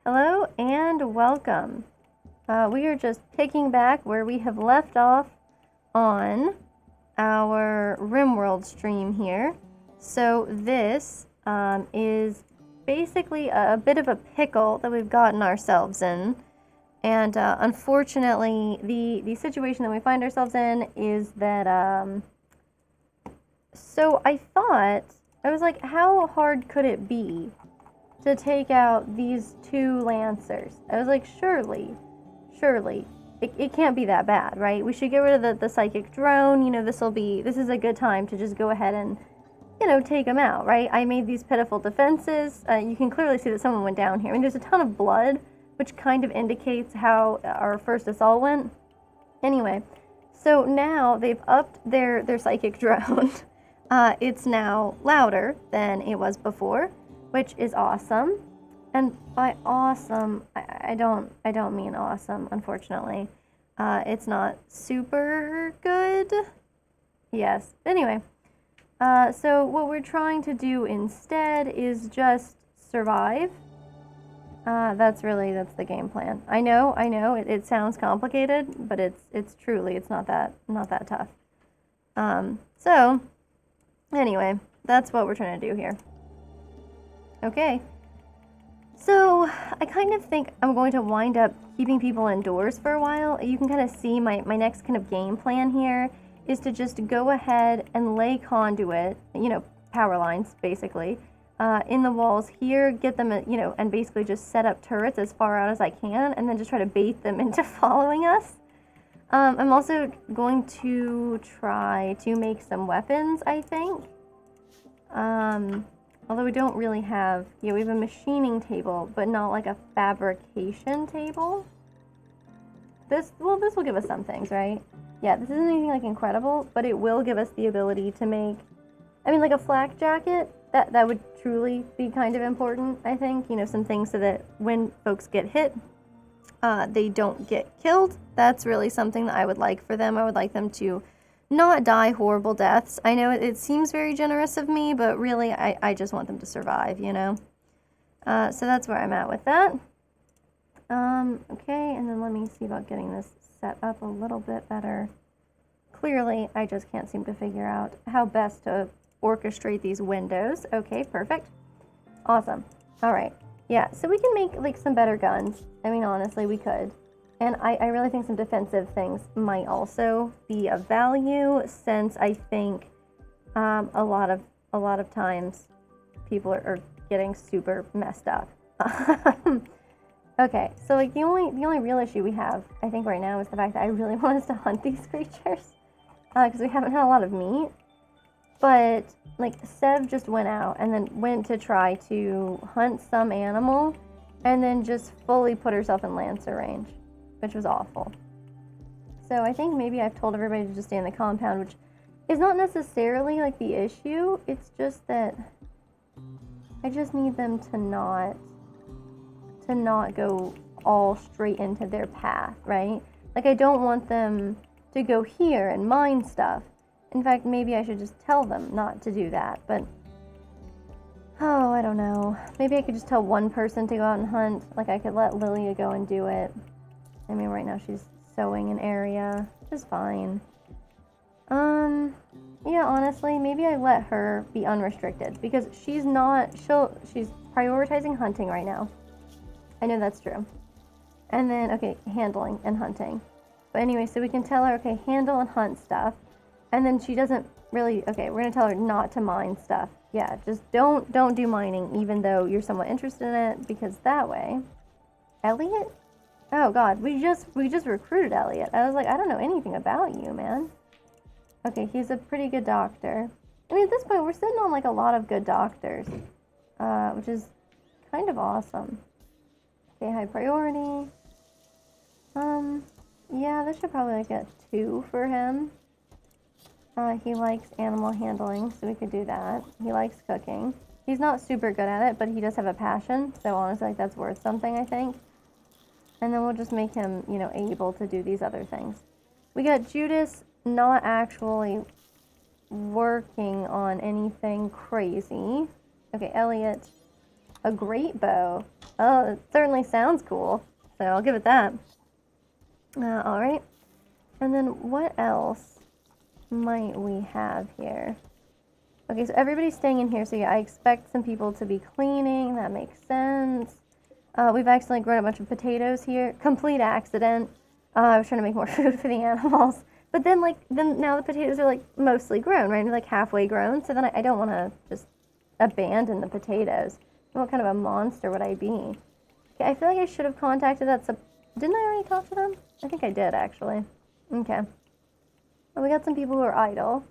Hello and welcome. We are just picking back where we have left off on our Rimworld stream here. So this is basically a bit of a pickle that we've gotten ourselves in. And unfortunately, the situation that we find ourselves in is that, so I was like, how hard could it be to take out these two Lancers? I was like, surely, it can't be that bad, right? We should get rid of the psychic drone. You know, this is a good time to just go ahead and, take them out, right? I made these pitiful defenses. You can clearly see that someone went down here. I mean, there's a ton of blood, which kind of indicates how our first assault went. Anyway, so now they've upped their psychic drone. It's now louder than it was before, which is awesome. And by awesome, I don't mean awesome, unfortunately. It's not super good. Yes. Anyway, so what we're trying to do instead is just survive. That's the game plan. I know, it sounds complicated, but it's truly not that tough. So anyway, that's what we're trying to do here. Okay. So I kind of think I'm going to wind up keeping people indoors for a while. You can kind of see my next kind of game plan here is to just go ahead and lay conduit, power lines basically, in the walls here, get them, and basically just set up turrets as far out as I can, and then just try to bait them into following us. I'm also going to try to make some weapons, I think. Although we don't really have, we have a machining table, but not like a fabrication table. This will give us some things, right? Yeah, this isn't anything like incredible, but it will give us the ability to make, like a flak jacket. That would truly be kind of important, I think. Some things so that when folks get hit, they don't get killed. That's really something that I would like for them. I would like them to not die horrible deaths. I know it seems very generous of me, but really I just want them to survive, So that's where I'm at with that. Okay, and then let me see about getting this set up a little bit better. Clearly, I just can't seem to figure out how best to orchestrate these windows. Okay, perfect. Awesome. All right. Yeah, so we can make like some better guns. Honestly, we could. And I really think some defensive things might also be of value, since I think a lot of times people are getting super messed up. Okay, so like the only real issue we have, I think right now, is the fact that I really want us to hunt these creatures, because we haven't had a lot of meat. But like Sev just went out and then went to try to hunt some animal, and then just fully put herself in Lancer range, which was awful. So I think maybe I've told everybody to just stay in the compound, which is not necessarily like the issue. It's just that I just need them to not go all straight into their path, right? Like I don't want them to go here and mine stuff. In fact, maybe I should just tell them not to do that, but oh, I don't know. Maybe I could just tell one person to go out and hunt. Like I could let Lilia go and do it. Right now she's sewing an area, which is fine. Yeah, honestly, maybe I let her be unrestricted, because she's prioritizing hunting right now. I know that's true. And then, okay, handling and hunting. But anyway, so we can tell her, okay, handle and hunt stuff. And then she doesn't really, okay, we're gonna tell her not to mine stuff. Yeah, just don't do mining, even though you're somewhat interested in it, because that way, Elliot? Oh God, we just recruited Elliot. I was like, I don't know anything about you, man. Okay, he's a pretty good doctor. At this point, we're sitting on like a lot of good doctors, which is kind of awesome. Okay, high priority. Yeah, this should probably like a 2 for him. He likes animal handling, so we could do that. He likes cooking. He's not super good at it, but he does have a passion, so honestly, like, that's worth something, I think. And then we'll just make him, able to do these other things. We got Judas not actually working on anything crazy. Okay, Elliot, a great bow. Oh, it certainly sounds cool. So I'll give it that. Alright. And then what else might we have here? Okay, so everybody's staying in here, so yeah, I expect some people to be cleaning. That makes sense. We've accidentally grown a bunch of potatoes here. Complete accident. I was trying to make more food for the animals. But then, now the potatoes are, mostly grown, right? They're, halfway grown. So then I don't want to just abandon the potatoes. What kind of a monster would I be? Okay, I feel like I should have contacted that Didn't I already talk to them? I think I did, actually. Okay. Well, we got some people who are idle.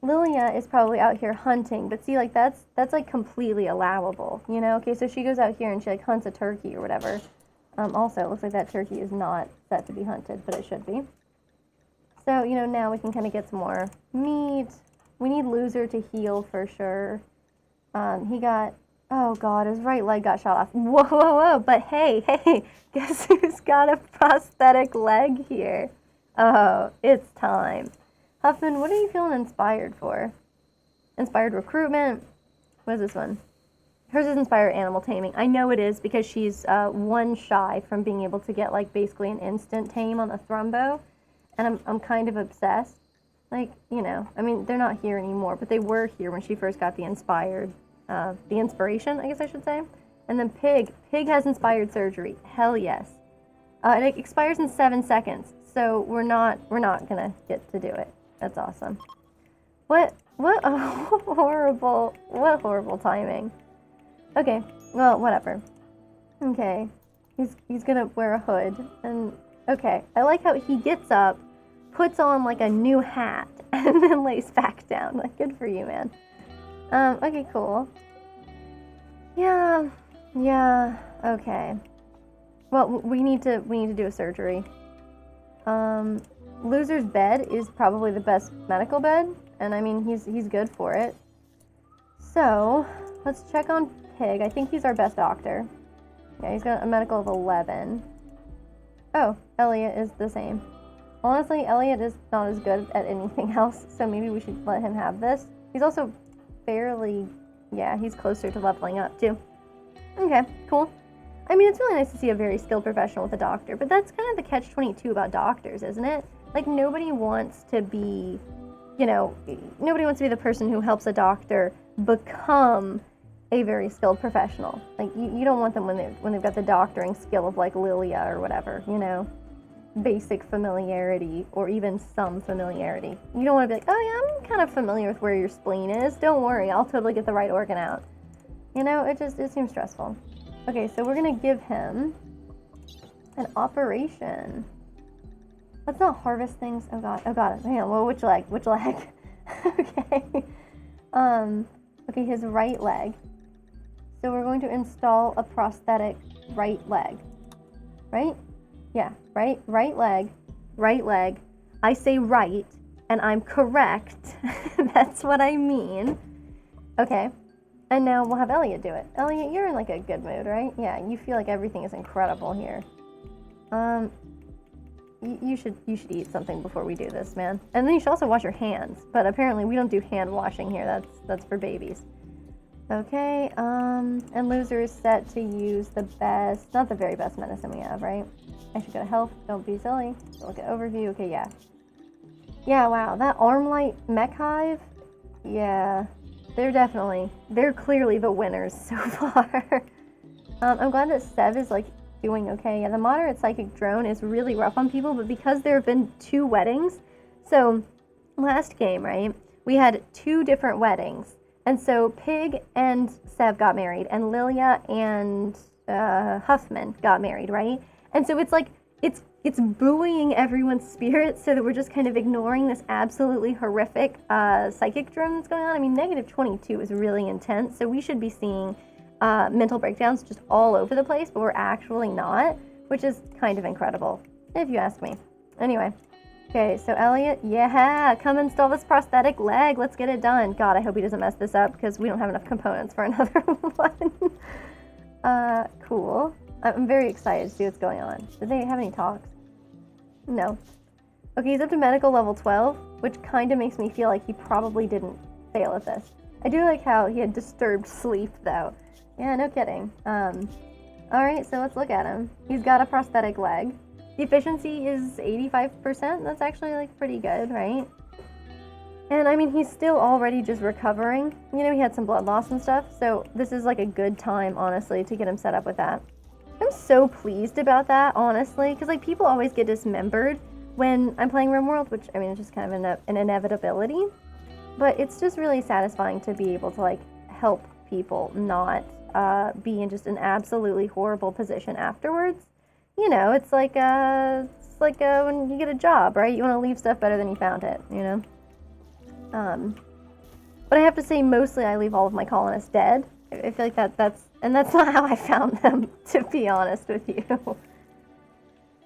Lilia is probably out here hunting, but see, that's completely allowable, you know? Okay, so she goes out here and she, hunts a turkey or whatever. Also, it looks like that turkey is not set to be hunted, but it should be. So, now we can kind of get some more meat. We need Loser to heal for sure. He got... Oh, God, his right leg got shot off. Whoa, whoa, whoa, but hey, guess who's got a prosthetic leg here? Oh, it's time. Huffman, what are you feeling inspired for? Inspired recruitment? What is this one? Hers is inspired animal taming. I know it is because she's one shy from being able to get, basically an instant tame on the Thrumbo. And I'm kind of obsessed. I mean, they're not here anymore, but they were here when she first got the inspiration, I guess I should say. And then Pig. Pig has inspired surgery. Hell yes. It expires in 7 seconds, so we're not gonna get to do it. That's awesome. What horrible timing. Okay, well, whatever. Okay, he's gonna wear a hood, and okay, I like how he gets up, puts on a new hat, and then lays back down. Good for you, man. Okay, cool. Yeah, okay. Well, we need to do a surgery. Loser's bed is probably the best medical bed, and I mean, he's good for it. So, let's check on Pig. I think he's our best doctor. Yeah, he's got a medical of 11. Oh, Elliot is the same. Honestly, Elliot is not as good at anything else, so maybe we should let him have this. He's also fairly... Yeah, he's closer to leveling up, too. Okay, cool. I mean, it's really nice to see a very skilled professional with a doctor, but that's kind of the catch-22 about doctors, isn't it? Nobody wants to be, nobody wants to be the person who helps a doctor become a very skilled professional. You don't want them when they've got the doctoring skill of, Lilia or whatever, basic familiarity or even some familiarity. You don't want to be oh yeah, I'm kind of familiar with where your spleen is. Don't worry, I'll totally get the right organ out. It seems stressful. Okay, so we're gonna give him an operation. Let's not harvest things. Oh god, hang on, well, which leg? Okay. Okay, his right leg. So we're going to install a prosthetic right leg. Right? Yeah, right leg. I say right, and I'm correct. That's what I mean. Okay. And now we'll have Elliot do it. Elliot, you're in a good mood, right? Yeah, you feel like everything is incredible here. You should eat something before we do this, man. And then you should also wash your hands. But apparently we don't do hand washing here. That's for babies. Okay, and Loser is set to use the best, not the very best medicine we have, right? I should go to health. Don't be silly. Look at overview. Okay, yeah. Yeah, wow, that Armlight Mech Hive. Yeah, they're clearly the winners so far. I'm glad that Sev is doing okay. Yeah, the moderate psychic drone is really rough on people, but because there have been 2 weddings, so last game, right, we had 2 different weddings, and so Pig and Sev got married, and Lilia and Huffman got married, right? And so it's it's buoying everyone's spirits so that we're just kind of ignoring this absolutely horrific psychic drone that's going on. I mean, -22 is really intense, so we should be seeing mental breakdowns just all over the place, but we're actually not, which is kind of incredible, if you ask me. Anyway, okay, so Elliot, yeah, come install this prosthetic leg. Let's get it done. God, I hope he doesn't mess this up because we don't have enough components for another one. Cool. I'm very excited to see what's going on. Did they have any talks? No. Okay, he's up to medical level 12, which kind of makes me feel like he probably didn't fail at this. I do like how he had disturbed sleep, though. Yeah, no kidding. Alright, so let's look at him. He's got a prosthetic leg. The efficiency is 85%. That's actually, like, pretty good, right? And, I mean, he's still already just recovering. You know, he had some blood loss and stuff, so this is, like, a good time, honestly, to get him set up with that. I'm so pleased about that, honestly, because, like, people always get dismembered when I'm playing Rimworld, which, I mean, it's just kind of an inevitability. But it's just really satisfying to be able to, like, help people not be in just an absolutely horrible position afterwards. You know, it's like when you get a job, right? You want to leave stuff better than you found it, you know? But I have to say, mostly I leave all of my colonists dead. I feel like that's not how I found them, to be honest with you.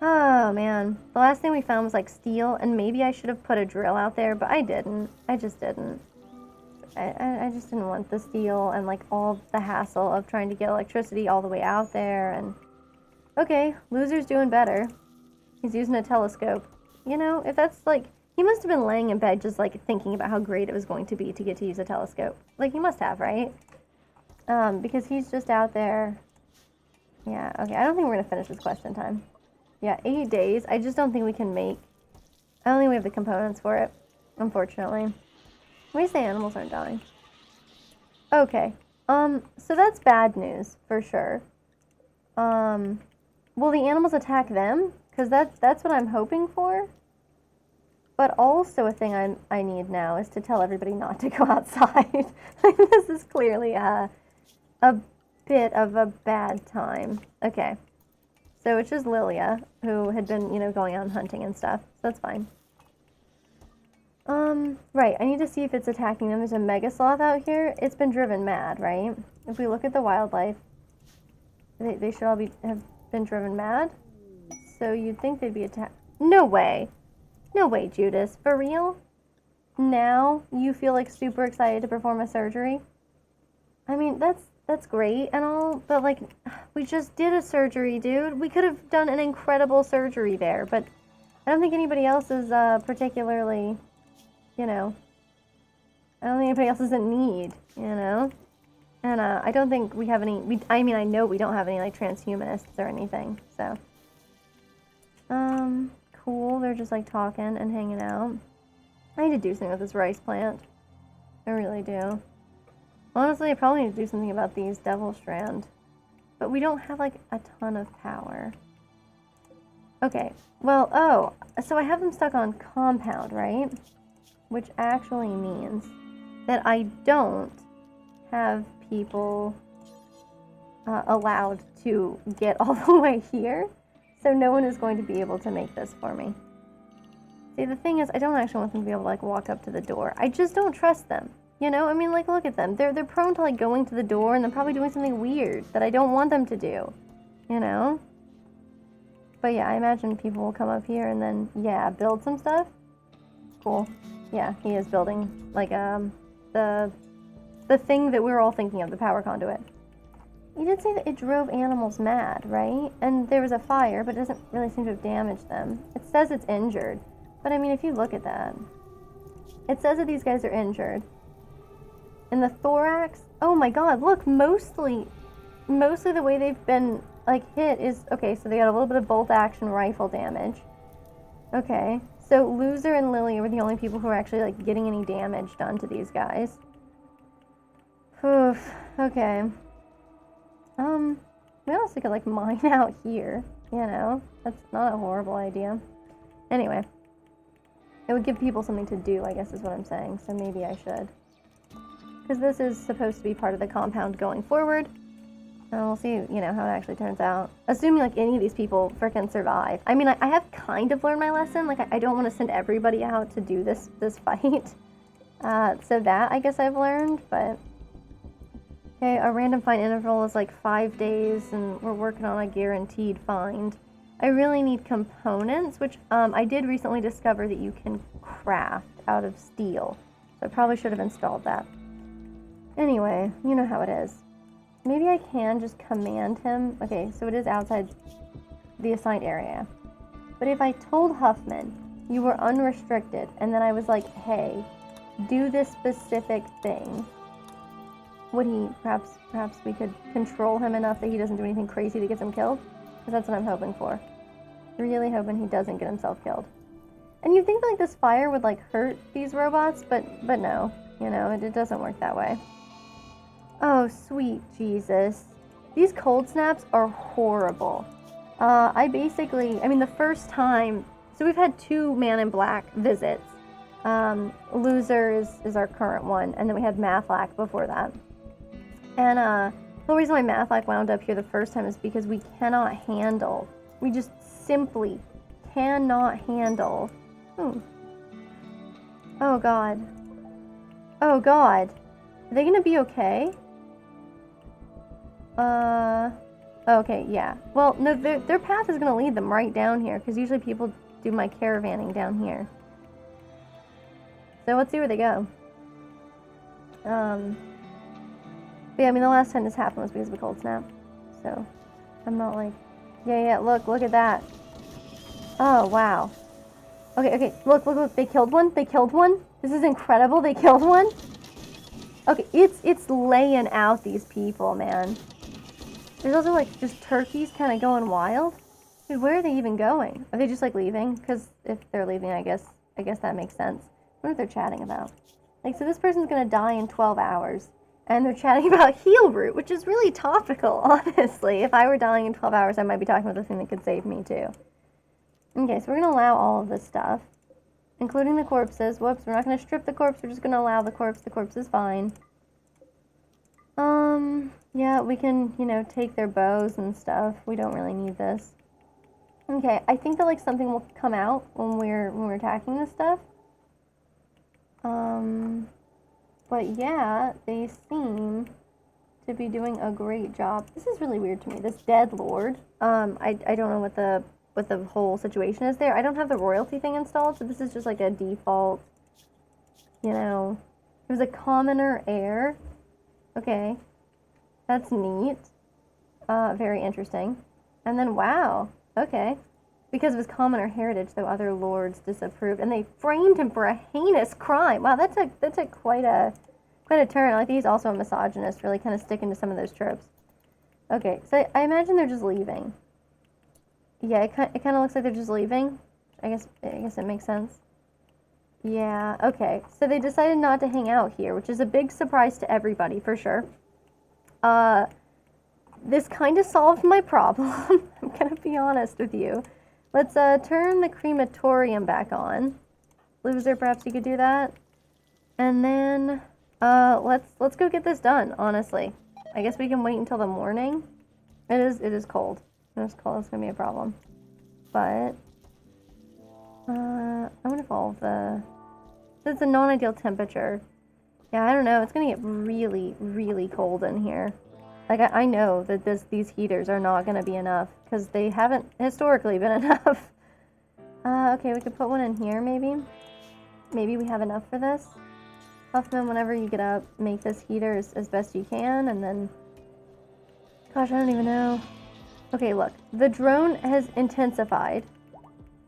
Oh, man. The last thing we found was, like, steel, and maybe I should have put a drill out there, but I didn't. I just didn't. I just didn't want the steel and, like, all the hassle of trying to get electricity all the way out there, and... Okay, loser's doing better. He's using a telescope. You know, if that's, like... He must have been laying in bed just, like, thinking about how great it was going to be to get to use a telescope. Like, he must have, right? Because he's just out there... Yeah, okay, I don't think we're gonna finish this quest in time. Yeah, 8 days. I just don't think we can make... I don't think we have the components for it, unfortunately. What do you say animals aren't dying? Okay. So that's bad news, for sure. Will the animals attack them? Because that's what I'm hoping for. But also a thing I need now is to tell everybody not to go outside. This is clearly a bit of a bad time. Okay. So it's just Lilia, who had been, you know, going out and hunting and stuff. So that's fine. Right, I need to see if it's attacking them. There's a mega sloth out here. It's been driven mad, right? If we look at the wildlife, they should all have been driven mad. So you'd think they'd be attacked. No way. No way, Judas. For real? Now you feel like super excited to perform a surgery? I mean, that's great and all, but like, we just did a surgery, dude. We could have done an incredible surgery there, but I don't think anybody else is particularly, you know, I don't think anybody else is in need, you know? And I don't think we have any, I mean, I know we don't have any, like, transhumanists or anything, so. Cool, they're just, like, talking and hanging out. I need to do something with this rice plant. I really do. Honestly, I probably need to do something about these devil strand. But we don't have, like, a ton of power. Okay, well, oh, so I have them stuck on compound, right? Which actually means that I don't have people allowed to get all the way here. So no one is going to be able to make this for me. See, the thing is, I don't actually want them to be able to, like, walk up to the door. I just don't trust them. You know, I mean, like, look at them. They're prone to, like, going to the door, and they're probably doing something weird that I don't want them to do. You know? But yeah, I imagine people will come up here and then, yeah, build some stuff. Cool. Yeah, he is building, like, the thing that we were all thinking of, the power conduit. You did say that it drove animals mad, right? And there was a fire, but it doesn't really seem to have damaged them. It says it's injured. But I mean, if you look at that, it says that these guys are injured. And the thorax, oh my god, look, mostly the way they've been, like, hit is, okay, so they got a little bit of bolt action rifle damage. Okay, so Loser and Lily were the only people who were actually, like, getting any damage done to these guys. Oof, okay. We also could, like, mine out here, you know? That's not a horrible idea. Anyway. It would give people something to do, I guess is what I'm saying, so maybe I should. Because this is supposed to be part of the compound going forward. And we'll see, you know, how it actually turns out. Assuming, like, any of these people frickin' survive. I mean, I have kind of learned my lesson. Like, I don't want to send everybody out to do this fight. So that, I guess I've learned, but... Okay, our random find interval is like 5 days, and we're working on a guaranteed find. I really need components, which I did recently discover that you can craft out of steel. So I probably should have installed that. Anyway, you know how it is. Maybe I can just command him. Okay, so it is outside the assigned area. But if I told Huffman, you were unrestricted, and then I was like, hey, do this specific thing. Would he, perhaps we could control him enough that he doesn't do anything crazy that gets him killed? Because that's what I'm hoping for. Really hoping he doesn't get himself killed. And you'd think like this fire would like hurt these robots, but no. You know, it doesn't work that way. Oh, sweet Jesus. These cold snaps are horrible. I mean, the first time, so we've had 2 Man in Black visits. Loser is our current one, and then we had Mathlack before that. And the reason why Mathlack wound up here the first time is because we cannot handle, we just simply cannot handle. Oh God. Oh God. Are they gonna be okay? Okay, yeah. Well, no, their path is gonna lead them right down here, because usually people do my caravanning down here. So let's see where they go. But yeah, I mean, the last time this happened was because of a cold snap. So, I'm not like, yeah, look at that. Oh, wow. Okay, look, they killed one, This is incredible, they killed one. Okay, it's laying out these people, man. There's also, like, just turkeys kind of going wild. Dude, where are they even going? Are they just, like, leaving? Because if they're leaving, I guess that makes sense. What are they chatting about? Like, so this person's gonna die in 12 hours. And they're chatting about heal root, which is really topical, honestly. If I were dying in 12 hours, I might be talking about the thing that could save me, too. Okay, so we're gonna allow all of this stuff. Including the corpses. Whoops, we're not gonna strip the corpse, we're just gonna allow the corpse. The corpse is fine. Yeah, we can, you know, take their bows and stuff. We don't really need this. Okay, I think that, like, something will come out when we're attacking this stuff. But yeah, they seem to be doing a great job. This is really weird to me, this dead lord. I don't know what the whole situation is there. I don't have the royalty thing installed, so this is just like a default, you know. It was a commoner heir. Okay. That's neat. Very interesting. And then, wow. Okay. Because of his commoner heritage, though other lords disapproved, and they framed him for a heinous crime. Wow, that took quite a turn. I think he's also a misogynist, really kind of sticking to some of those tropes. Okay, so I imagine they're just leaving. Yeah, it kind of looks like they're just leaving. I guess it makes sense. Yeah, okay. So they decided not to hang out here, which is a big surprise to everybody, for sure. This kind of solved my problem. I'm gonna be honest with you. Let's turn the crematorium back on. Loser, perhaps you could do that. And then let's go get this done, honestly. I guess we can wait until the morning. It is cold. It's cold, it's gonna be a problem. But I wonder if all of the, it's a non-ideal temperature. Yeah, I don't know, it's gonna get really, really cold in here. Like, I know that these heaters are not gonna be enough, because they haven't historically been enough. Okay, we could put one in here, maybe. Maybe we have enough for this. Huffman, whenever you get up, make this heater as best you can, and then... Gosh, I don't even know. Okay, look. The drone has intensified,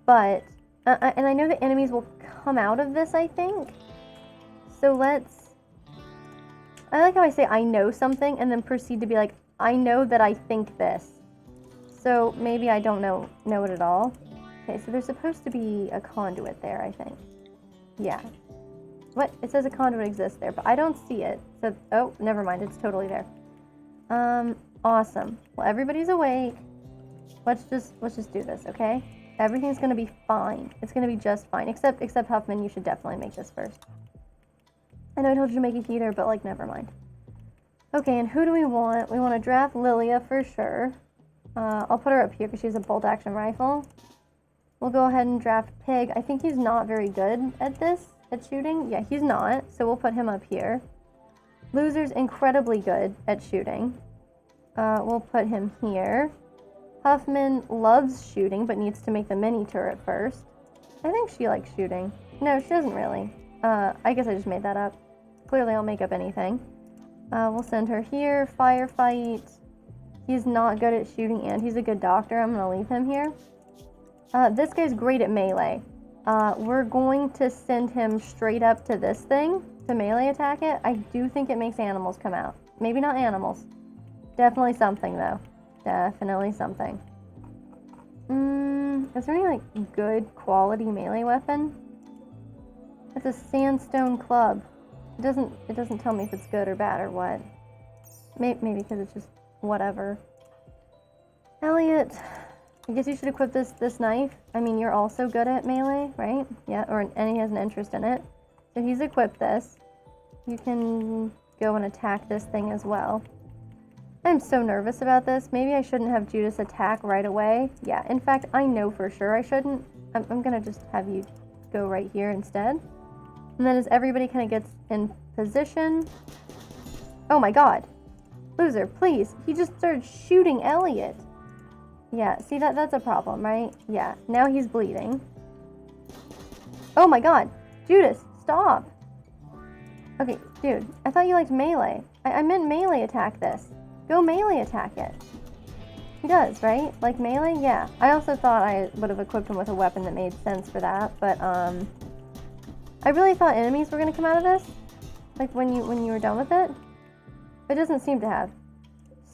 but... and I know the enemies will come out of this, I think. So let's... I like how I say I know something, and then proceed to be like, I know that I think this. So maybe I don't know it at all. Okay, so there's supposed to be a conduit there, I think. Yeah. What? It says a conduit exists there, but I don't see it. So, oh, never mind. It's totally there. Awesome. Well, everybody's awake. Let's just do this, okay? Everything's gonna be fine. It's gonna be just fine. Except Huffman, you should definitely make this first. I know I told you to make a heater, but, like, never mind. Okay, and who do we want? We want to draft Lilia for sure. I'll put her up here because she has a bolt-action rifle. We'll go ahead and draft Pig. I think he's not very good at this, at shooting. Yeah, he's not, so we'll put him up here. Loser's incredibly good at shooting. We'll put him here. Huffman loves shooting, but needs to make the mini turret first. I think she likes shooting. No, she doesn't really. I guess I just made that up. Clearly I'll make up anything. We'll send her here. Firefight. He's not good at shooting and he's a good doctor. I'm gonna leave him here. This guy's great at melee. We're going to send him straight up to this thing to melee attack it. I do think it makes animals come out. Maybe not animals. Definitely something, though. Definitely something. Is there any, like, good quality melee weapon? It's a sandstone club. It doesn't tell me if it's good or bad or what. Maybe because it's just whatever. Elliot, I guess you should equip this knife. I mean, you're also good at melee, right? Yeah, and he has an interest in it. So he's equipped this. You can go and attack this thing as well. I'm so nervous about this. Maybe I shouldn't have Judas attack right away. Yeah, in fact, I know for sure I shouldn't. I'm gonna just have you go right here instead. And then as everybody kind of gets in position... Oh my god! Loser, please! He just started shooting Elliot! Yeah, see, that's a problem, right? Yeah, now he's bleeding. Oh my god! Judas, stop! Okay, dude, I thought you liked melee. I meant melee attack this. Go melee attack it. He does, right? Like melee? Yeah. I also thought I would have equipped him with a weapon that made sense for that, but, I really thought enemies were going to come out of this, like when you were done with it. It doesn't seem to have.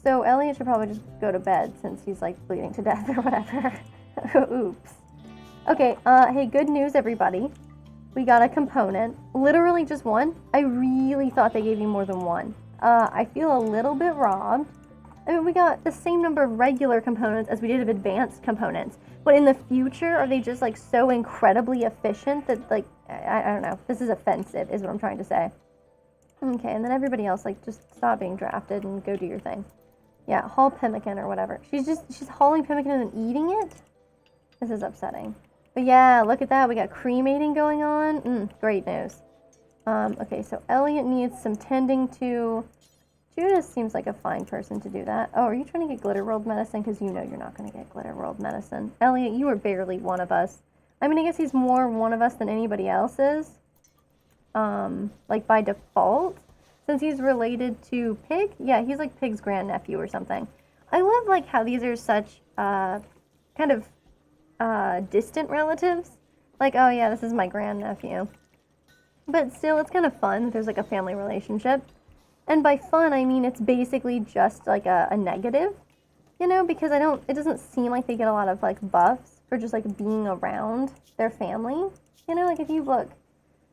So Elliot should probably just go to bed since he's like bleeding to death or whatever. Oops. Okay, hey, good news everybody. We got a component. Literally just one. I really thought they gave you more than one. I feel a little bit robbed. I mean, we got the same number of regular components as we did of advanced components. But in the future, are they just like so incredibly efficient that like, I don't know. This is offensive is what I'm trying to say. Okay, and then everybody else, like, just stop being drafted and go do your thing. Yeah, haul pemmican or whatever. She's hauling pemmican and then eating it? This is upsetting. But yeah, look at that. We got cremating going on. Great news. Okay, so Elliot needs some tending to. Judas seems like a fine person to do that. Oh, are you trying to get Glitter World medicine? Because you know you're not going to get Glitter World medicine. Elliot, you are barely one of us. I mean, I guess he's more one of us than anybody else is. Like by default. Since he's related to Pig. Yeah, he's like Pig's grandnephew or something. I love like how these are such, kind of, distant relatives. Like, oh yeah, this is my grandnephew. But still, it's kind of fun that there's like a family relationship. And by fun, I mean it's basically just like a negative, you know, because it doesn't seem like they get a lot of like buffs for just like being around their family. You know, like if you look,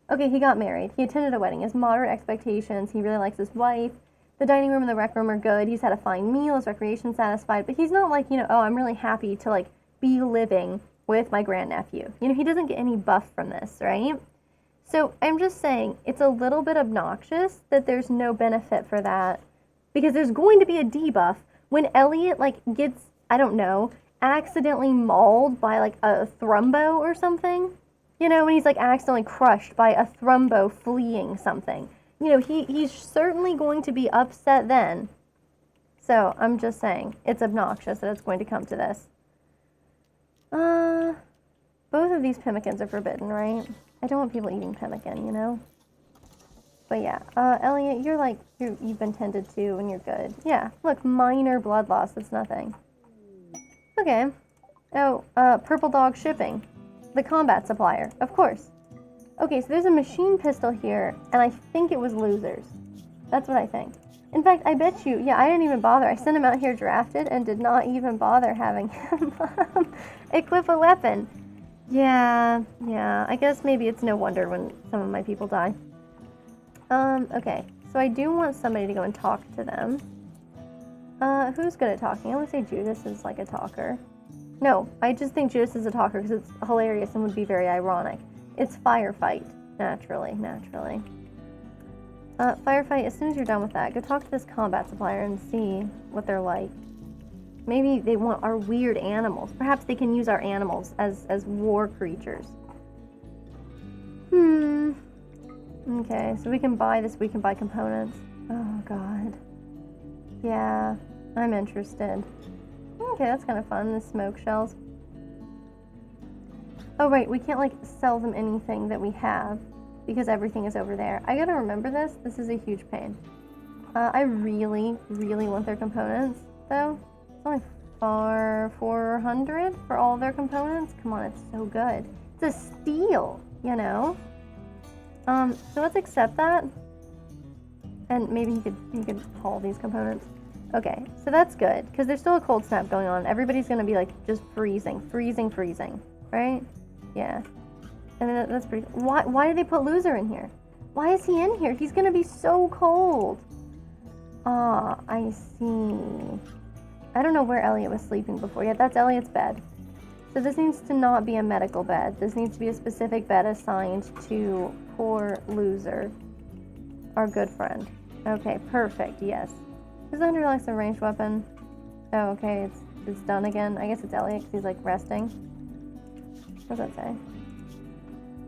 okay, he got married, he attended a wedding, he has moderate expectations, he really likes his wife, the dining room and the rec room are good, he's had a fine meal, his recreation satisfied, but he's not like, you know, oh, I'm really happy to like be living with my grandnephew. You know, he doesn't get any buff from this, right? So I'm just saying, it's a little bit obnoxious that there's no benefit for that. Because there's going to be a debuff when Elliot, like, gets, I don't know, accidentally mauled by, like, a thrumbo or something. You know, when he's, like, accidentally crushed by a thrumbo fleeing something. You know, he's certainly going to be upset then. So, I'm just saying, it's obnoxious that it's going to come to this. Both of these pemmicans are forbidden, right? I don't want people eating pemmican, you know? But yeah, Elliot, you've been tended to and you're good. Yeah, look, minor blood loss, that's nothing. Okay. Oh, Purple Dog Shipping. The combat supplier, of course. Okay, so there's a machine pistol here, and I think it was losers. That's what I think. In fact, I bet you, yeah, I didn't even bother. I sent him out here drafted and did not even bother having him equip a weapon. Yeah, I guess maybe it's no wonder when some of my people die. Okay, so I do want somebody to go and talk to them. Who's good at talking? I want to say Judas is like a talker. No, I just think Judas is a talker because it's hilarious and would be very ironic. It's firefight, naturally. Firefight, as soon as you're done with that, go talk to this combat supplier and see what they're like. Maybe they want our weird animals. Perhaps they can use our animals as war creatures. Okay, so we can buy this, we can buy components. Oh, God. Yeah, I'm interested. Okay, that's kind of fun, the smoke shells. Oh, right, we can't, like, sell them anything that we have because everything is over there. I gotta remember this. This is a huge pain. I really, really want their components, though. It's only 400 for all their components. Come on, it's so good. It's a steal, you know? So let's accept that. And maybe he could haul these components. Okay, so that's good, because there's still a cold snap going on. Everybody's gonna be like just freezing, right? Yeah. I mean, that's pretty. Why did they put Loser in here? Why is he in here? He's gonna be so cold. Ah, I see. I don't know where Elliot was sleeping before. Yeah, that's Elliot's bed. So this needs to not be a medical bed. This needs to be a specific bed assigned to poor Loser, our good friend. Okay, perfect, yes. Is the hunter likes a ranged weapon? Oh, okay, it's done again. I guess it's Elliot because he's like resting. What does that say?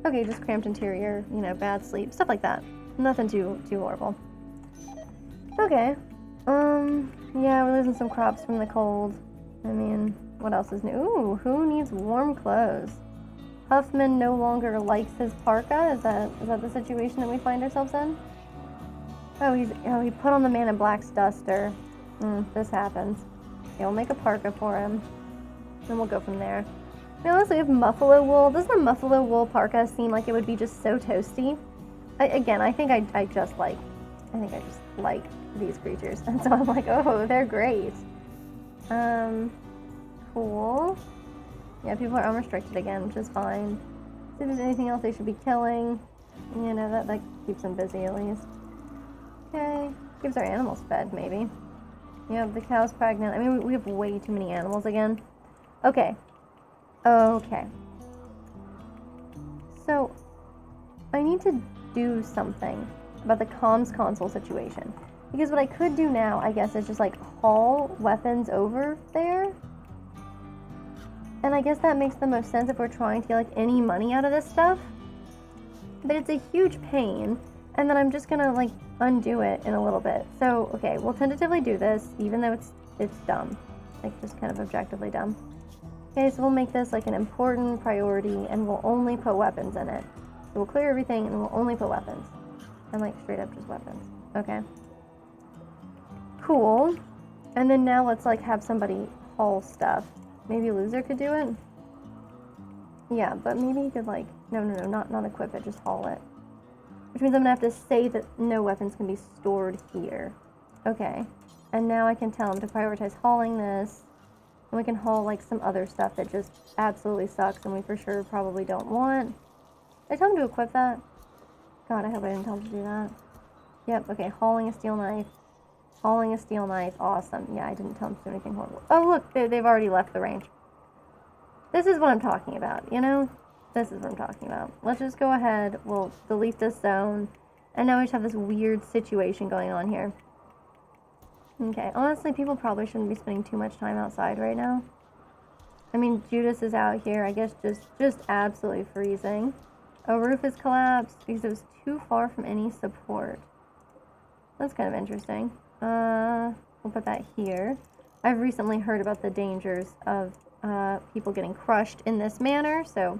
Okay, just cramped interior, you know, bad sleep, stuff like that. Nothing too horrible. Okay. Yeah, we're losing some crops from the cold. I mean, what else is new? Ooh, who needs warm clothes? Huffman no longer likes his parka? Is that the situation that we find ourselves in? Oh, he put on the Man in Black's duster. This happens. Okay, we'll make a parka for him. Then we'll go from there. Now, unless we have buffalo wool. Doesn't a buffalo wool parka seem like it would be just so toasty? I think I just like these creatures. And so I'm like, oh, they're great. Cool. Yeah, people are unrestricted again, which is fine. See if there's anything else they should be killing. You know, that keeps them busy at least. Okay. Keeps our animals fed, maybe. Yeah, the cow's pregnant. I mean, we have way too many animals again. Okay. Okay. So, I need to do something about the comms console situation. Because what I could do now, I guess, is just like haul weapons over there. And I guess that makes the most sense if we're trying to get like any money out of this stuff. But it's a huge pain. And then I'm just gonna like undo it in a little bit. So, okay, we'll tentatively do this, even though it's dumb. Like, just kind of objectively dumb. Okay, so we'll make this like an important priority, and we'll only put weapons in it. So we'll clear everything, and we'll only put weapons. And like, straight up just weapons. Okay. Cool. And then now let's like have somebody haul stuff. Maybe Loser could do it? Yeah, but maybe he could like, no, not equip it, just haul it. Which means I'm gonna have to say that no weapons can be stored here. Okay. And now I can tell him to prioritize hauling this. And we can haul like some other stuff that just absolutely sucks and we for sure probably don't want. Did I tell him to equip that? God, I hope I didn't tell him to do that. Yep, okay, hauling a steel knife. Hauling a steel knife, awesome. Yeah, I didn't tell him to do anything horrible. Oh look, they've already left the range. This is what I'm talking about, you know? This is what I'm talking about. Let's just go ahead, we'll delete this zone, and now we just have this weird situation going on here. Okay, honestly, people probably shouldn't be spending too much time outside right now. I mean, Judas is out here, I guess just absolutely freezing. A roof is collapsed because it was too far from any support. That's kind of interesting. We'll put that here. I've recently heard about the dangers of people getting crushed in this manner, so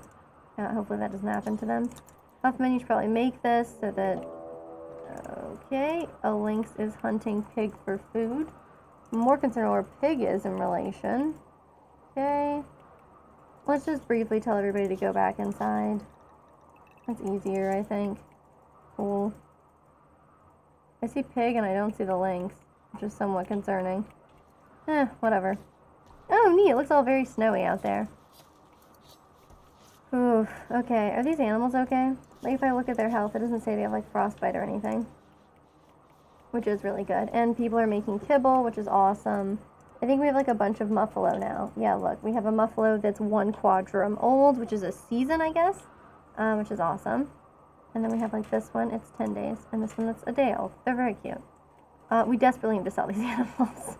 hopefully that doesn't happen to them. Huffman, you should probably make this so that... Okay, a lynx is hunting pig for food. I'm more concerned where pig is in relation. Okay. Let's just briefly tell everybody to go back inside. That's easier, I think. Cool. I see pig and I don't see the lynx, which is somewhat concerning. Whatever. Oh, neat. It looks all very snowy out there. Oof. Okay. Are these animals okay? Like, if I look at their health, it doesn't say they have, like, frostbite or anything. Which is really good. And people are making kibble, which is awesome. I think we have, like, a bunch of muffalo now. Yeah, look. We have a muffalo that's 1 quadrum old, which is a season, I guess. Which is awesome. And then we have, like, this one. It's 10 days. And this one that's a day old. They're very cute. We desperately need to sell these animals.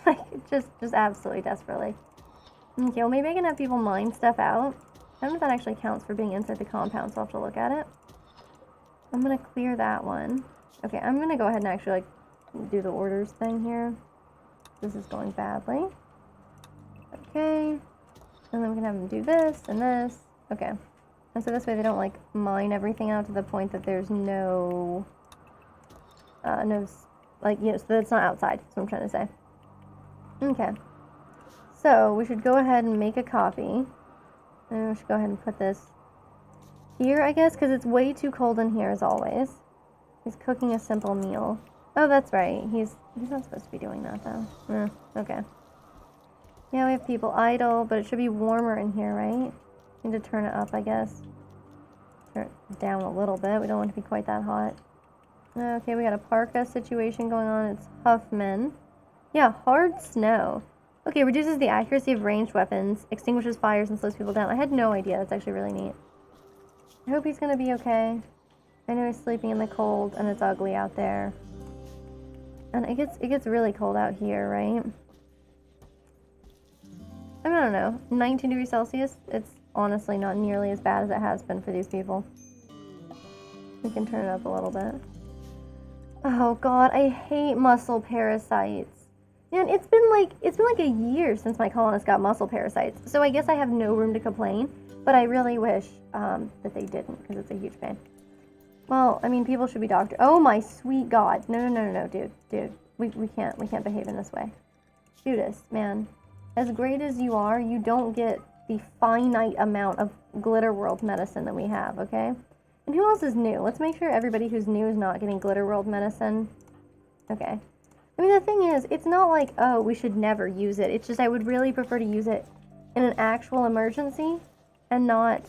Like, just absolutely desperately. Okay, well, maybe I can have people mine stuff out. I don't know if that actually counts for being inside the compound, so I'll have to look at it. I'm going to clear that one. Okay, I'm going to go ahead and actually, like, do the orders thing here. This is going badly. Okay. And then we can have them do this and this. Okay. And so this way they don't, like, mine everything out to the point that there's no, like, you know, so that it's not outside. That's what I'm trying to say. Okay. So, we should go ahead and make a copy. And we should go ahead and put this here, I guess, because it's way too cold in here, as always. He's cooking a simple meal. Oh, that's right. He's not supposed to be doing that, though. Okay. Yeah, we have people idle, but it should be warmer in here, right? Need to turn it up, I guess. Turn it down a little bit. We don't want it to be quite that hot. Okay, we got a parka situation going on. It's Huffman. Yeah, hard snow. Okay, reduces the accuracy of ranged weapons, extinguishes fires, and slows people down. I had no idea. That's actually really neat. I hope he's gonna be okay. I know he's sleeping in the cold, and it's ugly out there. And it gets really cold out here, right? I don't know. 19 degrees Celsius? It's honestly not nearly as bad as it has been for these people. We can turn it up a little bit. Oh god, I hate muscle parasites. Man, it's been like a year since my colonists got muscle parasites, so I guess I have no room to complain, but I really wish that they didn't, because it's a huge pain. Well, I mean, people should be doctored. Oh my sweet god. No, dude. We can't behave in this way. Judas, man. As great as you are, you don't get the finite amount of Glitter World medicine that we have, okay? And who else is new? Let's make sure everybody who's new is not getting Glitter World medicine. Okay. I mean, the thing is, it's not like, oh, we should never use it. It's just I would really prefer to use it in an actual emergency and not,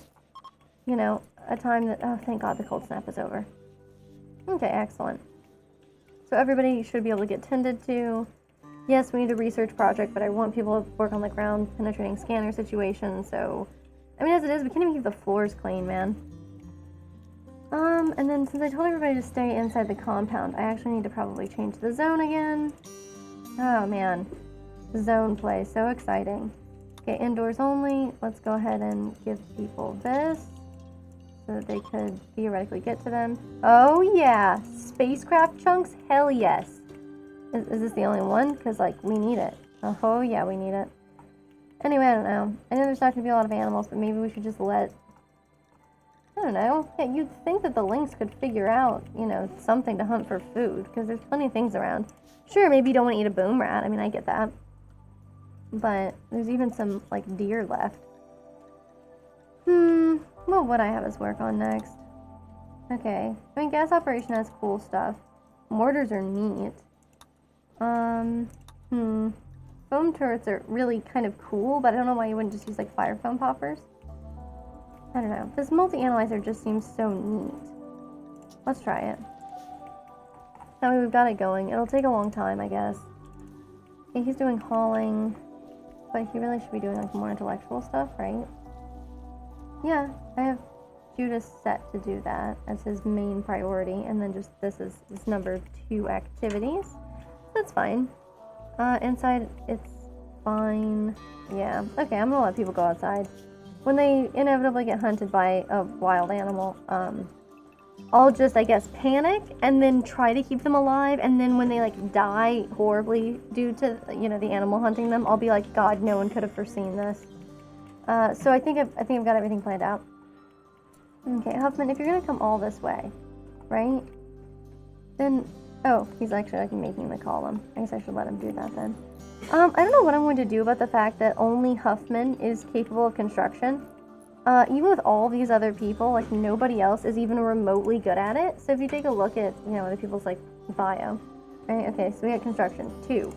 you know, a time that, oh, thank God the cold snap is over. Okay, excellent. So everybody should be able to get tended to. Yes, we need a research project, but I want people to work on the ground penetrating scanner situation, so... I mean, as it is, we can't even keep the floors clean, man. And then since I told everybody to stay inside the compound, I actually need to probably change the zone again. Oh, man. Zone play, so exciting. Okay, indoors only. Let's go ahead and give people this, so that they could theoretically get to them. Oh, yeah! Spacecraft chunks? Hell yes! Is this the only one? Because, like, we need it. Oh, yeah, we need it. Anyway, I don't know. I know there's not going to be a lot of animals, but maybe we should just let... I don't know. Yeah, you'd think that the lynx could figure out, you know, something to hunt for food, because there's plenty of things around. Sure, maybe you don't want to eat a boom rat. I mean, I get that. But there's even some, like, deer left. What would I have us work on next? Okay. I mean, gas operation has cool stuff. Mortars are neat. Foam turrets are really kind of cool, but I don't know why you wouldn't just use, like, fire foam poppers. I don't know. This multi-analyzer just seems so neat. Let's try it. That way we've got it going. It'll take a long time, I guess. Okay, he's doing hauling, but he really should be doing, like, more intellectual stuff, right? Yeah, I have Judas set to do that as his main priority, and then just this is his number 2 activities. That's fine. Inside, it's fine. Yeah. Okay, I'm gonna let people go outside. When they inevitably get hunted by a wild animal, I'll just, I guess, panic and then try to keep them alive, and then when they, like, die horribly due to, you know, the animal hunting them, I'll be like, God, no one could have foreseen this. So I think I've got everything planned out. Okay, Huffman, if you're gonna come all this way, right? Then... Oh, he's actually, like, making the column. I guess I should let him do that then. I don't know what I'm going to do about the fact that only Huffman is capable of construction. Even with all these other people, like, nobody else is even remotely good at it. So if you take a look at, you know, other people's, like, bio. Right, okay, so we got construction. 2,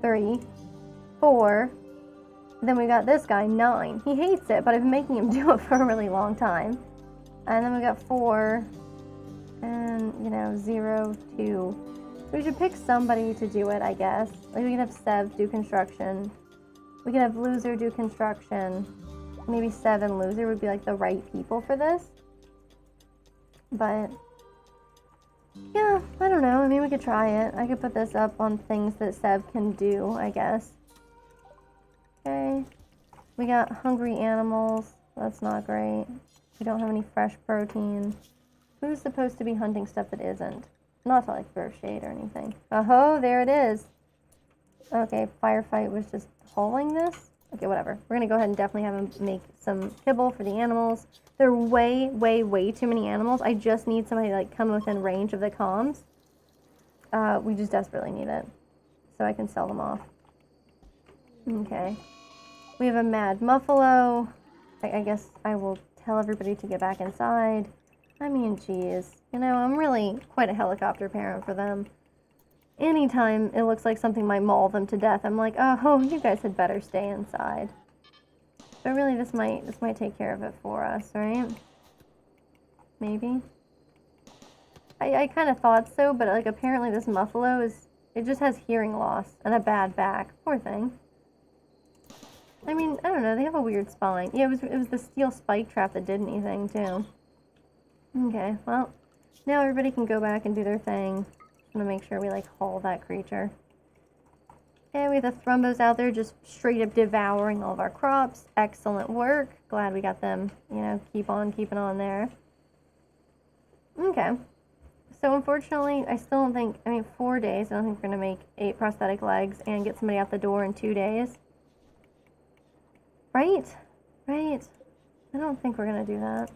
3, 4. Then we got this guy, 9. He hates it, but I've been making him do it for a really long time. And then we got 4... and, you know, 0, 2. So we should pick somebody to do it, I guess. Like, we could have Sev do construction. We could have Loser do construction. Maybe Sev and Loser would be, like, the right people for this. But, yeah, I don't know. I mean, we could try it. I could put this up on things that Sev can do, I guess. Okay. We got hungry animals. That's not great. We don't have any fresh protein. Who's supposed to be hunting stuff that isn't? Not to, like, throw shade or anything. Oh, there it is. Okay, Firefight was just hauling this. Okay, whatever. We're gonna go ahead and definitely have him make some kibble for the animals. There are way too many animals. I just need somebody to, like, come within range of the comms. We just desperately need it. So I can sell them off. Okay. We have a Mad Muffalo. I guess I will tell everybody to get back inside. I mean, geez. You know, I'm really quite a helicopter parent for them. anytime it looks like something might maul them to death, I'm like, oh, you guys had better stay inside. But really, this might take care of it for us, right? Maybe. I kind of thought so, but like apparently this muffalo it just has hearing loss and a bad back. Poor thing. I mean, I don't know. They have a weird spine. Yeah, it was the steel spike trap that did anything too. Okay, well, now everybody can go back and do their thing. I'm gonna make sure we like haul that creature. Okay, we have the thrumbos out there just straight up devouring all of our crops. Excellent work. Glad we got them, keep on keeping on there. Okay. So unfortunately, I still don't think, 4 days, I don't think we're going to make 8 prosthetic legs and get somebody out the door in 2 days. Right? Right. I don't think we're going to do that.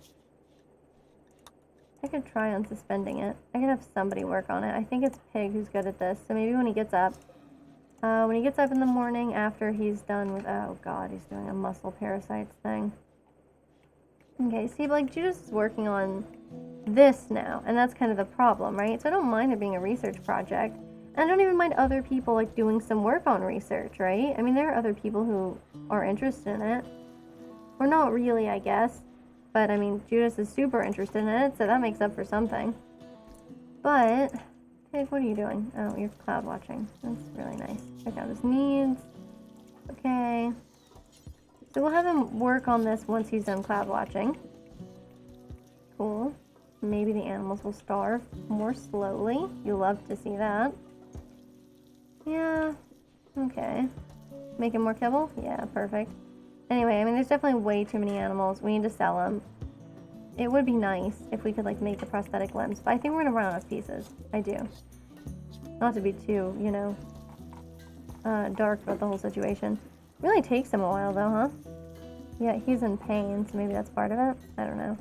I could try on suspending it. I could have somebody work on it. I think it's Pig who's good at this. So maybe when he gets up in the morning after he's done with, oh god, he's doing a muscle parasites thing. Okay, see, like, Judas is working on this now, and that's kind of the problem, right? So I don't mind there being a research project, and I don't even mind other people, like, doing some work on research, right? I mean, there are other people who are interested in it. Or not really, I guess. But, I mean, Judas is super interested in it, so that makes up for something. But, Pig, what are you doing? Oh, you're cloud watching. That's really nice. Check out his needs. Okay. So we'll have him work on this once he's done cloud watching. Cool. Maybe the animals will starve more slowly. You love to see that. Yeah. Okay. Make him more kibble? Yeah, perfect. Anyway, I mean, there's definitely way too many animals. We need to sell them. It would be nice if we could, like, make the prosthetic limbs, but I think we're gonna run out of pieces. I do. Not to be too, dark about the whole situation. It really takes him a while, though, huh? Yeah, he's in pain, so maybe that's part of it. I don't know.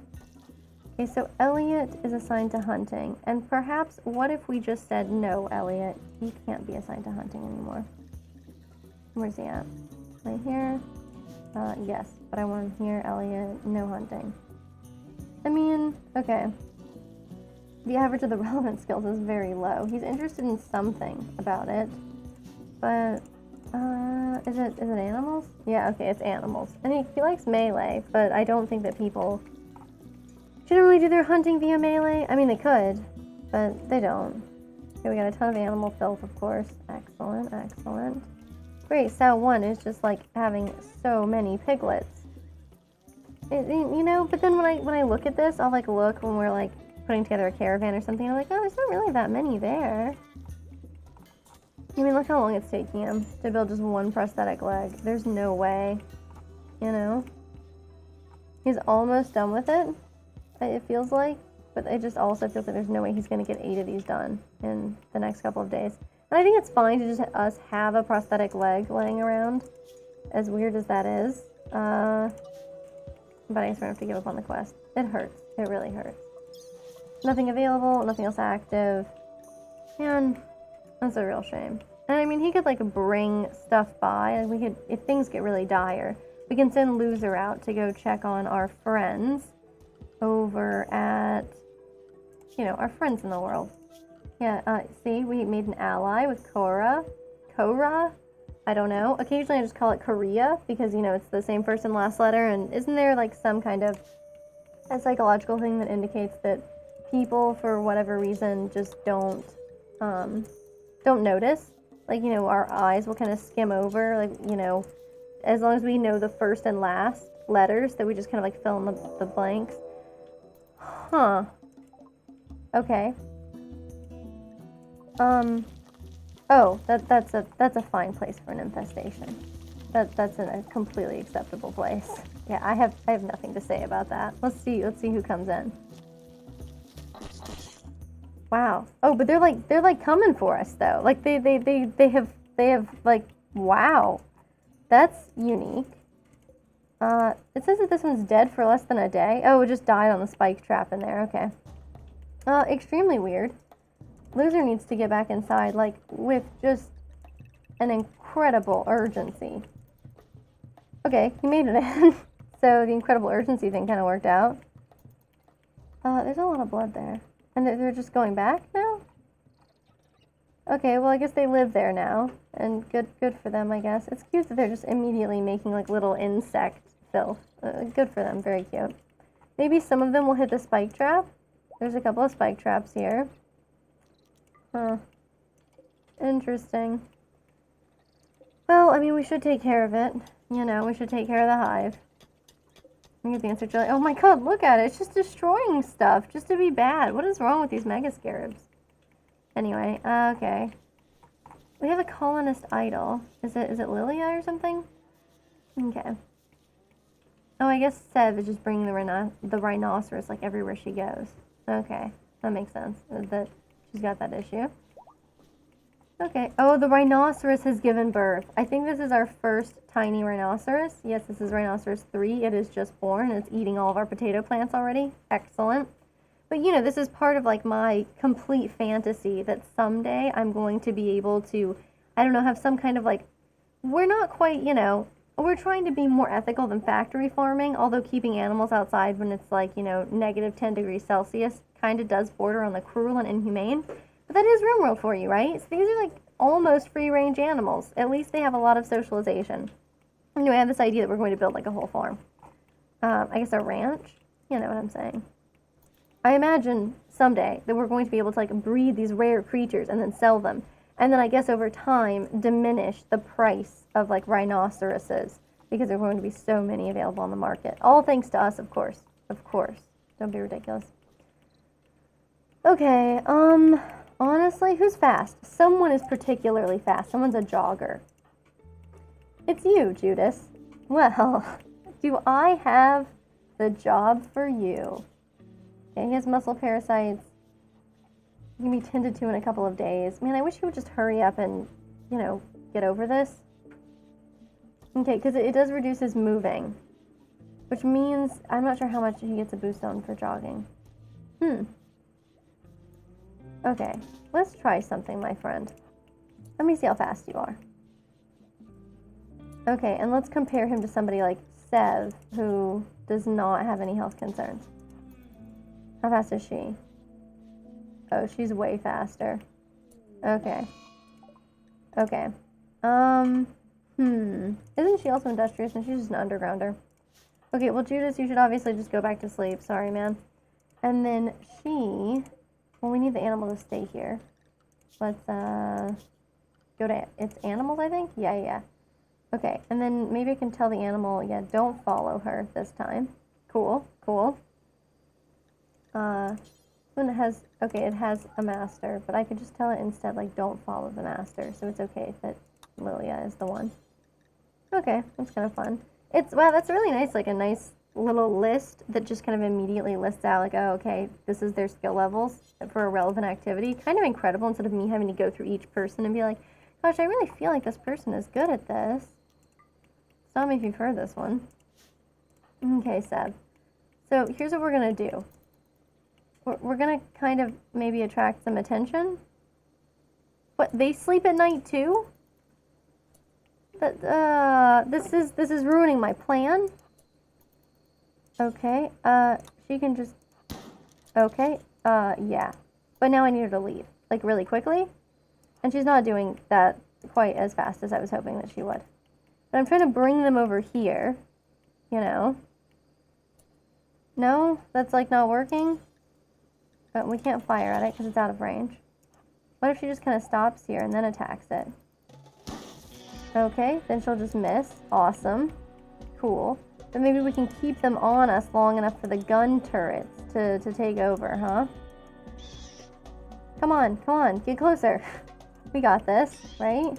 Okay, so Elliot is assigned to hunting. And perhaps, what if we just said, no, Elliot, you can't be assigned to hunting anymore? Where's he at? Right here? Yes, but I want him here, Elliot, no hunting. I mean, okay. The average of the relevant skills is very low. He's interested in something about it, but, is it animals? Yeah, okay, it's animals. And he likes melee, but I don't think that people generally do their hunting via melee. I mean, they could, but they don't. Okay, we got a ton of animal filth, of course. Excellent, excellent. Great, Sow 1 is just like having so many piglets. But then when I look at this, I'll like look when we're like putting together a caravan or something, I'm like, oh, there's not really that many there. I mean, look how long it's taking him to build just one prosthetic leg. There's no way, He's almost done with it, it feels like, but it just also feels like there's no way he's going to get 8 of these done in the next couple of days. And I think it's fine to just us have a prosthetic leg laying around, as weird as that is. But I guess we're going to have to give up on the quest. It hurts. It really hurts. Nothing available, nothing else active. Man, that's a real shame. And I mean, he could like bring stuff by. Like we could, if things get really dire, we can send Loser out to go check on our friends over at, our friends in the world. Yeah, see, we made an ally with Korra. I don't know. Occasionally I just call it Korea because, it's the same first and last letter. And isn't there like some kind of a psychological thing that indicates that people, for whatever reason, just don't notice? Like, our eyes will kind of skim over, like, as long as we know the first and last letters, that we just kind of like fill in the blanks. Huh. Okay. Oh, that's a fine place for an infestation. That's a completely acceptable place. Yeah, I have nothing to say about that. Let's see who comes in. Wow. Oh, but they're like coming for us though. Like they have like, wow. That's unique. It says that this one's dead for less than a day. Oh, it just died on the spike trap in there. Okay. Extremely weird. Loser needs to get back inside, like, with just an incredible urgency. Okay, he made it in. So the incredible urgency thing kind of worked out. There's a lot of blood there. And they're just going back now? Okay, well, I guess they live there now, and good for them, I guess. It's cute that they're just immediately making, like, little insect filth. Good for them, very cute. Maybe some of them will hit the spike trap. There's a couple of spike traps here. Huh. Interesting. Well, I mean, we should take care of it. You know, we should take care of the hive. Get the insect jelly. Oh my god, look at it. It's just destroying stuff just to be bad. What is wrong with these mega scarabs? Anyway, okay. We have a colonist idol. Is it Lilia or something? Okay. Oh, I guess Sev is just bringing the rhinoceros like everywhere she goes. Okay, that makes sense. That she's got that issue. Okay. Oh, the rhinoceros has given birth. I think this is our first tiny rhinoceros. Yes, this is rhinoceros 3. It is just born. It's eating all of our potato plants already. Excellent. But, you know, this is part of, like, my complete fantasy that someday I'm going to be able to, I don't know, have some kind of, like, we're not quite, you know, we're trying to be more ethical than factory farming, although keeping animals outside when it's, like, you know, negative 10 degrees Celsius kind of does border on the cruel and inhumane. But that is Rimworld for you, right? So these are, like, almost free-range animals. At least they have a lot of socialization. Anyway, I have this idea that we're going to build, like, a whole farm. I guess a ranch? You know what I'm saying. I imagine someday that we're going to be able to, like, breed these rare creatures and then sell them. And then I guess over time diminish the price of, like, rhinoceroses because there are going to be so many available on the market. All thanks to us, of course. Of course. Don't be ridiculous. Okay, honestly, who's fast? Someone is particularly fast. Someone's a jogger. It's you, Judas. Well, do I have the job for you? Okay, he has muscle parasites. He can be tended to in a couple of days. Man, I wish he would just hurry up and, you know, get over this. Okay, because it does reduce his moving. Which means, I'm not sure how much he gets a boost on for jogging. Okay, let's try something, my friend. Let me see how fast you are. Okay, and let's compare him to somebody like Sev, who does not have any health concerns. How fast is she? Oh, she's way faster. Okay. Okay. Isn't she also industrious? And she's just an undergrounder. Okay, well, Judas, you should obviously just go back to sleep. Sorry, man. And then she... Well, we need the animal to stay here. Let's, go to... It's animals, I think? Yeah. Okay, and then maybe I can tell the animal, yeah, don't follow her this time. Cool. When it has... Okay, it has a master, but I could just tell it instead, like, don't follow the master, so it's okay that Lilia is the one. Okay, that's kind of fun. Wow, that's really nice, like, a nice little list that just kind of immediately lists out, like, oh, okay, this is their skill levels for a relevant activity. Kind of incredible, instead of me having to go through each person and be like, gosh, I really feel like this person is good at this. Stop me if you've heard this one. Okay, Seb. So here's what we're going to do. We're going to kind of maybe attract some attention. What, they sleep at night too? This is ruining my plan. Okay, she can just... Okay, yeah. But now I need her to leave, like, really quickly. And she's not doing that quite as fast as I was hoping that she would. But I'm trying to bring them over here, you know. No? That's, like, not working? But we can't fire at it because it's out of range. What if she just kind of stops here and then attacks it? Okay, then she'll just miss. Awesome. Cool. But maybe we can keep them on us long enough for the gun turrets to take over, huh? Come on, get closer. We got this, right?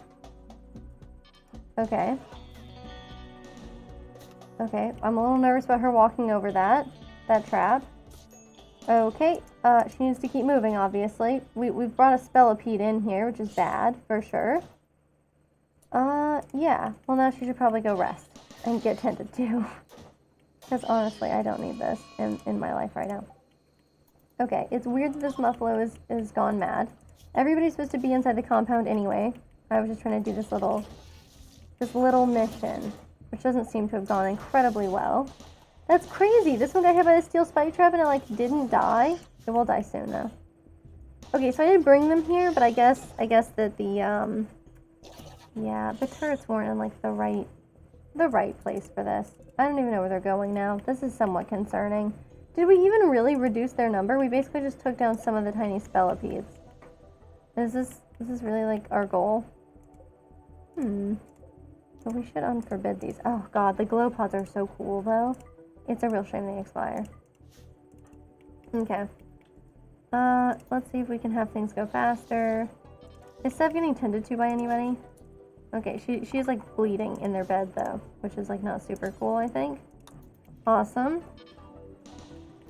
Okay. Okay, I'm a little nervous about her walking over that trap. Okay, she needs to keep moving, obviously. We've brought a Spellipede in here, which is bad, for sure. Yeah. Well, now she should probably go rest and get tended to. Because honestly, I don't need this in my life right now. Okay, it's weird that this Muffalo is gone mad. Everybody's supposed to be inside the compound anyway. I was just trying to do this little mission, which doesn't seem to have gone incredibly well. That's crazy! This one got hit by the steel spike trap and it, like, didn't die. It will die soon, though. Okay, so I didn't bring them here, but I guess that the, yeah, the turrets weren't in, like, the right place for this. I don't even know where they're going now. This is somewhat concerning. Did we even really reduce their number? We basically just took down some of the tiny spellipedes. Is this really, like, our goal? So we should unforbid these. Oh god, the glow pods are so cool, though. It's a real shame they expire. Okay. Let's see if we can have things go faster. Is Sev getting tended to by anybody? Okay, she's like bleeding in their bed though, which is like not super cool, I think. Awesome.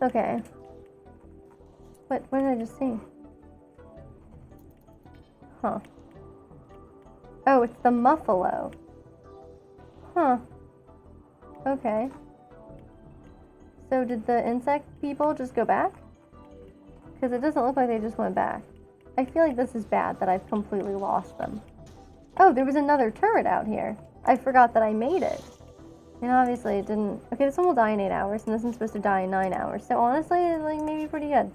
Okay. What did I just see? Huh. Oh, it's the Muffalo. Huh. Okay. So did the insect people just go back? Because it doesn't look like they just went back. I feel like this is bad that I've completely lost them. Oh, there was another turret out here. I forgot that I made it. And obviously it didn't... Okay, this one will die in 8 hours, and this one's supposed to die in 9 hours. So honestly, it's like maybe pretty good.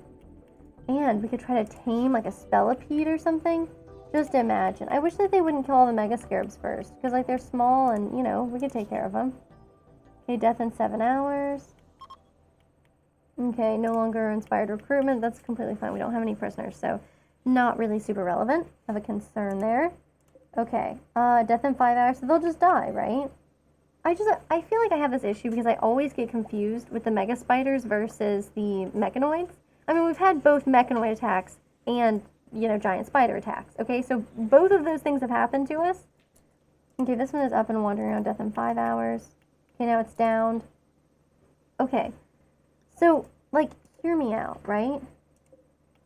And we could try to tame like a spellipede or something. Just imagine. I wish that they wouldn't kill all the mega scarabs first. Because like they're small and, you know, we could take care of them. Okay, death in 7 hours. Okay, no longer inspired recruitment. That's completely fine. We don't have any prisoners, so not really super relevant. I have a concern there. Okay, death in 5 hours, so they'll just die, right? I feel like I have this issue because I always get confused with the mega spiders versus the mechanoids. I mean, we've had both mechanoid attacks and, you know, giant spider attacks, okay? So both of those things have happened to us. Okay, this one is up and wandering around, death in 5 hours. Okay, now it's downed. Okay, so, like, hear me out, right?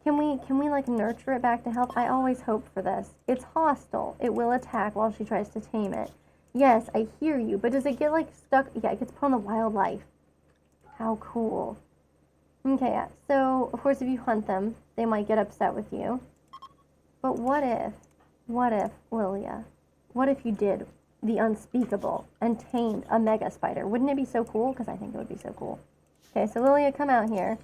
Can we like nurture it back to health? I always hope for this. It's hostile. It will attack while she tries to tame it. Yes, I hear you, but does it get like stuck? Yeah, it gets put on the wildlife. How cool. Okay, yeah. So, of course, if you hunt them, they might get upset with you. But what if, Lilia, what if you did the unspeakable and tamed a mega spider? Wouldn't it be so cool? Because I think it would be so cool. Okay, so Lilia, come out here.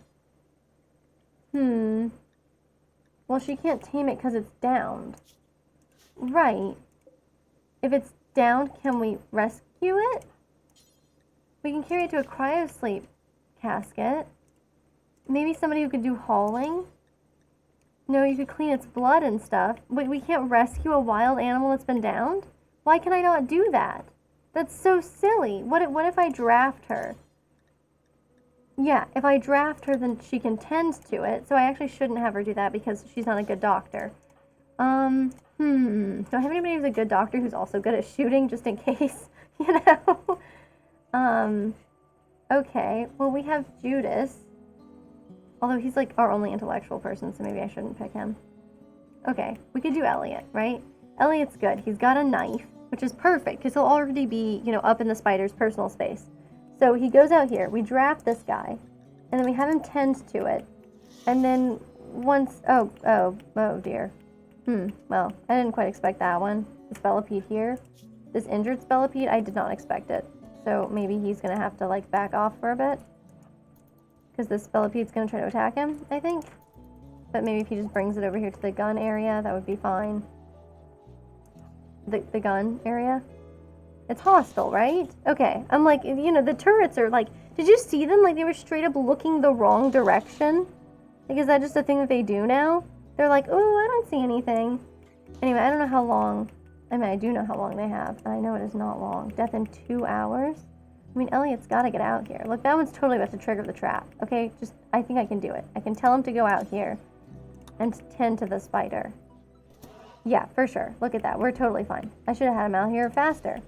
Well, she can't tame it because it's downed. Right. If it's downed, can we rescue it? We can carry it to a cryosleep casket. Maybe somebody who could do hauling? No, you could clean its blood and stuff. But we can't rescue a wild animal that's been downed? Why can I not do that? That's so silly. What if I draft her? Yeah, if I draft her, then she can tend to it. So I actually shouldn't have her do that because she's not a good doctor. Do I have anybody who's a good doctor who's also good at shooting, just in case, you know? Okay, well, we have Judas. Although he's, like, our only intellectual person, so maybe I shouldn't pick him. Okay, we could do Elliot, right? Elliot's good. He's got a knife, which is perfect, because he'll already be, you know, up in the spider's personal space. So he goes out here, we draft this guy, and then we have him tend to it. And then once, oh dear. Well, I didn't quite expect that one. The spellipede here. This injured spellipede, I did not expect it. So maybe he's gonna have to like back off for a bit. Because this spellipede's gonna try to attack him, I think. But maybe if he just brings it over here to the gun area, that would be fine. The gun area? It's hostile, right? Okay, I'm like, you know, the turrets are like, did you see them? Like, they were straight up looking the wrong direction. Like, is that just a thing that they do now? They're like, oh, I don't see anything. Anyway, I don't know how long. I mean, I do know how long they have, and I know it is not long. Death in 2 hours? I mean, Elliot's got to get out here. Look, that one's totally about to trigger the trap, okay? Just, I think I can do it. I can tell him to go out here and tend to the spider. Yeah, for sure. Look at that. We're totally fine. I should have had him out here faster.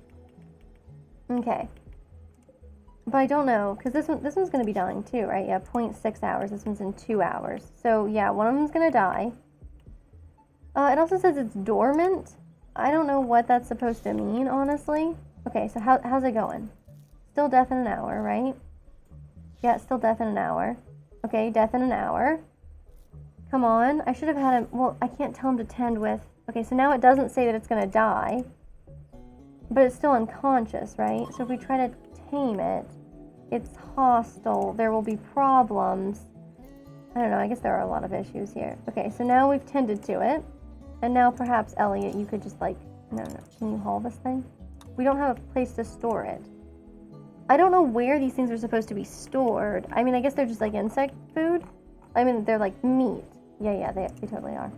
Okay. But I don't know, because this one's going to be dying too, right? Yeah, 0.6 hours. This one's in 2 hours. So, yeah, one of them's going to die. It also says it's dormant. I don't know what that's supposed to mean, honestly. Okay, so how's it going? Still death in an hour, right? Yeah, still death in an hour. Okay, death in an hour. Come on. I should have had him... Well, I can't tell him to tend with... Okay, so now it doesn't say that it's going to die. But it's still unconscious, right? So if we try to tame it, it's hostile. There will be problems. I don't know, I guess there are a lot of issues here. Okay, so now we've tended to it. And now perhaps, Elliot, you could just like, no, can you haul this thing? We don't have a place to store it. I don't know where these things are supposed to be stored. I mean, I guess they're just like insect food. I mean, they're like meat. Yeah, they totally are.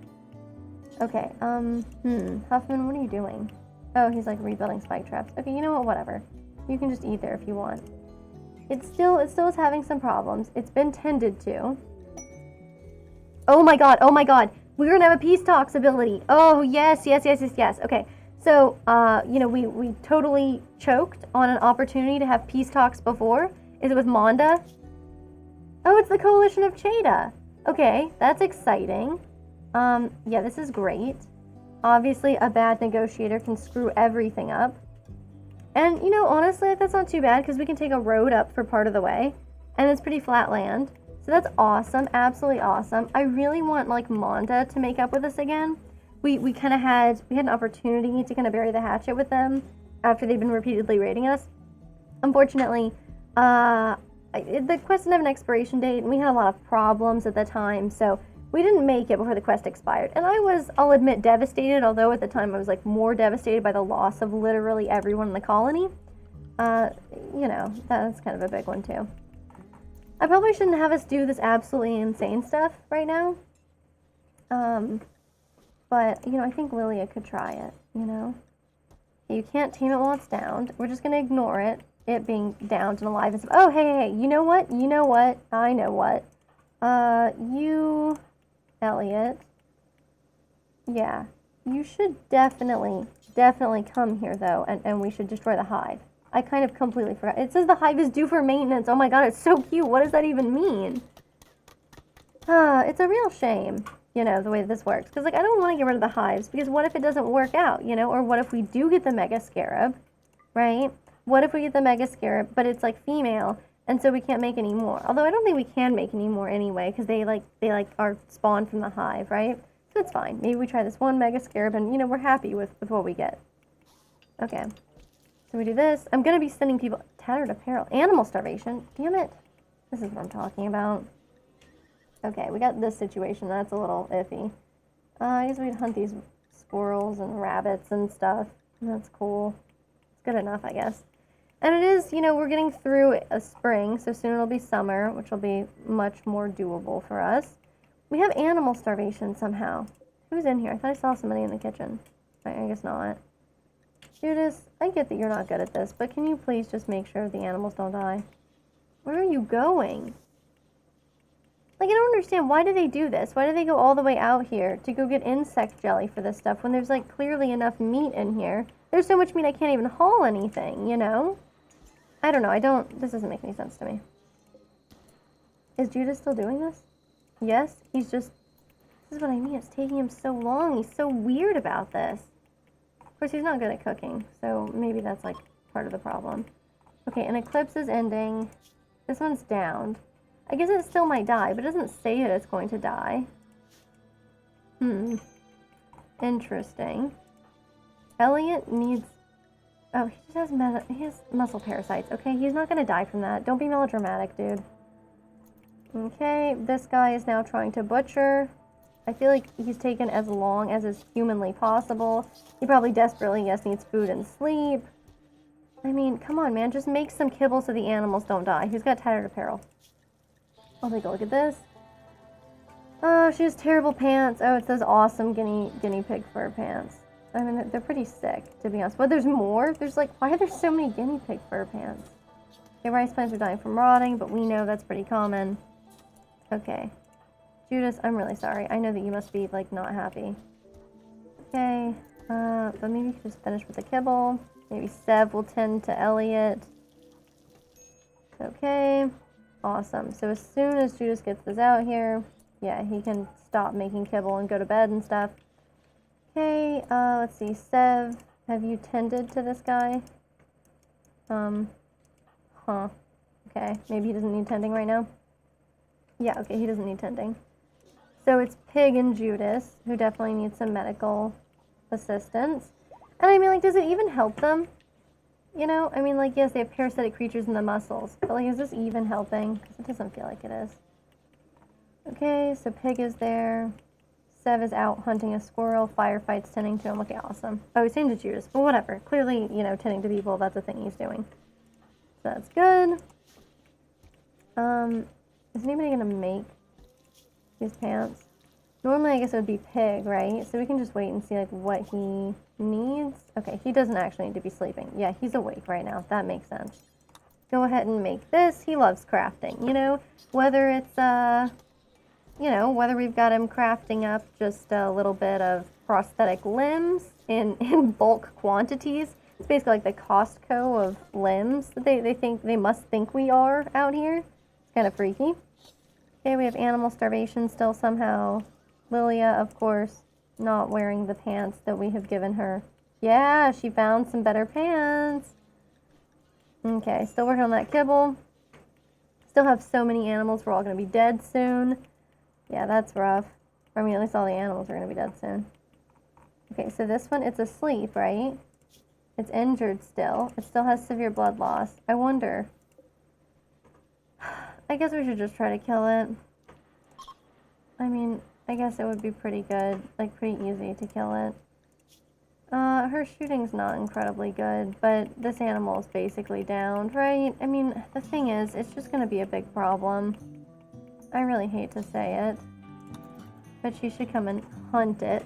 Okay, Huffman, what are you doing? Oh, he's like rebuilding spike traps. Okay, you know what, whatever. You can just eat there if you want. It still is having some problems. It's been tended to. Oh my god, we're gonna have a peace talks ability. Oh, yes. Okay, so, you know, we totally choked on an opportunity to have peace talks before. Is it with Monda? Oh, it's the Coalition of Cheda. Okay, that's exciting. Yeah, this is great. Obviously, a bad negotiator can screw everything up. And, you know, honestly, that's not too bad because we can take a road up for part of the way. And it's pretty flat land. So that's awesome. Absolutely awesome. I really want, like, Monda to make up with us again. We kind of had an opportunity to kind of bury the hatchet with them after they've been repeatedly raiding us. Unfortunately, the quest didn't have an expiration date, and we had a lot of problems at the time, so we didn't make it before the quest expired. And I was, I'll admit, devastated, although at the time I was like more devastated by the loss of literally everyone in the colony. You know, that's kind of a big one too. I probably shouldn't have us do this absolutely insane stuff right now. But, you know, I think Lilia could try it, you know? You can't tame it while it's downed. We're just gonna ignore it being downed and alive and stuff. Oh, hey, you know what? I know what. You, Elliot. Yeah, you should definitely come here, though, and we should destroy the hive. I kind of completely forgot. It says the hive is due for maintenance. Oh my god, it's so cute. What does that even mean? It's a real shame, you know, the way this works. Because, like, I don't want to get rid of the hives, because what if it doesn't work out, you know? Or what if we do get the Mega Scarab, right? What if we get the Mega Scarab, but it's, like, female, and so we can't make any more? Although I don't think we can make any more anyway, because they are spawned from the hive, right? So it's fine. Maybe we try this one Mega Scarab, and, you know, we're happy with what we get. Okay. So we do this. I'm going to be sending people... Tattered apparel. Animal starvation. Damn it. This is what I'm talking about. Okay, we got this situation. That's a little iffy. I guess we'd hunt these squirrels and rabbits and stuff. That's cool. It's good enough, I guess. And it is, you know, we're getting through a spring, so soon it'll be summer, which will be much more doable for us. We have animal starvation somehow. Who's in here? I thought I saw somebody in the kitchen. I guess not. Judas, I get that you're not good at this, but can you please just make sure the animals don't die? Where are you going? Like, I don't understand. Why do they do this? Why do they go all the way out here to go get insect jelly for this stuff when there's, like, clearly enough meat in here? There's so much meat I can't even haul anything, you know? I don't know. This doesn't make any sense to me. Is Judas still doing this? Yes? He's just... This is what I mean. It's taking him so long. He's so weird about this. Of course, he's not good at cooking, so maybe that's, like, part of the problem. Okay, an eclipse is ending. This one's downed. I guess it still might die, but it doesn't say that it's going to die. Interesting. Elliot needs... Oh, he just has muscle parasites. Okay, he's not going to die from that. Don't be melodramatic, dude. Okay, this guy is now trying to butcher. I feel like he's taken as long as is humanly possible. He probably desperately, yes, needs food and sleep. I mean, come on, man. Just make some kibble so the animals don't die. He's got tattered apparel. I'll take a look at this. Oh, she has terrible pants. Oh, it says awesome guinea pig fur pants. I mean, they're pretty sick, to be honest. But there's more. There's like, why are there so many guinea pig fur pants? Okay, rice plants are dying from rotting, but we know that's pretty common. Okay. Judas, I'm really sorry. I know that you must be, like, not happy. Okay. But maybe you could just finish with the kibble. Maybe Sev will tend to Elliot. Okay. Awesome. So as soon as Judas gets this out here, yeah, he can stop making kibble and go to bed and stuff. Okay, let's see. Sev, have you tended to this guy? Okay, maybe he doesn't need tending right now. Yeah, okay, he doesn't need tending. So it's Pig and Judas, who definitely need some medical assistance. And I mean, like, does it even help them? You know, I mean, like, yes, they have parasitic creatures in the muscles, but, like, is this even helping? Because it doesn't feel like it is. Okay, so Pig is there. Sev is out hunting a squirrel. Firefights tending to him. Okay, awesome. Oh, he's tending to Judas, but whatever. Clearly, you know, tending to people, that's a thing he's doing. So that's good. Is anybody gonna make these pants? Normally, I guess it would be Pig, right? So we can just wait and see, like, what he needs. Okay, he doesn't actually need to be sleeping. Yeah, he's awake right now. That makes sense. Go ahead and make this. He loves crafting, you know? Whether it's, you know, whether we've got him crafting up just a little bit of prosthetic limbs in bulk quantities. It's basically like the Costco of limbs that they must think we are out here. It's kind of freaky. Okay, we have animal starvation still somehow. Lilia, of course, not wearing the pants that we have given her. Yeah, she found some better pants. Okay, still working on that kibble. Still have so many animals. We're all going to be dead soon. Yeah, that's rough. I mean, at least all the animals are going to be dead soon. Okay, so this one, it's asleep, right? It's injured still. It still has severe blood loss. I wonder. I guess we should just try to kill it. I mean, I guess it would be pretty good. Like, pretty easy to kill it. Her shooting's not incredibly good, but this animal is basically downed, right? I mean, the thing is, it's just going to be a big problem. I really hate to say it, but she should come and hunt it.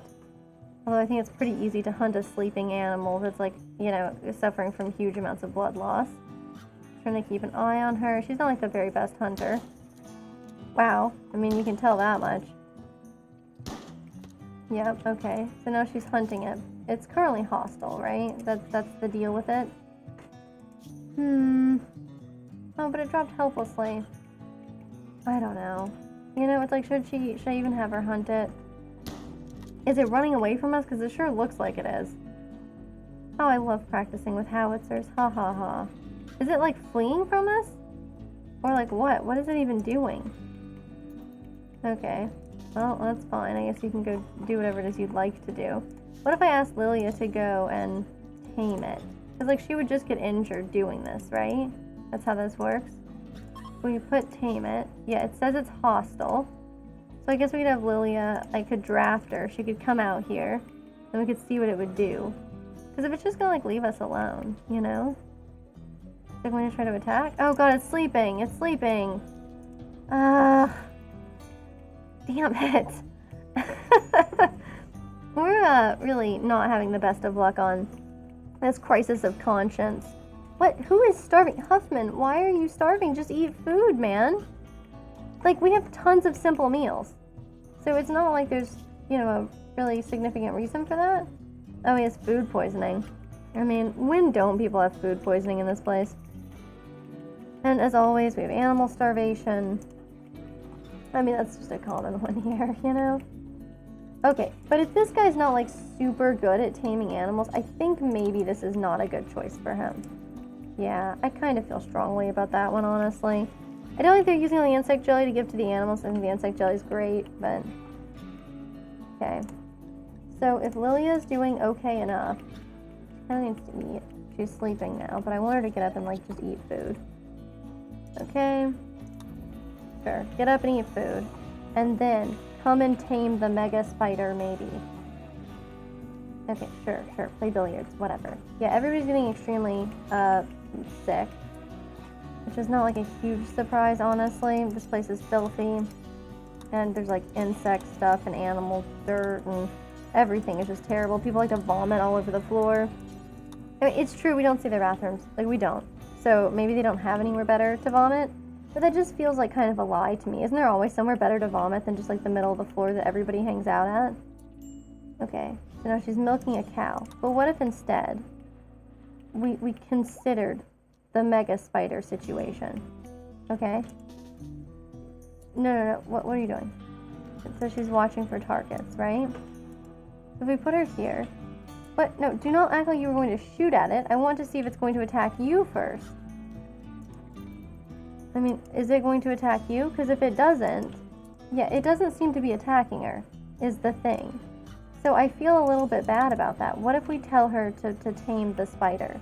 Although I think it's pretty easy to hunt a sleeping animal that's, like, you know, suffering from huge amounts of blood loss. Trying to keep an eye on her. She's not like the very best hunter. Wow. I mean, you can tell that much. Yep, okay. So now she's hunting it. It's currently hostile, right? That's the deal with it. Oh, but it dropped helplessly. I don't know. You know, it's like, should I even have her hunt it? Is it running away from us? Because it sure looks like it is. Oh, I love practicing with howitzers. Ha ha ha. Is it like fleeing from us? Or like what? What is it even doing? Okay. Well, that's fine. I guess you can go do whatever it is you'd like to do. What if I asked Lilia to go and tame it? Because, like, she would just get injured doing this, right? That's how this works. We put tame it. Yeah, it says it's hostile. So I guess we could have Lilia, I could draft her. She could come out here, and we could see what it would do. Because if it's just gonna, like, leave us alone, you know? Is it going to try to attack? Oh god, it's sleeping! It's sleeping! Damn it! We're, really not having the best of luck on this crisis of conscience. What? Who is starving? Huffman, why are you starving? Just eat food, man. Like, we have tons of simple meals. So it's not like there's, you know, a really significant reason for that. Oh, he has food poisoning. I mean, when don't people have food poisoning in this place? And as always, we have animal starvation. I mean, that's just a common one here, you know? Okay, but if this guy's not, like, super good at taming animals, I think maybe this is not a good choice for him. Yeah, I kind of feel strongly about that one, honestly. I don't think they're using all the insect jelly to give to the animals. I think the insect jelly is great, but... Okay. So, if Lilia's doing okay enough, she kind of needs to eat. She's sleeping now, but I want her to get up and, like, just eat food. Okay. Sure, get up and eat food. And then, come and tame the mega spider, maybe. Okay, sure, play billiards, whatever. Yeah, everybody's getting extremely, sick. Which is not, like, a huge surprise, honestly. This place is filthy. And there's, like, insect stuff and animal dirt and everything is just terrible. People like to vomit all over the floor. I mean, it's true, we don't see their bathrooms. Like, we don't. So, maybe they don't have anywhere better to vomit. But that just feels like kind of a lie to me. Isn't there always somewhere better to vomit than just, like, the middle of the floor that everybody hangs out at? Okay, so now she's milking a cow. But what if instead we considered the mega spider situation? Okay? No. What are you doing? So she's watching for targets, right? If we put her here... But, no, do not act like you were going to shoot at it. I want to see if it's going to attack you first. I mean, is it going to attack you? Because if it doesn't... Yeah, it doesn't seem to be attacking her, is the thing. So I feel a little bit bad about that. What if we tell her to tame the spider?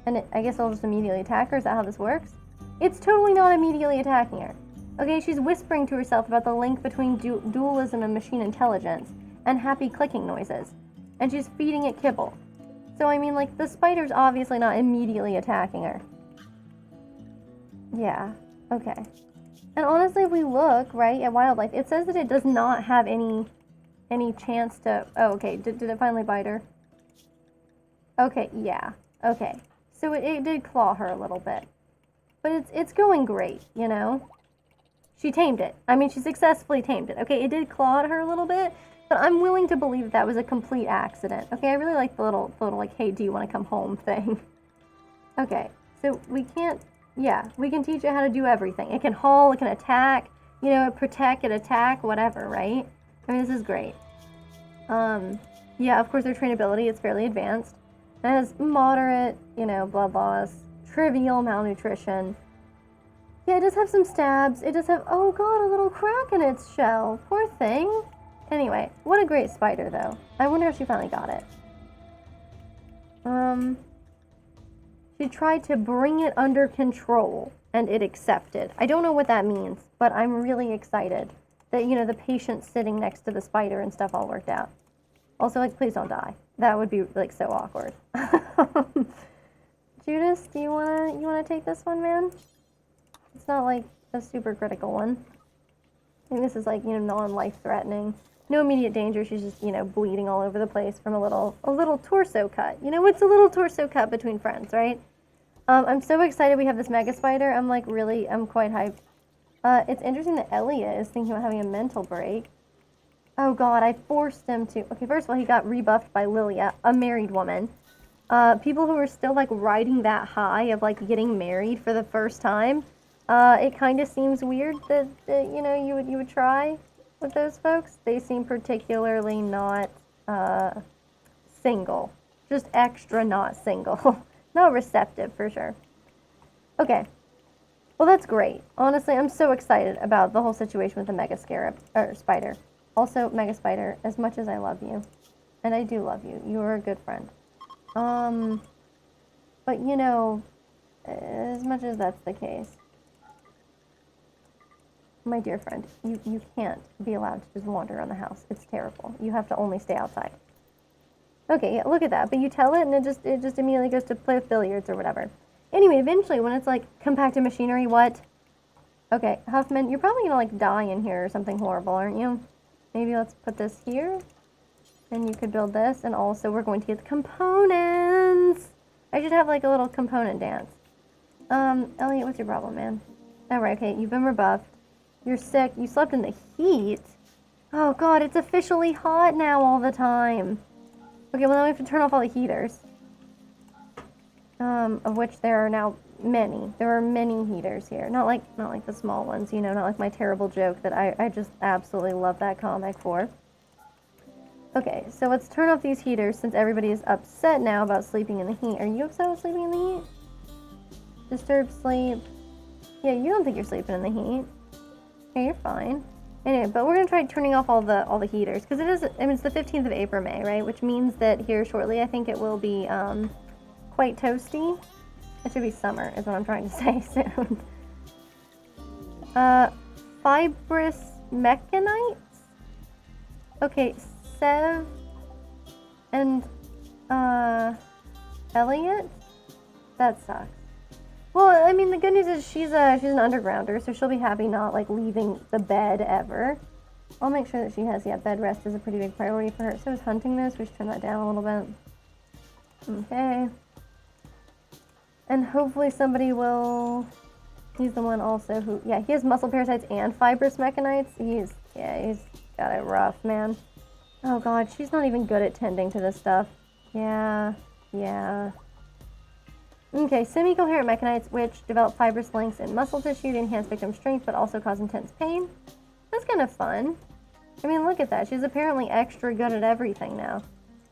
And I guess it'll just immediately attack her? Is that how this works? It's totally not immediately attacking her. Okay, she's whispering to herself about the link between dualism and machine intelligence and happy clicking noises. And she's feeding it kibble. So, I mean, like, the spider's obviously not immediately attacking her. Yeah, okay. And honestly, if we look, right, at wildlife, it says that it does not have any chance to... Oh, okay, did it finally bite her? Okay, yeah, okay. So it did claw her a little bit. But it's going great, you know? She tamed it. I mean, she successfully tamed it. Okay, it did claw at her a little bit, but I'm willing to believe that, that was a complete accident. Okay, I really like the little like, hey, do you want to come home thing. Okay, so we can't, yeah, we can teach it how to do everything. It can haul, it can attack, you know, protect, it attack, whatever, right? I mean, this is great. Yeah, of course, their trainability is fairly advanced. It has moderate, you know, blood loss, trivial malnutrition. Yeah, it does have some stabs. It does have, oh god, a little crack in its shell. Poor thing. Anyway, what a great spider, though. I wonder if she finally got it. She tried to bring it under control, and it accepted. I don't know what that means, but I'm really excited that, you know, the patient sitting next to the spider and stuff all worked out. Also, like, please don't die. That would be, like, so awkward. Judas, do you wanna take this one, man? It's not, like, a super critical one. I think this is, like, you know, non-life-threatening. No immediate danger. She's just, you know, bleeding all over the place from a little torso cut. You know, it's a little torso cut between friends, right? I'm so excited we have this mega spider. I'm, like, really, I'm quite hyped. It's interesting that Elliot is thinking about having a mental break. Oh, God, I forced him to... Okay, first of all, he got rebuffed by Lilia, a married woman. People who are still, like, riding that high of, like, getting married for the first time... it kind of seems weird that you know, you would try with those folks. They seem particularly not single, just extra not single, not receptive for sure. Okay, well that's great. Honestly, I'm so excited about the whole situation with the mega scarab or spider. Also, mega spider, as much as I love you, and I do love you, you are a good friend. But you know, as much as that's the case. My dear friend, you can't be allowed to just wander around the house. It's terrible. You have to only stay outside. Okay, yeah, look at that. But you tell it, and it just immediately goes to play with billiards or whatever. Anyway, eventually, when it's like compacted machinery, what? Okay, Huffman, you're probably gonna like die in here or something horrible, aren't you? Maybe let's put this here, and you could build this, and also we're going to get the components. I should have like a little component dance. Elliot, what's your problem, man? All right, okay, you've been rebuffed. You're sick. You slept in the heat. Oh god, it's officially hot now all the time. Okay, well now we have to turn off all the heaters. Of which there are now many. There are many heaters here. Not like the small ones, you know, not like my terrible joke that I just absolutely love that comic for. Okay, so let's turn off these heaters since everybody is upset now about sleeping in the heat. Are you upset with sleeping in the heat? Disturbed sleep. Yeah, you don't think you're sleeping in the heat. Okay, you're fine. Anyway, but we're gonna try turning off all the heaters because it is. I mean, it's the 15th of April, May, right? Which means that here shortly, I think it will be quite toasty. It should be summer, is what I'm trying to say soon. Fibrous mechanites. Okay, Sev and Elliot. That sucks. Well, I mean, the good news is she's an undergrounder, so she'll be happy not, like, leaving the bed ever. I'll make sure that she has, yeah, bed rest is a pretty big priority for her. So is hunting this. We should turn that down a little bit. Okay. And hopefully somebody will... He's the one also who... Yeah, he has muscle parasites and fibrous mechanites. He's got it rough, man. Oh, God, she's not even good at tending to this stuff. Yeah. Okay, semi-coherent mechanites, which develop fibrous links in muscle tissue to enhance victim strength, but also cause intense pain. That's kind of fun. I mean, look at that. She's apparently extra good at everything now.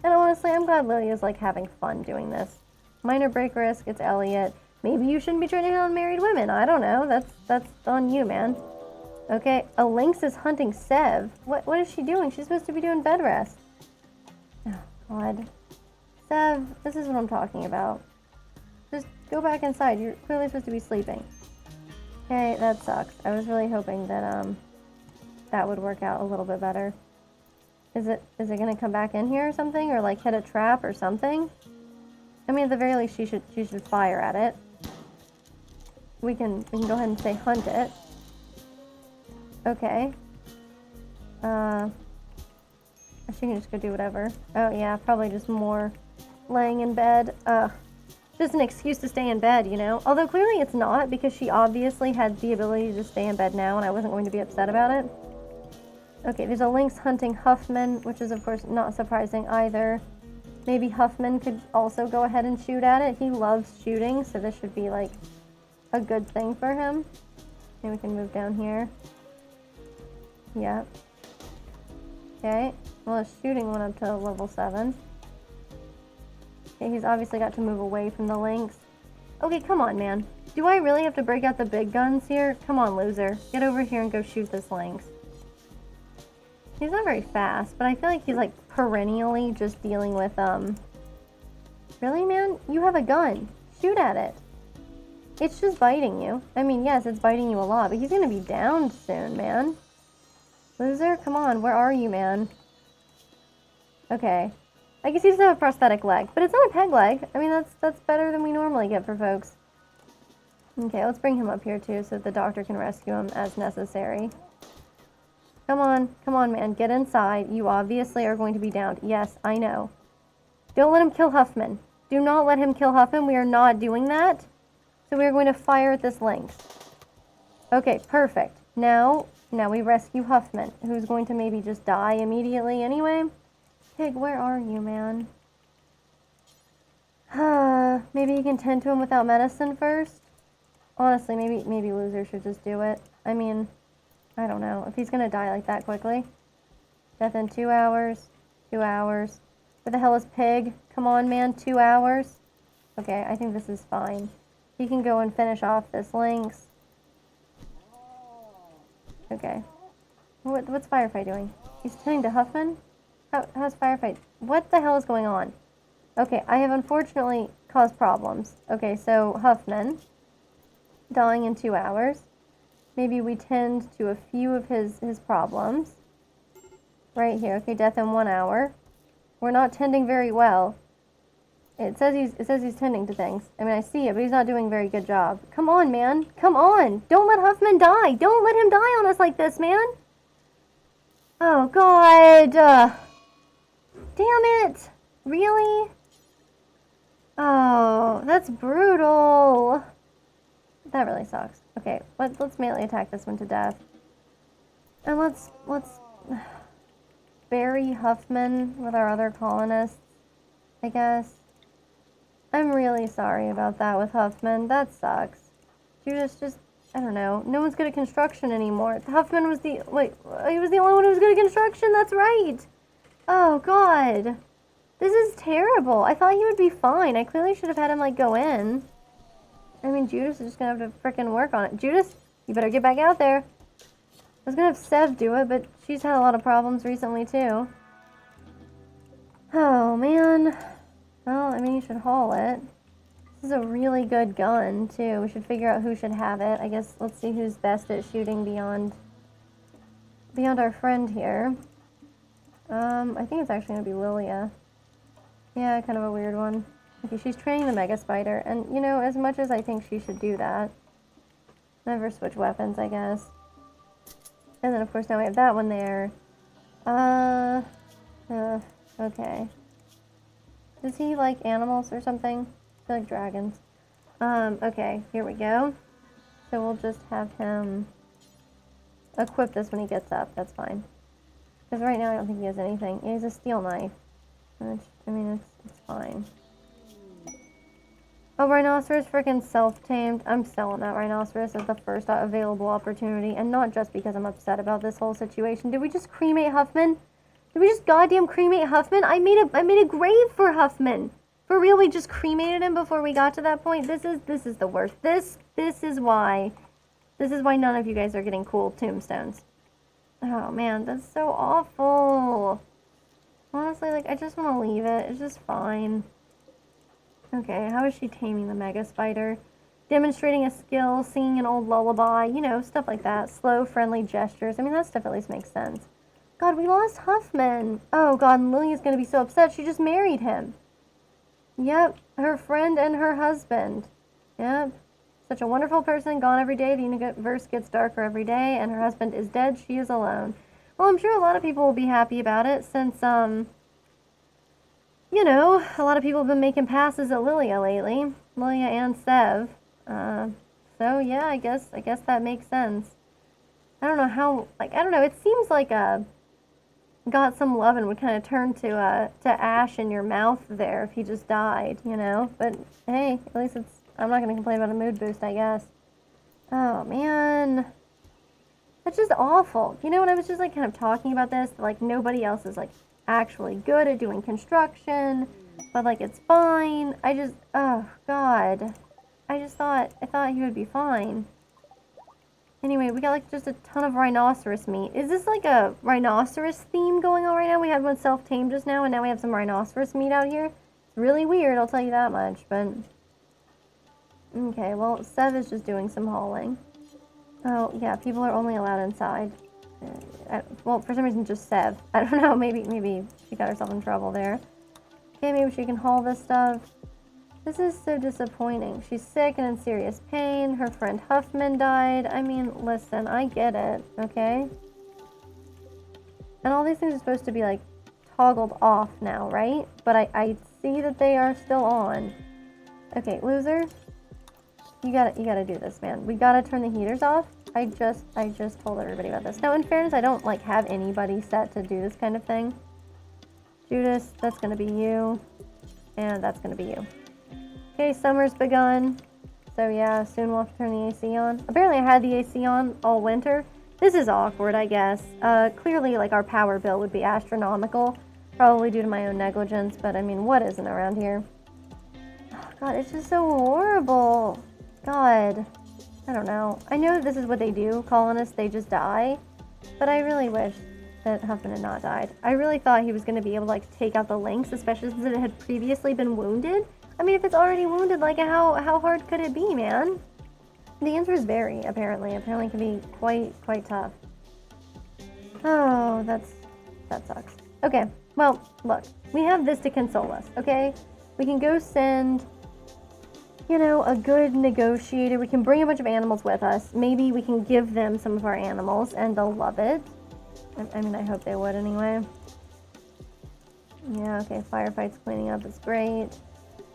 And honestly, I'm glad Lydia's, like, having fun doing this. Minor break risk, it's Elliot. Maybe you shouldn't be training on married women. I don't know. That's on you, man. Okay, a lynx is hunting Sev. What is she doing? She's supposed to be doing bed rest. Oh, God. Sev, this is what I'm talking about. Just go back inside. You're clearly supposed to be sleeping. Okay, that sucks. I was really hoping that, that would work out a little bit better. Is it gonna come back in here or something? Or, like, hit a trap or something? I mean, at the very least, she should fire at it. We can go ahead and say hunt it. Okay. She can just go do whatever. Oh, yeah, probably just more laying in bed. Just an excuse to stay in bed, you know? Although clearly it's not, because she obviously had the ability to stay in bed now, and I wasn't going to be upset about it. Okay, there's a lynx hunting Huffman, which is, of course, not surprising either. Maybe Huffman could also go ahead and shoot at it. He loves shooting, so this should be, like, a good thing for him. Maybe we can move down here. Yep. Okay. Well, his shooting went up to level 7. Okay, he's obviously got to move away from the lynx. Okay, come on, man. Do I really have to break out the big guns here? Come on, loser. Get over here and go shoot this lynx. He's not very fast, but I feel like he's, like, perennially just dealing with, Really, man? You have a gun. Shoot at it. It's just biting you. I mean, yes, it's biting you a lot, but he's gonna be downed soon, man. Loser, come on. Where are you, man? Okay. I guess he doesn't have a prosthetic leg, but it's not a peg leg. I mean, that's better than we normally get for folks. Okay, let's bring him up here, too, so that the doctor can rescue him as necessary. Come on, man, get inside. You obviously are going to be downed. Yes, I know. Don't let him kill Huffman. Do not let him kill Huffman. We are not doing that. So we are going to fire at this lynx. Okay, perfect. Now we rescue Huffman, who's going to maybe just die immediately anyway. Pig, where are you, man? Maybe you can tend to him without medicine first? Honestly, maybe Loser should just do it. I mean, I don't know. If he's gonna die like that quickly. Death in 2 hours. 2 hours. Where the hell is Pig? Come on, man. 2 hours. Okay, I think this is fine. He can go and finish off this lynx. Okay. What's Firefight doing? He's tending to Huffman? How's Firefight? What the hell is going on? Okay, I have unfortunately caused problems. Okay, so Huffman dying in 2 hours. Maybe we tend to a few of his problems. Right here. Okay, death in 1 hour. We're not tending very well. It says he's tending to things. I mean, I see it, but he's not doing a very good job. Come on, man. Come on. Don't let Huffman die. Don't let him die on us like this, man. Oh, God. Damn it. Really? Oh, that's brutal. That really sucks. Okay, let's melee attack this one to death. And let's bury Huffman with our other colonists, I guess. I'm really sorry about that with Huffman. That sucks. Judas just, I don't know. No one's good at construction anymore. Huffman was he was the only one who was good at construction. That's right. Oh, God. This is terrible. I thought he would be fine. I clearly should have had him, like, go in. I mean, Judas is just gonna have to frickin' work on it. Judas, you better get back out there. I was gonna have Sev do it, but she's had a lot of problems recently, too. Oh, man. Well, I mean, you should haul it. This is a really good gun, too. We should figure out who should have it. I guess let's see who's best at shooting beyond our friend here. I think it's actually gonna be Lilia. Yeah, kind of a weird one. Okay, she's training the Mega Spider, and, you know, as much as I think she should do that, never switch weapons, I guess. And then, of course, now we have that one there. Okay. Does he like animals or something? I feel like dragons. Okay, here we go. So we'll just have him equip this when he gets up. That's fine. Because right now I don't think he has anything. He has a steel knife. Which, I mean, it's fine. Oh, Rhinoceros freaking self-tamed. I'm selling that Rhinoceros as the first available opportunity. And not just because I'm upset about this whole situation. Did we just cremate Huffman? Did we just goddamn cremate Huffman? I made a grave for Huffman. For real, we just cremated him before we got to that point. This is the worst. This is why none of you guys are getting cool tombstones. Oh man, that's so awful. Honestly, like, I just want to leave it. It's just fine. Okay, how is she taming the Mega Spider? Demonstrating a skill, singing an old lullaby, you know, stuff like that. Slow, friendly gestures. I mean, that stuff at least makes sense. God, we lost Huffman. Oh, God, and Lilia's going to be so upset. She just married him. Yep, her friend and her husband. Yep. Such a wonderful person, gone every day. The universe gets darker every day, and her husband is dead. She is alone. Well, I'm sure a lot of people will be happy about it since, you know, a lot of people have been making passes at Lilia lately. Lilia and Sev. So yeah, I guess that makes sense. I don't know how, like, I don't know, it seems like got some love and would kind of turn to ash in your mouth there if he just died, you know? But hey, at least I'm not going to complain about a mood boost, I guess. Oh, man. That's just awful. You know, when I was just, like, kind of talking about this, like, nobody else is, like, actually good at doing construction, but, like, it's fine. Oh, God. I thought he would be fine. Anyway, we got, like, just a ton of rhinoceros meat. Is this, like, a rhinoceros theme going on right now? We had one self-tamed just now, and now we have some rhinoceros meat out here. It's really weird, I'll tell you that much, but... Okay, well, Sev is just doing some hauling. Oh, yeah, people are only allowed inside. Well, for some reason, just Sev. I don't know, maybe she got herself in trouble there. Okay, maybe she can haul this stuff. This is so disappointing. She's sick and in serious pain. Her friend Huffman died. I mean, listen, I get it, okay? And all these things are supposed to be, like, toggled off now, right? But I see that they are still on. Okay, loser. You gotta do this, man. We gotta turn the heaters off. I just told everybody about this. Now, in fairness, I don't, like, have anybody set to do this kind of thing. Judas, that's gonna be you. And that's gonna be you. Okay, summer's begun. So yeah, soon we'll have to turn the AC on. Apparently I had the AC on all winter. This is awkward, I guess. Clearly, like, our power bill would be astronomical. Probably due to my own negligence, but I mean, what isn't around here? Oh, God, it's just so horrible. God, I don't know. I know this is what they do, colonists, they just die. But I really wish that Huffman had not died. I really thought he was going to be able to, like, take out the lynx, especially since it had previously been wounded. I mean, if it's already wounded, like, how hard could it be, man? The answer is very, apparently. Apparently it can be quite tough. Oh, that sucks. Okay, well, look. We have this to console us, okay? We can go send, you know, a good negotiator. We can bring a bunch of animals with us. Maybe we can give them some of our animals, and they'll love it. I mean, I hope they would anyway. Yeah, okay, firefights cleaning up is great.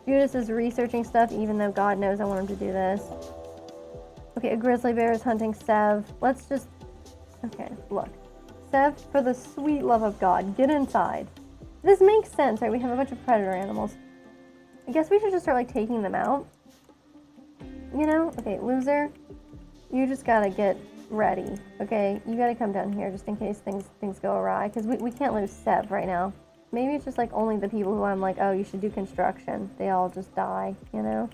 Judas is researching stuff, even though God knows I want him to do this. Okay, a grizzly bear is hunting Sev. Let's just... Okay, look. Sev, for the sweet love of God, get inside. This makes sense, right? We have a bunch of predator animals. I guess we should just start, like, taking them out. You know? Okay, loser. You just gotta get ready, okay? You gotta come down here just in case things go awry. Because we can't lose Sev right now. Maybe it's just, like, only the people who I'm like, oh, you should do construction. They all just die, you know?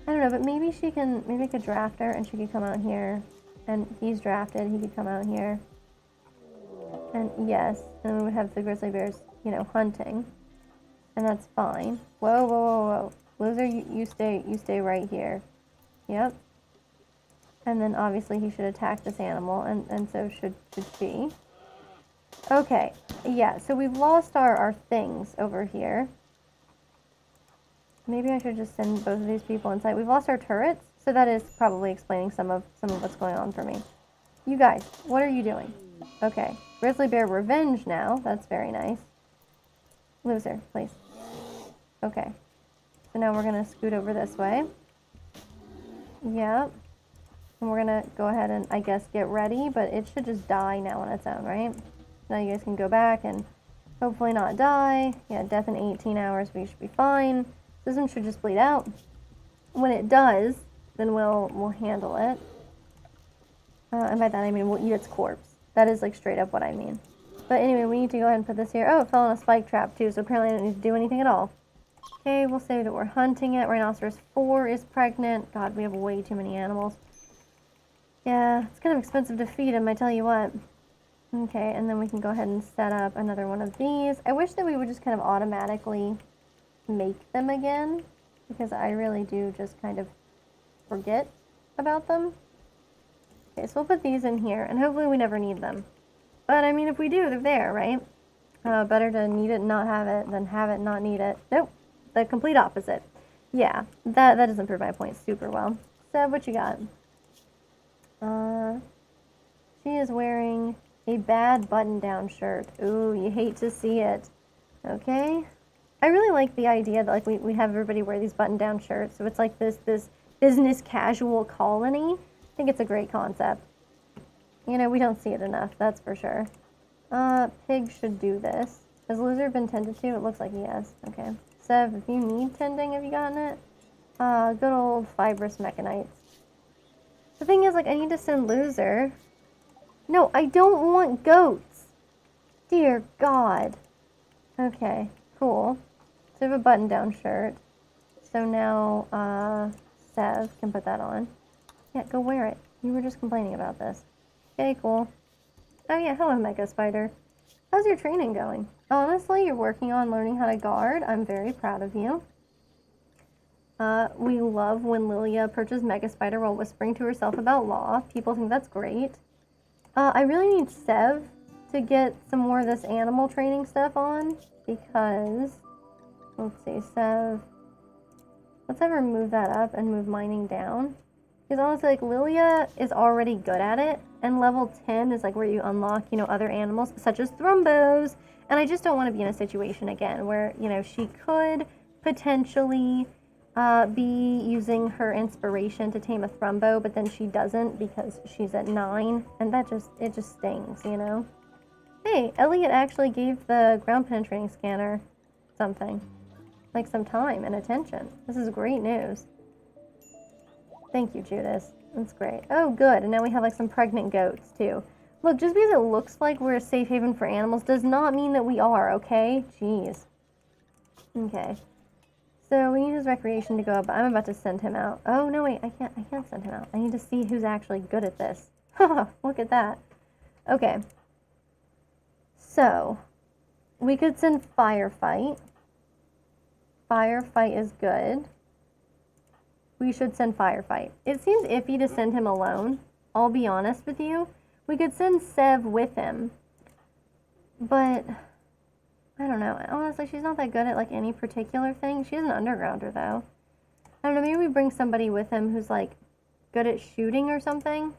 I don't know, but maybe I could draft her and she could come out here. And he's drafted, he could come out here. And yes, and we would have the grizzly bears, you know, hunting. And that's fine. Whoa, whoa, whoa, whoa. Loser, you stay right here. Yep. And then obviously he should attack this animal, and so should she. Okay, yeah, so we've lost our things over here. Maybe I should just send both of these people inside. We've lost our turrets, so that is probably explaining some of what's going on for me. You guys, what are you doing? Okay, grizzly bear revenge now. That's very nice. Loser, please. Okay, so now we're gonna scoot over this way. Yep. And we're gonna go ahead and, I guess, get ready, but it should just die now on its own, right? Now you guys can go back and hopefully not die. Yeah, death in 18 hours, we should be fine. System should just bleed out. When it does, then we'll handle it. And by that I mean we'll eat its corpse. That is, like, straight up what I mean. But anyway, we need to go ahead and put this here. Oh, it fell in a spike trap too, so apparently I don't need to do anything at all. Okay, we'll say that we're hunting it. Rhinoceros 4 is pregnant. God, we have way too many animals. Yeah, it's kind of expensive to feed them, I tell you what. Okay, and then we can go ahead and set up another one of these. I wish that we would just kind of automatically make them again. because I really do just kind of forget about them. Okay, so we'll put these in here, and hopefully we never need them. But, I mean, if we do, they're there, right? Better to need it and not have it than have it and not need it. Nope, the complete opposite. Yeah, that doesn't prove my point super well. Seb, what you got? She is wearing a bad button-down shirt. Ooh, you hate to see it. Okay. I really like the idea that, like, we have everybody wear these button-down shirts, so it's like this business casual colony. I think it's a great concept. You know, we don't see it enough, that's for sure. Pig should do this. Has Loser been tended to? It looks like he has. Okay. Sev, if you need tending, have you gotten it? Good old fibrous mechanites. The thing is, like, I need to send Loser. No, I don't want goats. Dear God. Okay, cool. So we have a button-down shirt. So now, Sev can put that on. Yeah, go wear it. You were just complaining about this. Okay, cool. Oh yeah, hello, Mega Spider. How's your training going? Honestly, you're working on learning how to guard. I'm very proud of you. We love when Lilia approaches Mega Spider while whispering to herself about law. People think that's great. I really need Sev to get some more of this animal training stuff on because, let's see, Sev, let's have her move that up and move mining down. Because honestly, like, Lilia is already good at it, and level 10 is like where you unlock, you know, other animals such as Thrumbos. And I just don't want to be in a situation again where, you know, she could potentially be using her inspiration to tame a Thrumbo, but then she doesn't because she's at 9, and it just stings, you know? Hey, Elliot actually gave the ground penetrating scanner something. Like some time and attention. This is great news. Thank you, Judas. That's great. Oh, good. And now we have like some pregnant goats, too. Look, just because it looks like we're a safe haven for animals does not mean that we are, okay? Jeez. Okay. So we need his recreation to go up, but I'm about to send him out. Oh, no, wait. I can't send him out. I need to see who's actually good at this. Haha, look at that. Okay. So, we could send Firefight. Firefight is good. We should send Firefight. It seems iffy to send him alone. I'll be honest with you. We could send Sev with him. But, I don't know. Honestly, she's not that good at, like, any particular thing. She is an undergrounder, though. I don't know. Maybe we bring somebody with him who's, like, good at shooting or something.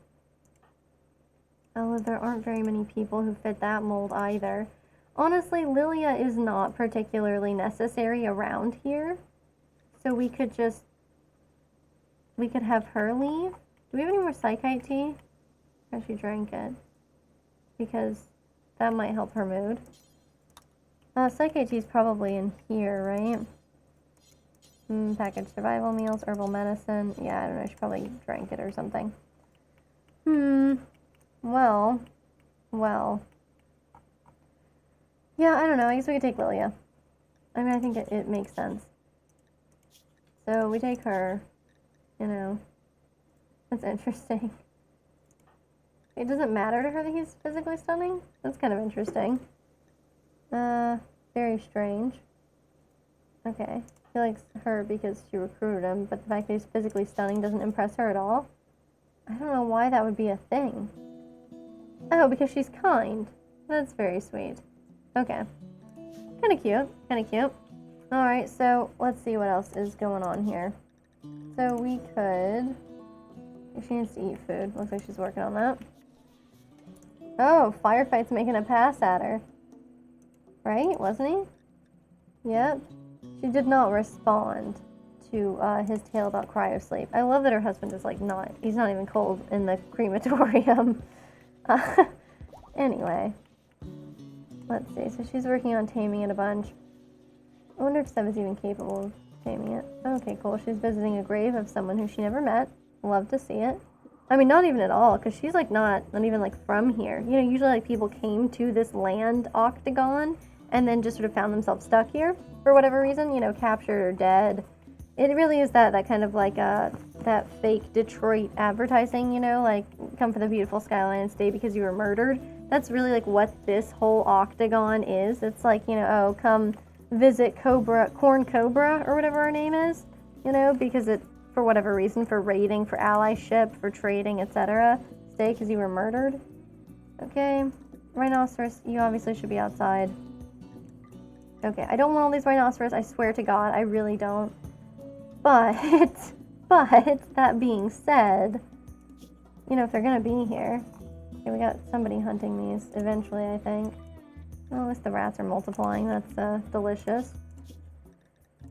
Oh, there aren't very many people who fit that mold either. Honestly, Lilia is not particularly necessary around here. So we could have her leave. Do we have any more Psychite tea? Or she drank it. Because that might help her mood. Psychite tea is probably in here, right? Packaged survival meals, herbal medicine. Yeah, I don't know. She probably drank it or something. Well. Yeah, I don't know. I guess we could take Lilia. I mean, I think it makes sense. So we take her. You know. That's interesting. It doesn't matter to her that he's physically stunning? That's kind of interesting. Very strange. Okay. He likes her because she recruited him, but the fact that he's physically stunning doesn't impress her at all? I don't know why that would be a thing. Oh, because she's kind. That's very sweet. Okay. Kinda cute. Alright, so let's see what else is going on here. So we could... She needs to eat food. Looks like she's working on that. Oh, Firefight's making a pass at her. Right? Wasn't he? Yep. She did not respond to his tale about cryosleep. I love that her husband is like he's not even cold in the crematorium. Anyway. Let's see. So she's working on taming it a bunch. I wonder if Sev is even capable of taming it. Okay, cool. She's visiting a grave of someone who she never met. Love to see it. I mean, not even at all, because she's like not even like from here. You know, usually like people came to this land octagon and then just sort of found themselves stuck here for whatever reason, you know, captured or dead. It really is that kind of like that fake Detroit advertising, you know, like come for the beautiful skyline and stay because you were murdered. That's really like what this whole octagon is. It's like, you know, oh, come visit Corn Cobra or whatever her name is. you know, because it, for whatever reason, for raiding, for allyship, for trading, etc. Stay because you were murdered. Okay, rhinoceros, you obviously should be outside. Okay, I don't want all these rhinoceros, I swear to God, I really don't. But that being said, you know, if they're gonna be here. Okay, we got somebody hunting these eventually, I think. Well, at least the rats are multiplying, that's delicious.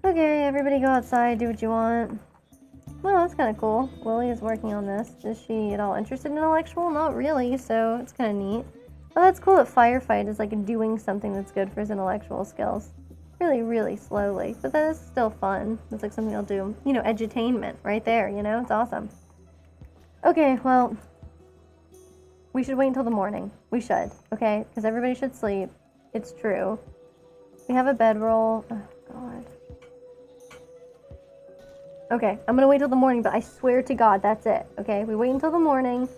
Okay, everybody go outside, do what you want. Well, that's kind of cool. Lily is working on this. Is she at all interested in intellectual? Not really, so it's kind of neat. Oh, that's cool that Firefight is like doing something that's good for his intellectual skills. Really, really slowly, but that is still fun. It's like something I'll do. You know, edutainment right there, you know? It's awesome. Okay, well, we should wait until the morning. We should, okay? Because everybody should sleep. It's true. We have a bedroll. Oh, God. Okay, I'm gonna wait till the morning, but I swear to God, that's it, okay? We wait until the morning,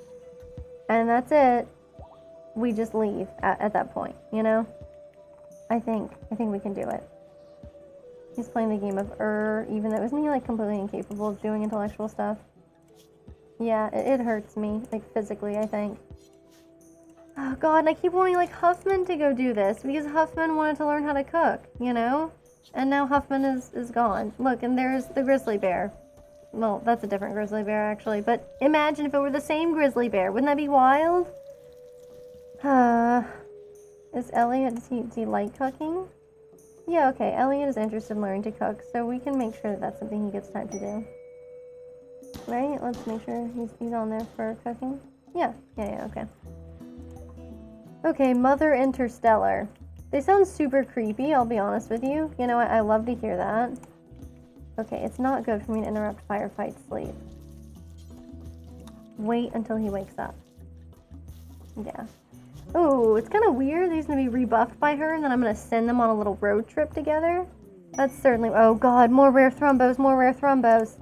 and that's it. We just leave at that point, you know? I think we can do it. He's playing the game of even though, isn't he, like, completely incapable of doing intellectual stuff? Yeah, it hurts me, like, physically, I think. Oh, God, and I keep wanting, like, Huffman to go do this, because Huffman wanted to learn how to cook, you know? And now Huffman is gone. Look, and there's the grizzly bear. Well, that's a different grizzly bear, actually. But imagine if it were the same grizzly bear. Wouldn't that be wild? Is Elliot, does he like cooking? Yeah, okay. Elliot is interested in learning to cook, so we can make sure that that's something he gets time to do. Right? Let's make sure he's on there for cooking. Yeah, okay. Okay, Mother Interstellar. They sound super creepy, I'll be honest with you. You know, I love to hear that. Okay, it's not good for me to interrupt Firefight's sleep. Wait until he wakes up. Yeah. Oh, it's kind of weird. He's going to be rebuffed by her, and then I'm going to send them on a little road trip together. That's certainly... Oh, God, more rare thrombos, more rare thrombos.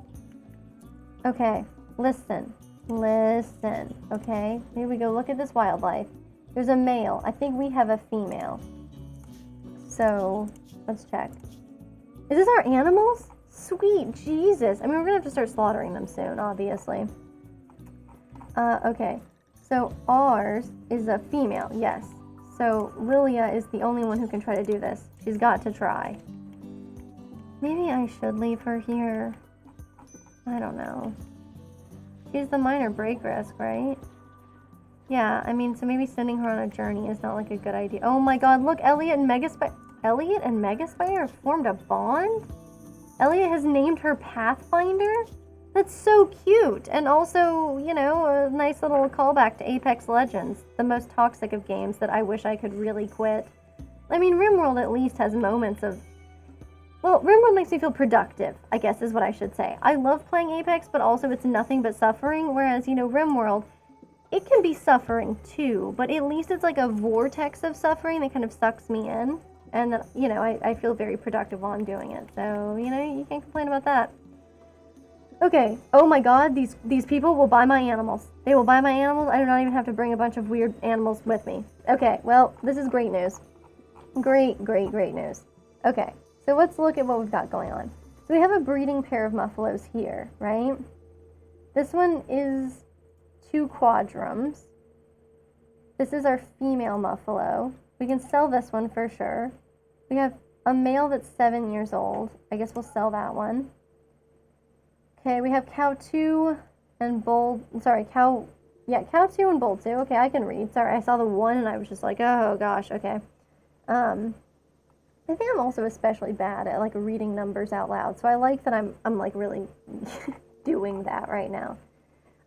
Okay, listen, okay? Here we go, look at this wildlife. There's a male. I think we have a female. So, let's check. Is this our animals? Sweet Jesus. I mean, we're gonna have to start slaughtering them soon, obviously. Okay. So, ours is a female, yes. So, Lilia is the only one who can try to do this. She's got to try. Maybe I should leave her here. I don't know. She's the minor break risk, right? Yeah, I mean, so maybe sending her on a journey is not like a good idea. Oh my God, look, Elliot and Megaspire have formed a bond? Elliot has named her Pathfinder? That's so cute. And also, you know, a nice little callback to Apex Legends, the most toxic of games that I wish I could really quit. I mean, Rimworld at least has moments of... Well, Rimworld makes me feel productive, I guess is what I should say. I love playing Apex, but also it's nothing but suffering, whereas, you know, Rimworld... It can be suffering too, but at least it's like a vortex of suffering that kind of sucks me in. And that, you know, I feel very productive while I'm doing it. So, you know, you can't complain about that. Okay. Oh my God, these people will buy my animals. They will buy my animals. I do not even have to bring a bunch of weird animals with me. Okay, well, this is great news. Great news. Okay, so let's look at what we've got going on. So we have a breeding pair of muffalos here, right? This one is 2 quadrums. This is our female muffalo. We can sell this one for sure. We have a male that's 7 years old. I guess we'll sell that one. Okay, we have cow 2 and bull... Sorry, cow 2 and bull 2. Okay, I can read. Sorry, I saw the 1 and I was just like, oh gosh, okay. I think I'm also especially bad at like reading numbers out loud. So I like that I'm like really doing that right now.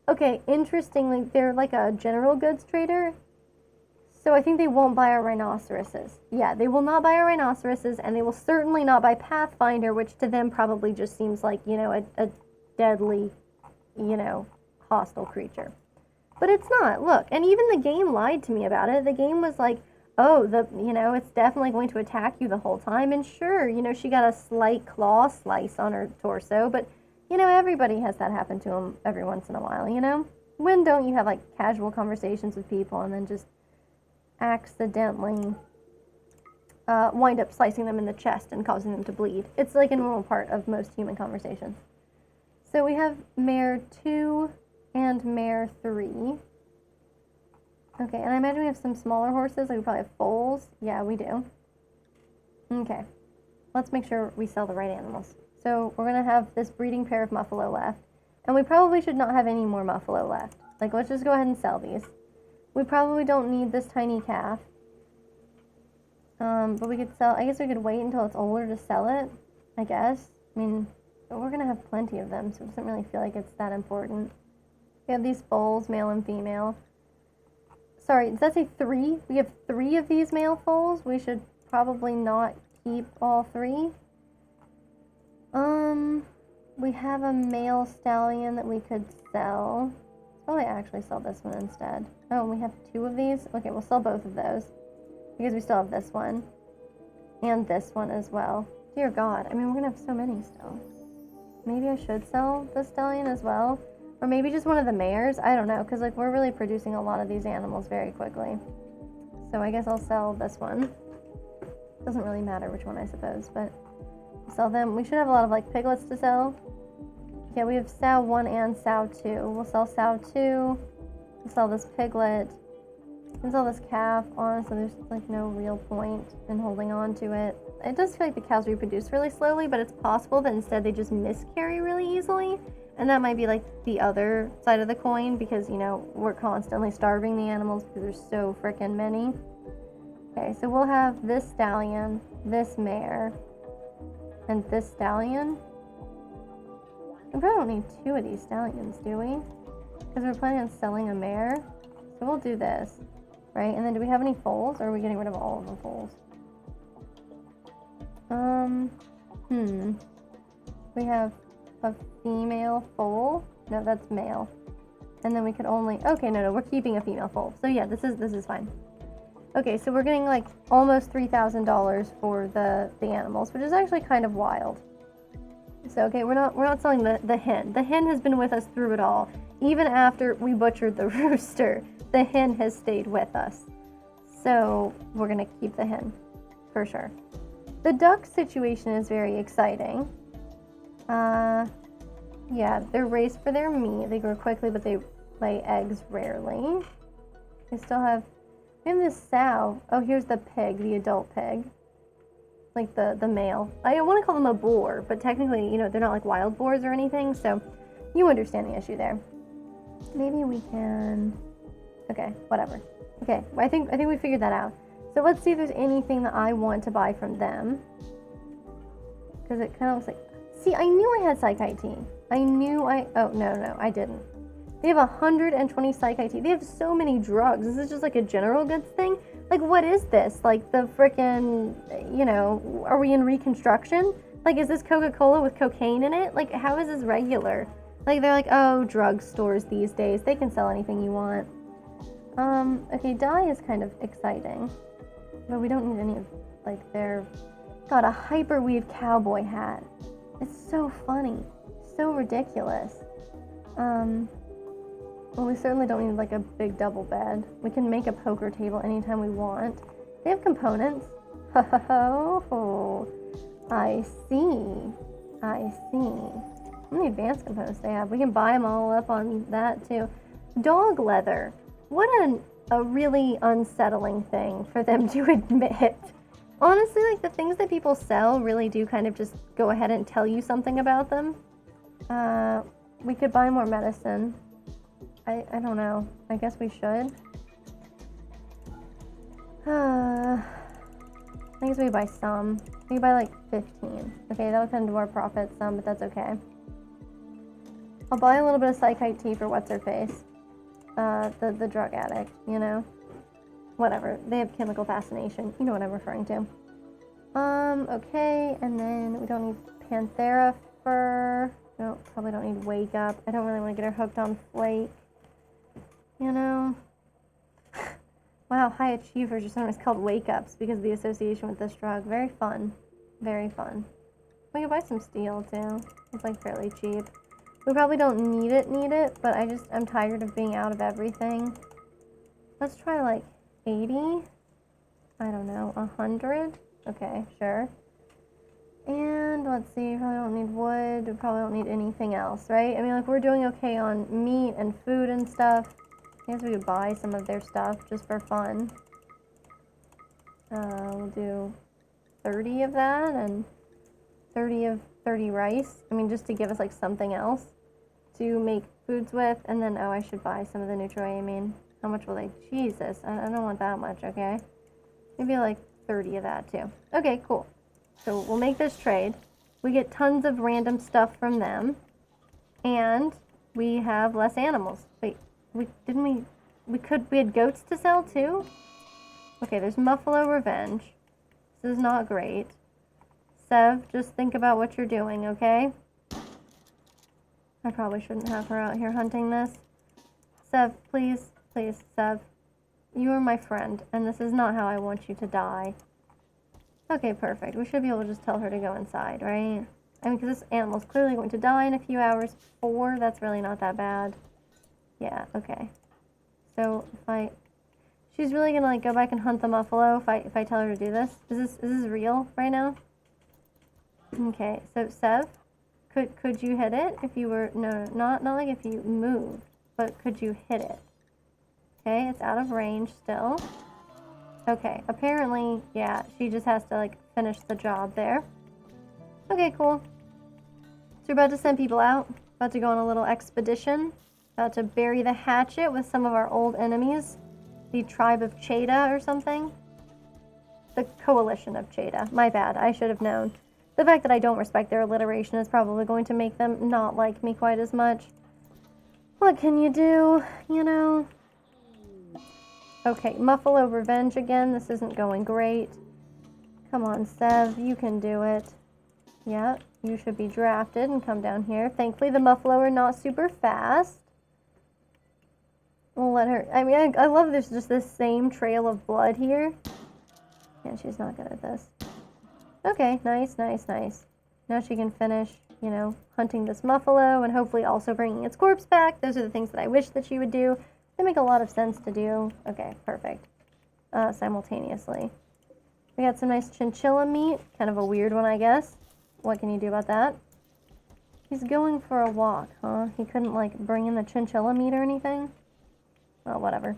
Okay, interestingly, they're like a general goods trader. So I think they won't buy our rhinoceroses. Yeah, they will not buy our rhinoceroses, and they will certainly not buy Pathfinder, which to them probably just seems like, you know, a deadly, you know, hostile creature. But it's not, look, and even the game lied to me about it. The game was like, oh, you know, it's definitely going to attack you the whole time, and sure, you know, she got a slight claw slice on her torso, but... You know, everybody has that happen to them every once in a while, you know? When don't you have, like, casual conversations with people and then just accidentally wind up slicing them in the chest and causing them to bleed? It's, like, a normal part of most human conversations. So we have mare 2 and mare 3. Okay, and I imagine we have some smaller horses. Like we probably have foals. Yeah, we do. Okay. Let's make sure we sell the right animals. So we're going to have this breeding pair of Muffalo left. And we probably should not have any more Muffalo left. Like, let's just go ahead and sell these. We probably don't need this tiny calf. But we could sell, I guess we could wait until it's older to sell it, I guess. I mean, we're going to have plenty of them, so it doesn't really feel like it's that important. We have these foals, male and female. Sorry, does that say 3? We have 3 of these male foals. We should probably not keep all 3. We have a male stallion that we could sell. Let's probably actually sell this one instead. Oh, we have 2 of these? Okay, we'll sell both of those. Because we still have this one. And this one as well. Dear God, I mean, we're gonna have so many still. Maybe I should sell the stallion as well. Or maybe just one of the mares. I don't know, because like we're really producing a lot of these animals very quickly. So I guess I'll sell this one. Doesn't really matter which one, I suppose, but sell them. We should have a lot of like piglets to sell. Yeah, we have sow 1 and sow 2. We'll sell sow 2. We'll sell this piglet. And sell this calf. Honestly, there's like no real point in holding on to it. It does feel like the cows reproduce really slowly, but it's possible that instead they just miscarry really easily. And that might be like the other side of the coin because, you know, we're constantly starving the animals because there's so frickin' many. Okay, so we'll have this stallion, this mare, and this stallion. We probably don't need 2 of these stallions, do we? Because we're planning on selling a mare. So we'll do this, right? And then do we have any foals, or are we getting rid of all of the foals? We have a female foal. No, that's male. And then we could only, okay, no, we're keeping a female foal. So yeah, this is fine. Okay, so we're getting like almost $3,000 for the animals, which is actually kind of wild. So okay, we're not selling the hen. The hen has been with us through it all. Even after we butchered the rooster, the hen has stayed with us. So we're gonna keep the hen for sure. The duck situation is very exciting. Yeah, they're raised for their meat. They grow quickly, but they lay eggs rarely. They still have, we have this sow. Oh, here's the pig, the adult pig. Like the male. I want to call them a boar, but technically, you know, they're not like wild boars or anything, so you understand the issue there. Maybe we can, okay, whatever. Okay, I think we figured that out. So let's see if there's anything that I want to buy from them. Because it kind of looks like, see, I knew I had Psych IT. Oh, no, I didn't. They have 120 Psych IT. They have so many drugs. This is just like a general goods thing. Like, what is this? Like the frickin', you know, are we in Reconstruction? Like, is this Coca-Cola with cocaine in it? Like, how is this regular? Like, they're like, oh, drugstores these days. They can sell anything you want. Okay, dye is kind of exciting. But we don't need any of, like, their... God, a hyperweave cowboy hat. It's so funny. So ridiculous. Well, we certainly don't need, like, a big double bed. We can make a poker table anytime we want. They have components. Oh, I see. How many advanced components they have? We can buy them all up on that, too. Dog leather. What a really unsettling thing for them to admit. Honestly, like, the things that people sell really do kind of just go ahead and tell you something about them. We could buy more medicine. I don't know. I guess we should. I guess we buy some. We buy like 15. Okay, that would come to our profit some, but that's okay. I'll buy a little bit of Psychite tea for what's her face. The drug addict, you know? Whatever. They have chemical fascination. You know what I'm referring to. Okay, and then we don't need Panthera fur. No, probably don't need Wake Up. I don't really want to get her hooked on Flake. You know? Wow, high achievers are sometimes called Wake Ups because of the association with this drug. Very fun. Very fun. We can buy some steel, too. It's, like, fairly cheap. We probably don't need it, but I'm tired of being out of everything. Let's try, like, 80? I don't know, 100? Okay, sure. And let's see, probably don't need wood, we probably don't need anything else, right? I mean, like, we're doing okay on meat and food and stuff. I guess we could buy some of their stuff just for fun. We'll do 30 of that and 30 rice. I mean, just to give us, like, something else to make foods with. And then, oh, I should buy some of the Nutriamine. How much will they? Jesus, I don't want that much, okay? Maybe, like, 30 of that, too. Okay, cool. So we'll make this trade. We get tons of random stuff from them. And we have less animals. Wait, we had goats to sell, too? Okay, there's Muffalo Revenge. This is not great. Sev, just think about what you're doing, okay? I probably shouldn't have her out here hunting this. Sev, please, please, Sev. You are my friend, and this is not how I want you to die. Okay, perfect. We should be able to just tell her to go inside, right? I mean, because this animal's clearly going to die in a few hours. 4, that's really not that bad. Yeah, okay. So, she's really gonna, like, go back and hunt the Muffalo if I tell her to do this? Is this real right now? Okay, so Sev, could you hit it if you were, no, not like if you moved, but could you hit it? Okay, it's out of range still. Okay, apparently, yeah, she just has to, like, finish the job there. Okay, cool. So we're about to send people out, about to go on a little expedition, about to bury the hatchet with some of our old enemies, the tribe of Cheda or something. The coalition of Cheda. My bad, I should have known. The fact that I don't respect their alliteration is probably going to make them not like me quite as much. What can you do, you know? Okay, Muffalo Revenge again. This isn't going great. Come on, Sev, you can do it. Yeah, you should be drafted and come down here. Thankfully, the Muffalo are not super fast. We'll let her... I mean, I love there's just this same trail of blood here. Yeah, she's not good at this. Okay, nice, nice, nice. Now she can finish, you know, hunting this Muffalo and hopefully also bringing its corpse back. Those are the things that I wish that she would do. They make a lot of sense to do. Okay, perfect. Simultaneously. We got some nice chinchilla meat. Kind of a weird one, I guess. What can you do about that? He's going for a walk, huh? He couldn't, like, bring in the chinchilla meat or anything? Well, whatever.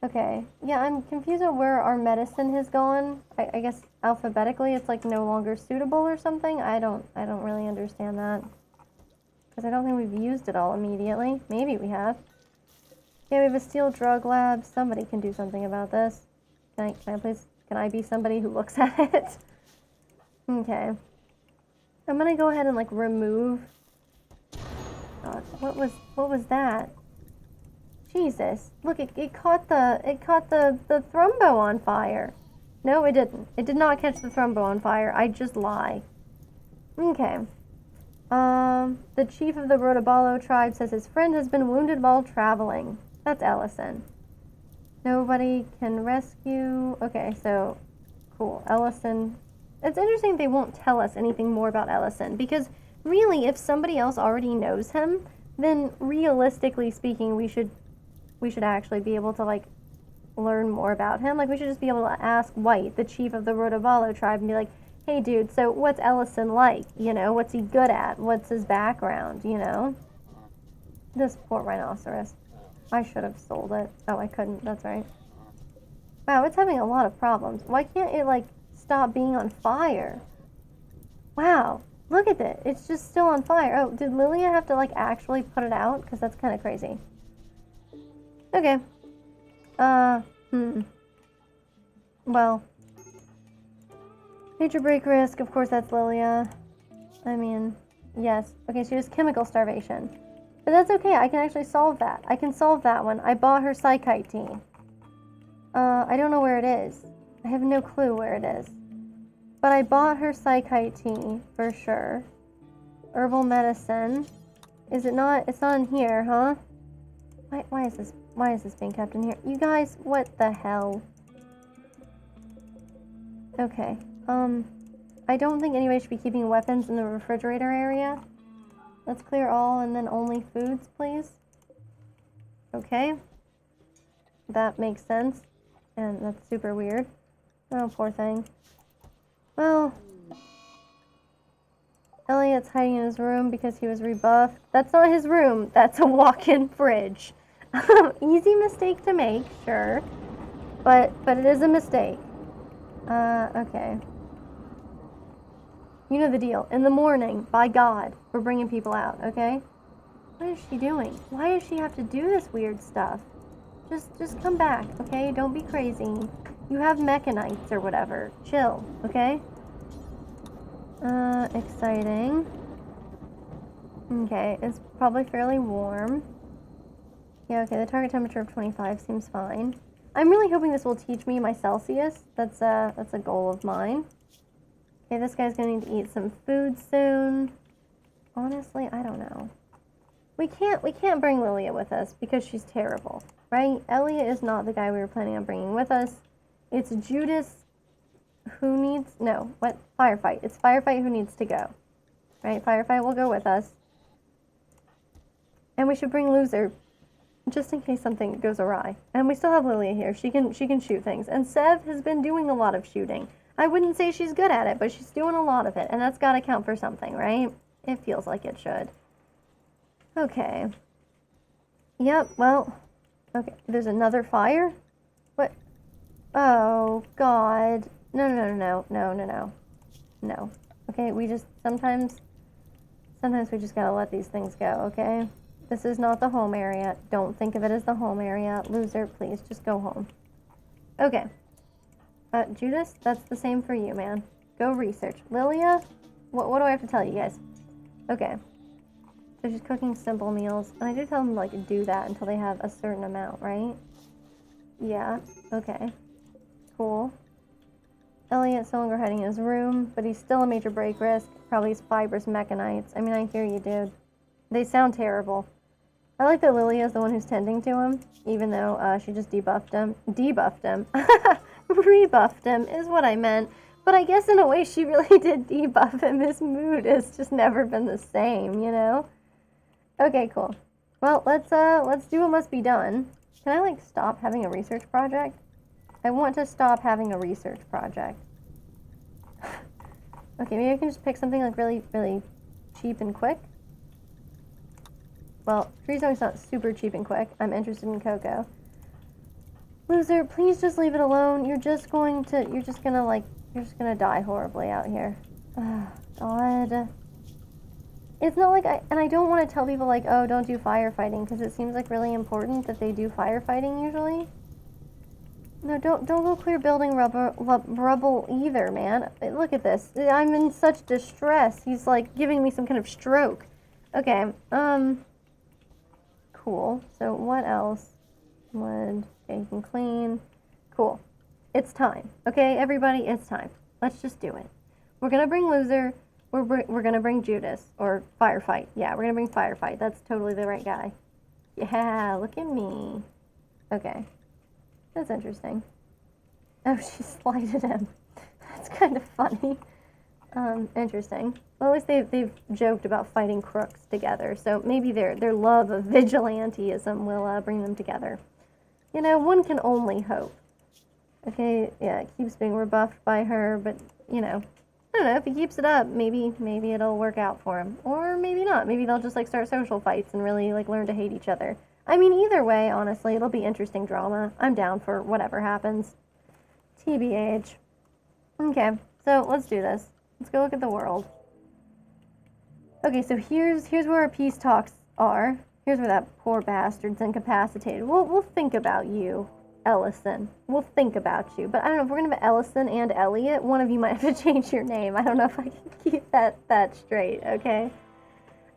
Okay. Yeah, I'm confused on where our medicine has gone. I guess alphabetically it's, like, no longer suitable or something? I don't really understand that. Because I don't think we've used it all immediately. Maybe we have. Yeah, we have a steel drug lab. Somebody can do something about this. Can I please... Can I be somebody who looks at it? Okay. I'm gonna go ahead and, like, remove... God, what was that? Jesus. Look, it caught the thrumbo on fire. No, it didn't. It did not catch the thrumbo on fire. I just lie. Okay. The chief of the Rotabalo tribe says his friend has been wounded while traveling. That's Ellison. Nobody can rescue... Okay, so... Cool. Ellison... It's interesting they won't tell us anything more about Ellison, because really, if somebody else already knows him, then realistically speaking, we should actually be able to, like, learn more about him. Like, we should just be able to ask White, the chief of the Rotabalo tribe, and be like, hey, dude, so what's Ellison like? You know, what's he good at? What's his background, you know? This poor rhinoceros. I should have sold it. Oh, I couldn't. That's right. Wow, it's having a lot of problems. Why can't it, like, stop being on fire? Wow. Look at it. It's just still on fire. Oh, did Lilia have to, like, actually put it out? Because that's kind of crazy. Okay. Well. Nature break risk. Of course, that's Lilia. I mean, yes. Okay, she has chemical starvation. But that's okay. I can actually solve that. I can solve that one. I bought her psychite tea. I don't know where it is. I have no clue where it is. But I bought her psychite tea, for sure. Herbal medicine. Is it not? It's not in here, huh? Why is this being kept in here? You guys, what the hell? Okay. I don't think anybody should be keeping weapons in the refrigerator area. Let's clear all and then only foods, please. Okay. That makes sense. And that's super weird. Oh, poor thing. Well, Elliot's hiding in his room because he was rebuffed. That's not his room. That's a walk-in fridge. Easy mistake to make, sure. But it is a mistake. Okay. You know the deal. In the morning, by God, we're bringing people out, okay? What is she doing? Why does she have to do this weird stuff? Just come back, okay? Don't be crazy. You have mechanites or whatever. Chill, okay? Exciting. Okay, it's probably fairly warm. Yeah, okay, the target temperature of 25 seems fine. I'm really hoping this will teach me my Celsius. That's a goal of mine. Okay, this guy's gonna need to eat some food soon. Honestly, I don't know. We can't bring Lilia with us because she's terrible, right? Elliot is not the guy we were planning on bringing with us. It's Judas who needs, no, what? Firefight. It's Firefight who needs to go, right? Firefight will go with us. And we should bring Loser just in case something goes awry. And we still have Lilia here. She can shoot things. And Sev has been doing a lot of shooting. I wouldn't say she's good at it, but she's doing a lot of it. And that's got to count for something, right? It feels like it should. Okay. Yep, well, okay. There's another fire? What? Oh, God. No. Okay, we just, sometimes we just gotta let these things go, okay? This is not the home area. Don't think of it as the home area. Loser, please, just go home. Okay. Judas, that's the same for you, man. Go research. Lilia, what do I have to tell you guys? Okay. So she's cooking simple meals. And I do tell them to, like, do that until they have a certain amount, right? Yeah. Okay. Cool. Elliot's no longer hiding in his room, but he's still a major break risk. Probably his fibrous mechanites. I mean, I hear you, dude. They sound terrible. I like that Lilia's the one who's tending to him, even though she just debuffed him. Debuffed him. Rebuffed him is what I meant. But I guess in a way she really did debuff him. His mood has just never been the same, you know? Okay, cool. Well, let's do what must be done. Can I, like, stop having a research project? I want to stop having a research project. Okay, maybe I can just pick something, like, really, really cheap and quick. Well, Treezong's not super cheap and quick. I'm interested in cocoa. Loser, please just leave it alone. You're just gonna die horribly out here. Oh, God. It's not like I don't want to tell people, like, oh, don't do firefighting, because it seems, like, really important that they do firefighting usually. No, don't go clear building rubble either, man. Look at this. I'm in such distress. He's, like, giving me some kind of stroke. Okay, cool. So what else would... Okay, you can clean. Cool. It's time. Okay, everybody, it's time. Let's just do it. We're gonna bring Loser. We're gonna bring Judas. Or Firefight. Yeah, we're gonna bring Firefight. That's totally the right guy. Yeah, look at me. Okay. That's interesting. Oh, she slighted him. That's kind of funny. Interesting. Well, at least they've joked about fighting crooks together, so maybe their love of vigilanteism will bring them together. You know, one can only hope. Okay, yeah, it keeps being rebuffed by her, but, you know, I don't know, if he keeps it up, maybe it'll work out for him. Or maybe not. Maybe they'll just, like, start social fights and really, like, learn to hate each other. I mean, either way, honestly, it'll be interesting drama. I'm down for whatever happens. TBH. Okay, so let's do this. Let's go look at the world. Okay, so here's where our peace talks are. Here's where that poor bastard's incapacitated. We'll think about you, Ellison. We'll think about you. But I don't know, if we're gonna have Ellison and Elliot, one of you might have to change your name. I don't know if I can keep that straight, okay?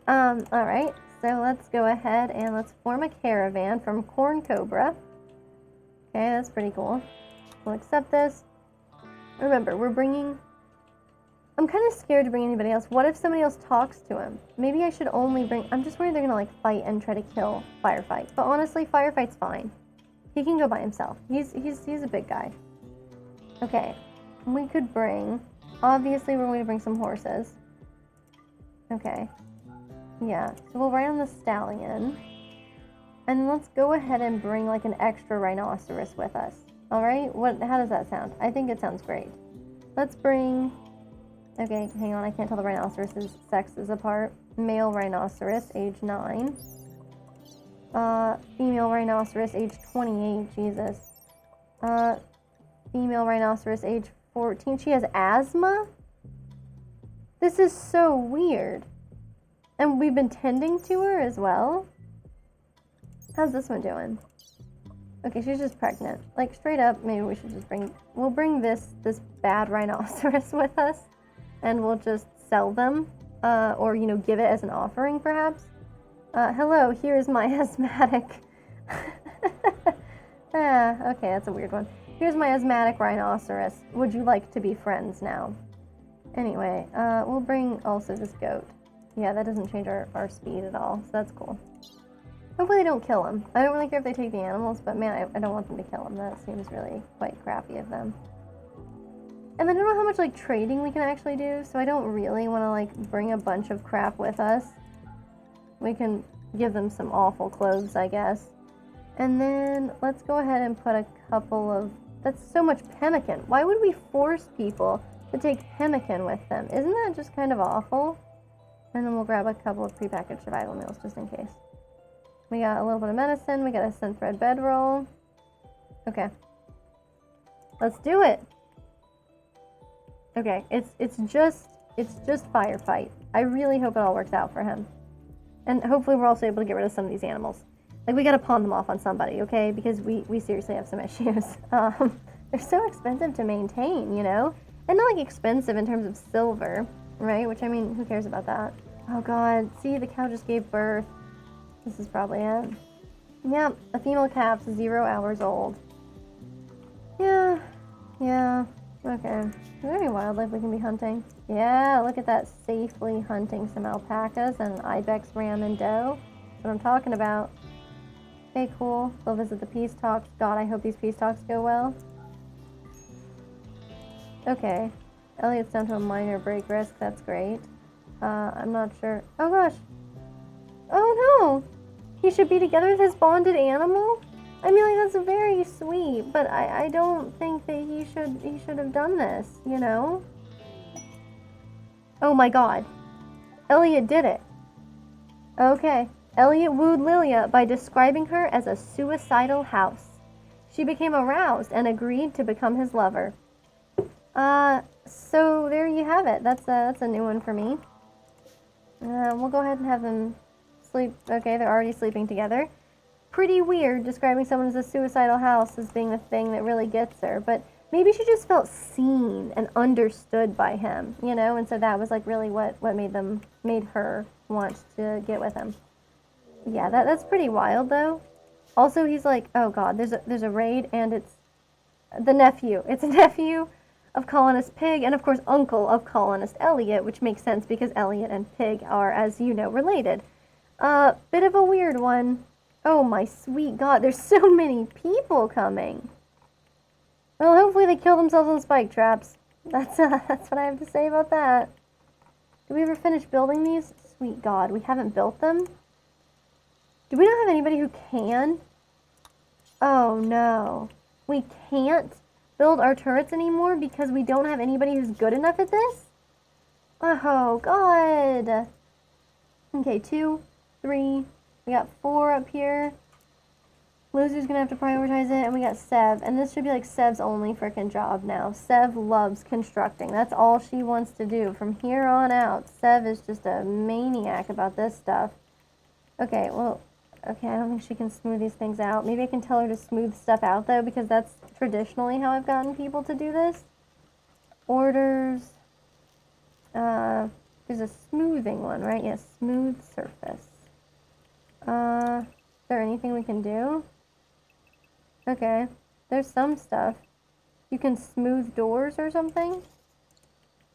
Alright. So let's go ahead and let's form a caravan from Corn Cobra. Okay, that's pretty cool. We'll accept this. Remember, we're bringing... I'm kind of scared to bring anybody else. What if somebody else talks to him? Maybe I should only bring... I'm just worried they're gonna, like, fight and try to kill Firefight. But honestly, Firefight's fine. He can go by himself. He's a big guy. Okay. We could bring... Obviously, we're going to bring some horses. Okay. Yeah, so we'll ride on the stallion. And then let's go ahead and bring, like, an extra rhinoceros with us. Alright? How does that sound? I think it sounds great. Let's bring Okay, hang on, I can't tell the rhinoceros' sexes apart. Male rhinoceros, age 9. Female rhinoceros, age 28, Jesus. Female rhinoceros, age 14. She has asthma? This is so weird. And we've been tending to her as well? How's this one doing? Okay, she's just pregnant. Like, straight up, maybe we should just we'll bring this bad rhinoceros with us, and we'll just sell them, or, you know, give it as an offering, perhaps. Hello, here's my asthmatic. Okay, that's a weird one. Here's my asthmatic rhinoceros. Would you like to be friends now? Anyway, we'll bring also this goat. Yeah, that doesn't change our speed at all, so that's cool. Hopefully they don't kill him. I don't really care if they take the animals, but man, I don't want them to kill him. That seems really quite crappy of them. And I don't know how much, like, trading we can actually do, so I don't really want to, like, bring a bunch of crap with us. We can give them some awful clothes, I guess. And then let's go ahead and put a couple of... That's so much pemmican. Why would we force people to take pemmican with them? Isn't that just kind of awful? And then we'll grab a couple of prepackaged survival meals just in case. We got a little bit of medicine. We got a synthread bedroll. Okay. Let's do it. Okay, it's just firefight. I really hope it all works out for him. And hopefully we're also able to get rid of some of these animals. Like, we gotta pawn them off on somebody, okay? Because we seriously have some issues. They're so expensive to maintain, you know? And not, like, expensive in terms of silver, right? Which, I mean, who cares about that? Oh, God. See, the cow just gave birth. This is probably it. Yep, a female calf's 0 hours old. Yeah. Okay. Is there any wildlife we can be hunting? Yeah, look at that. Safely hunting some alpacas and an ibex ram and doe. That's what I'm talking about. Okay, cool. We'll visit the peace talks. God, I hope these peace talks go well. Okay. Elliot's down to a minor break risk. That's great. I'm not sure. Oh, gosh. Oh, no. He should be together with his bonded animal? I mean, like, that's very sweet, but I don't think that he should have done this, you know? Oh, my God. Elliot did it. Okay. Elliot wooed Lilia by describing her as a suicidal house. She became aroused and agreed to become his lover. So there you have it. That's a new one for me. We'll go ahead and have them sleep. Okay, they're already sleeping together. Pretty weird describing someone as a suicidal house as being the thing that really gets her, but maybe she just felt seen and understood by him, you know, and so that was like really what made her want to get with him. Yeah, that's pretty wild though. Also, he's like, oh God, there's a raid, and it's the nephew. It's a nephew of colonist Pig, and of course uncle of colonist Elliot, which makes sense because Elliot and Pig are, as you know, related. Bit of a weird one. Oh my sweet God, there's so many people coming. Well, hopefully they kill themselves on spike traps. That's what I have to say about that. Did we ever finish building these? Sweet God, we haven't built them? Do we not have anybody who can? Oh no. We can't build our turrets anymore because we don't have anybody who's good enough at this? Oh God. Okay, 2, 3, we got 4 up here. Loser's gonna have to prioritize it, and we got Sev, and this should be like Sev's only freaking job now. Sev loves constructing. That's all she wants to do from here on out. Sev is just a maniac about this stuff. Okay, well, okay, I don't think she can smooth these things out. Maybe I can tell her to smooth stuff out, though, because that's traditionally how I've gotten people to do this. Orders. There's a smoothing one, right? Yes, smooth surface. Is there anything we can do? Okay, there's some stuff. You can smooth doors or something?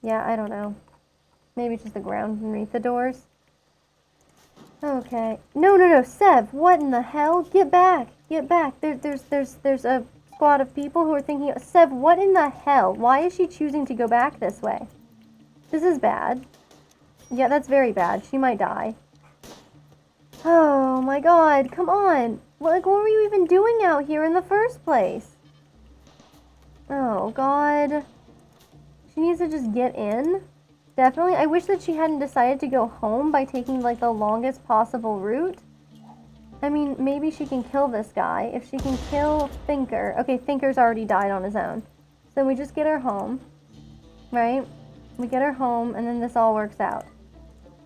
Yeah, I don't know. Maybe it's just the ground underneath the doors. Okay. No, Sev, what in the hell? Get back. Get back. There's a squad of people who are thinking, Sev, what in the hell? Why is she choosing to go back this way? This is bad. Yeah, that's very bad. She might die. Oh my God, come on. Like, what were you even doing out here in the first place? Oh God. She needs to just get in. Definitely. I wish that she hadn't decided to go home by taking, like, the longest possible route. I mean, maybe she can kill this guy. If she can kill Thinker. Okay, Thinker's already died on his own. So we just get her home. Right? We get her home, and then this all works out.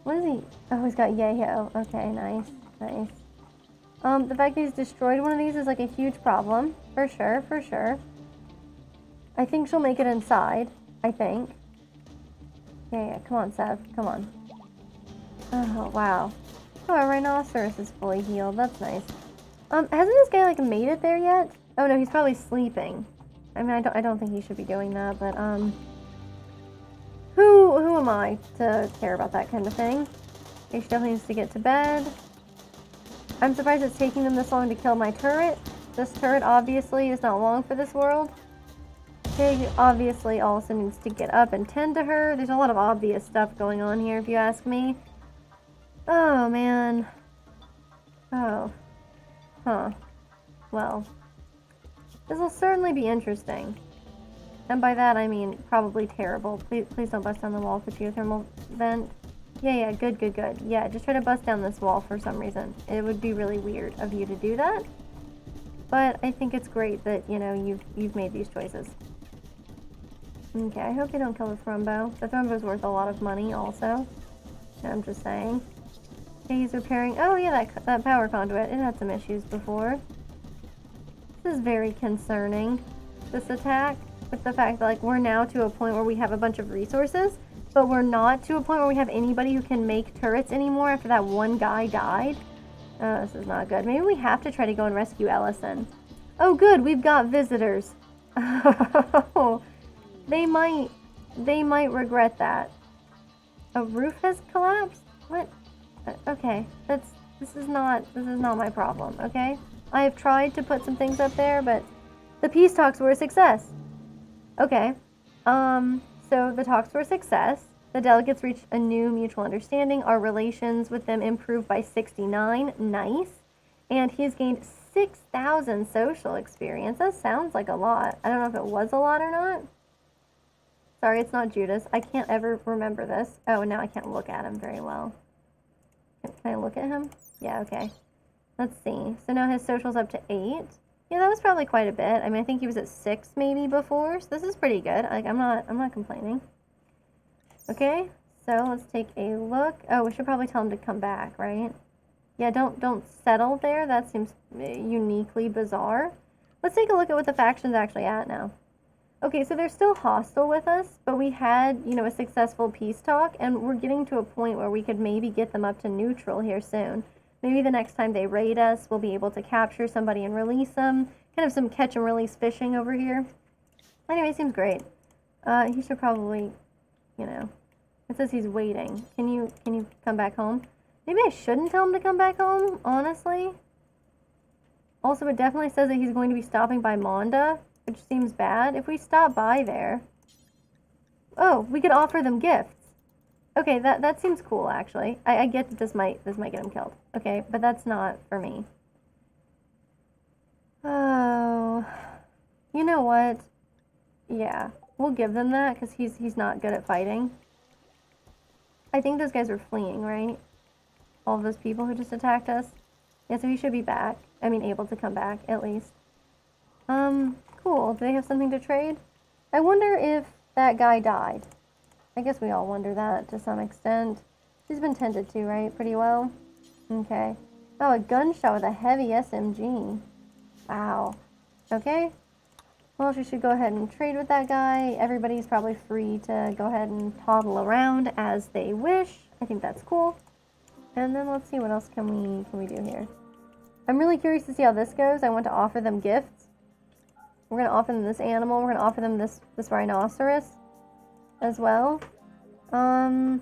What is he? Oh, he's got Yayo. Okay, nice. Nice. The fact that he's destroyed one of these is, like, a huge problem. For sure, for sure. I think she'll make it inside. I think. Yeah, come on, Sev. Come on. Oh, wow. Oh, our rhinoceros is fully healed. That's nice. Hasn't this guy, like, made it there yet? Oh, no, he's probably sleeping. I mean, I don't think he should be doing that, but, who am I to care about that kind of thing? He definitely needs to get to bed. I'm surprised it's taking them this long to kill my turret. This turret, obviously, is not long for this world. Pig obviously also needs to get up and tend to her. There's a lot of obvious stuff going on here, if you ask me. Oh, man. Oh. Huh. Well. This will certainly be interesting. And by that, I mean probably terrible. Please don't bust down the wall with the geothermal vent. Yeah, good. Yeah, just try to bust down this wall for some reason. It would be really weird of you to do that. But I think it's great that, you know, you've made these choices. Okay, I hope they don't kill the Thrumbo. The Thrumbo's worth a lot of money also. I'm just saying. Okay, he's repairing... Oh, yeah, that power conduit. It had some issues before. This is very concerning, this attack. With the fact that, like, we're now to a point where we have a bunch of resources, but we're not to a point where we have anybody who can make turrets anymore after that one guy died. Oh, this is not good. Maybe we have to try to go and rescue Ellison. Oh, good, we've got visitors. Oh, they might regret that. A roof has collapsed? What? Okay, this is not my problem, okay? I have tried to put some things up there, but the peace talks were a success. Okay, so the talks were a success. The delegates reached a new mutual understanding. Our relations with them improved by 69. Nice. And he's gained 6,000 social experience. That sounds like a lot. I don't know if it was a lot or not. Sorry, it's not Judas. I can't ever remember this. Oh, and now I can't look at him very well. Can I look at him? Yeah, okay. Let's see. So now his social's up to 8. Yeah, that was probably quite a bit. I mean, I think he was at 6 maybe before, so this is pretty good. Like, I'm not complaining. Okay, so let's take a look. Oh, we should probably tell him to come back, right? Yeah, don't settle there. That seems uniquely bizarre. Let's take a look at what the faction's actually at now. Okay, so they're still hostile with us, but we had, you know, a successful peace talk, and we're getting to a point where we could maybe get them up to neutral here soon. Maybe the next time they raid us, we'll be able to capture somebody and release them. Kind of some catch and release fishing over here. Anyway, seems great. He should probably, you know, it says he's waiting. Can you come back home? Maybe I shouldn't tell him to come back home, honestly. Also, it definitely says that he's going to be stopping by Monda, which seems bad. If we stop by there... Oh, we could offer them gifts. Okay, that seems cool, actually. I get that this might get him killed. Okay, but that's not for me. Oh... You know what? Yeah, we'll give them that, because he's not good at fighting. I think those guys are fleeing, right? All of those people who just attacked us. Yeah, so he should be back. I mean, able to come back, at least. Cool. Do they have something to trade? I wonder if that guy died. I guess we all wonder that to some extent. He's been tended to, right? Pretty well? Okay. Oh, a gunshot with a heavy SMG. Wow. Okay. Well, we should go ahead and trade with that guy. Everybody's probably free to go ahead and toddle around as they wish. I think that's cool. And then let's see, what else can we do here? I'm really curious to see how this goes. I want to offer them gifts. We're going to offer them this animal. We're going to offer them this rhinoceros as well. And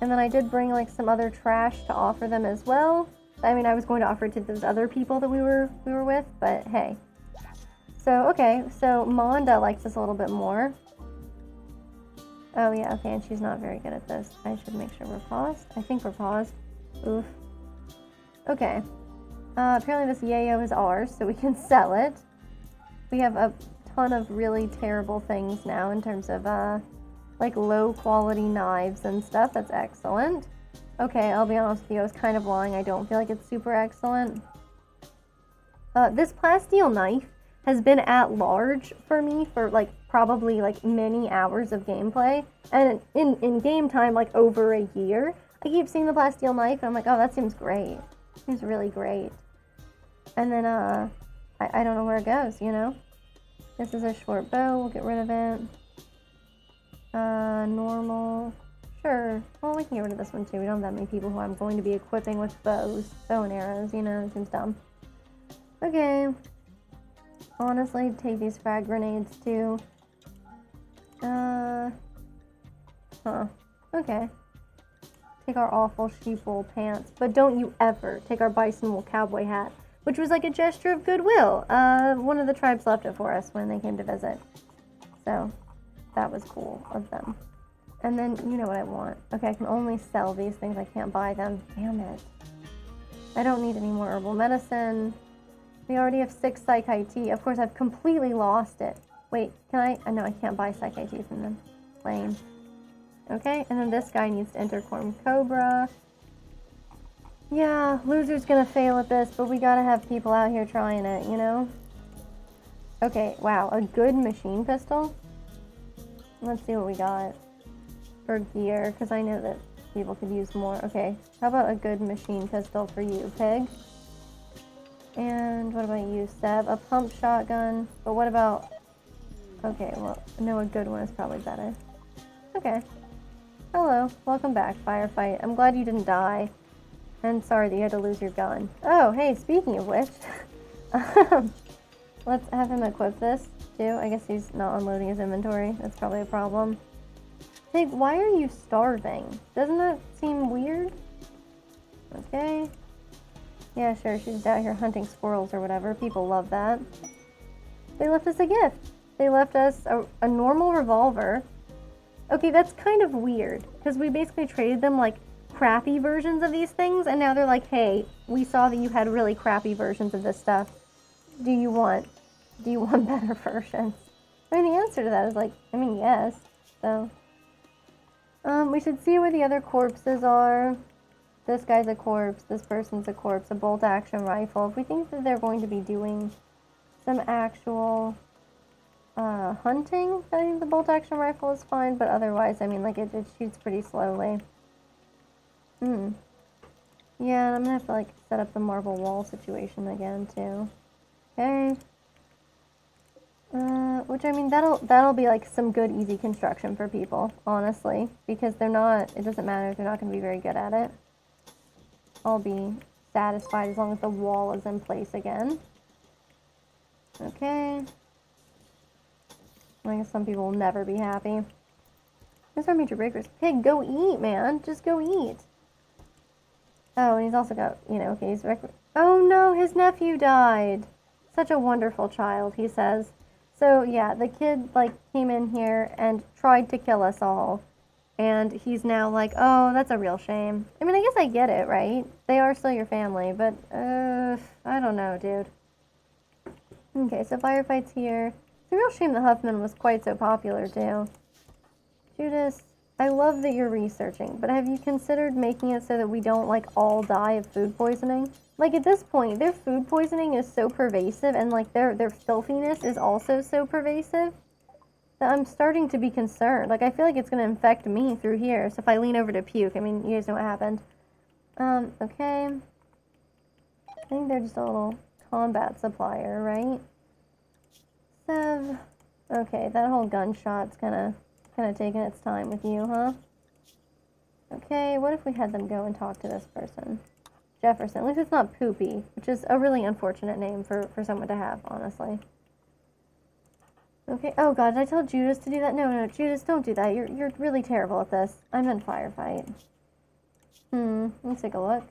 then I did bring, like, some other trash to offer them as well. I mean, I was going to offer it to those other people that we were with, but hey. So, okay, so Monda likes this a little bit more. Oh, yeah, okay, and she's not very good at this. I should make sure we're paused. I think we're paused. Oof. Okay. Apparently this yayo is ours, so we can sell it. We have a ton of really terrible things now in terms of, like low quality knives and stuff. That's excellent. Okay, I'll be honest with you, I was kind of lying. I don't feel like it's super excellent. This plasteel knife has been at large for me for like probably like many hours of gameplay, and in game time like over a year. I keep seeing the plasteel knife and I'm like, oh, that seems great. Seems really great. And then I don't know where it goes, you know? This is a short bow, we'll get rid of it. Normal. Sure. Well, we can get rid of this one too. We don't have that many people who I'm going to be equipping with bows, bow and arrows, you know, it seems dumb. Okay. Honestly, take these frag grenades too. Okay. Take our awful sheep wool pants, but don't you ever take our bison wool cowboy hat, which was like a gesture of goodwill. One of the tribes left it for us when they came to visit. So, that was cool of them. And then, you know what I want. Okay, I can only sell these things. I can't buy them. Damn it. I don't need any more herbal medicine. We already have 6 Psych IT. Of course, I've completely lost it. Wait, can I? No, I can't buy Psych IT from them. Lame. Okay, and then this guy needs to enter Corn Cobra. Yeah, loser's gonna fail at this, but we gotta have people out here trying it, you know? Okay, wow, a good machine pistol? Let's see what we got for gear, because I know that people could use more. Okay, how about a good machine pistol for you, Pig? And what about you, Seb? A pump shotgun, but what about... Okay, well, no, a good one is probably better. Okay. Hello, welcome back, Firefight. I'm glad you didn't die. And sorry that you had to lose your gun. Oh, hey, speaking of which, let's have him equip this, too. I guess he's not unloading his inventory. That's probably a problem. Pig, why are you starving? Doesn't that seem weird? Okay. Yeah, sure, she's out here hunting squirrels or whatever. People love that. They left us a gift. They left us a normal revolver. Okay, that's kind of weird, because we basically traded them, like, crappy versions of these things, and now they're like, hey, we saw that you had really crappy versions of this stuff. Do you want better versions? I mean, the answer to that is like, I mean, yes. So, we should see where the other corpses are. This guy's a corpse, this person's a corpse, a bolt-action rifle. If we think that they're going to be doing some actual hunting, I think the bolt-action rifle is fine, but otherwise, I mean, like, it shoots pretty slowly. Yeah, and I'm gonna have to, like, set up the marble wall situation again, too. Okay. Which, I mean, that'll be, like, some good, easy construction for people, honestly, because they're not, it doesn't matter if they're not gonna be very good at it. I'll be satisfied as long as the wall is in place again. Okay. I guess some people will never be happy. Those are major breakers. Pig, go eat, man. Just go eat. Oh, and he's also got, you know, okay, he's... Oh, no, his nephew died. Such a wonderful child, he says. So, yeah, the kid, like, came in here and tried to kill us all. And he's now like, oh, that's a real shame. I mean, I guess I get it, right? They are still your family, but, I don't know, dude. Okay, so Firefight's here. It's a real shame that Huffman was quite so popular, too. Judas, I love that you're researching, but have you considered making it so that we don't, like, all die of food poisoning? Like, at this point, their food poisoning is so pervasive, and, like, their filthiness is also so pervasive, that I'm starting to be concerned. Like, I feel like it's going to infect me through here, so if I lean over to puke, I mean, you guys know what happened. Okay. I think they're just a little combat supplier, right? Sev. Okay, that whole gunshot's kind of taking its time with you, huh? Okay, what if we had them go and talk to this person? Jefferson. At least it's not Poopy, which is a really unfortunate name for someone to have, honestly. Okay, oh god, did I tell Judas to do that? No, Judas, don't do that. You're really terrible at this. I'm in Firefight. Let's take a look.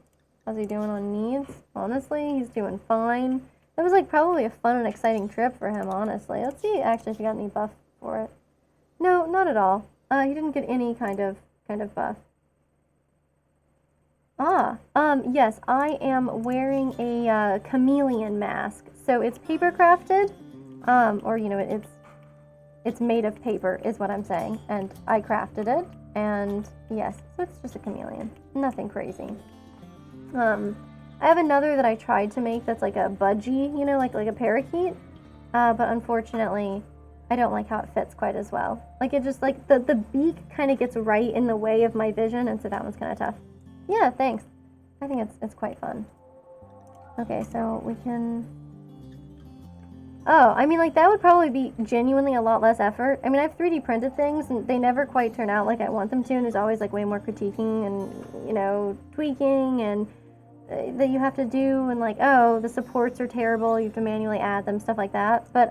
How's he doing on needs? Honestly, he's doing fine. That was, like, probably a fun and exciting trip for him, honestly. Let's see, actually, if he got any buff for it. No, not at all. He didn't get any kind of buff. Yes, I am wearing a chameleon mask. So it's paper crafted, or, you know, it's It's made of paper, is what I'm saying. And I crafted it. And yes, so it's just a chameleon. Nothing crazy. I have another that I tried to make that's like a budgie, you know, like a parakeet. But unfortunately, I don't like how it fits quite as well. Like it just like the beak kind of gets right in the way of my vision, and so that one's kind of tough. Yeah, thanks. I think it's quite fun. Okay, so we can. Oh, I mean, like that would probably be genuinely a lot less effort. I mean, I've 3D printed things, and they never quite turn out like I want them to, and there's always like way more critiquing and tweaking and that you have to do, and like, oh, the supports are terrible, you have to manually add them, stuff like that. But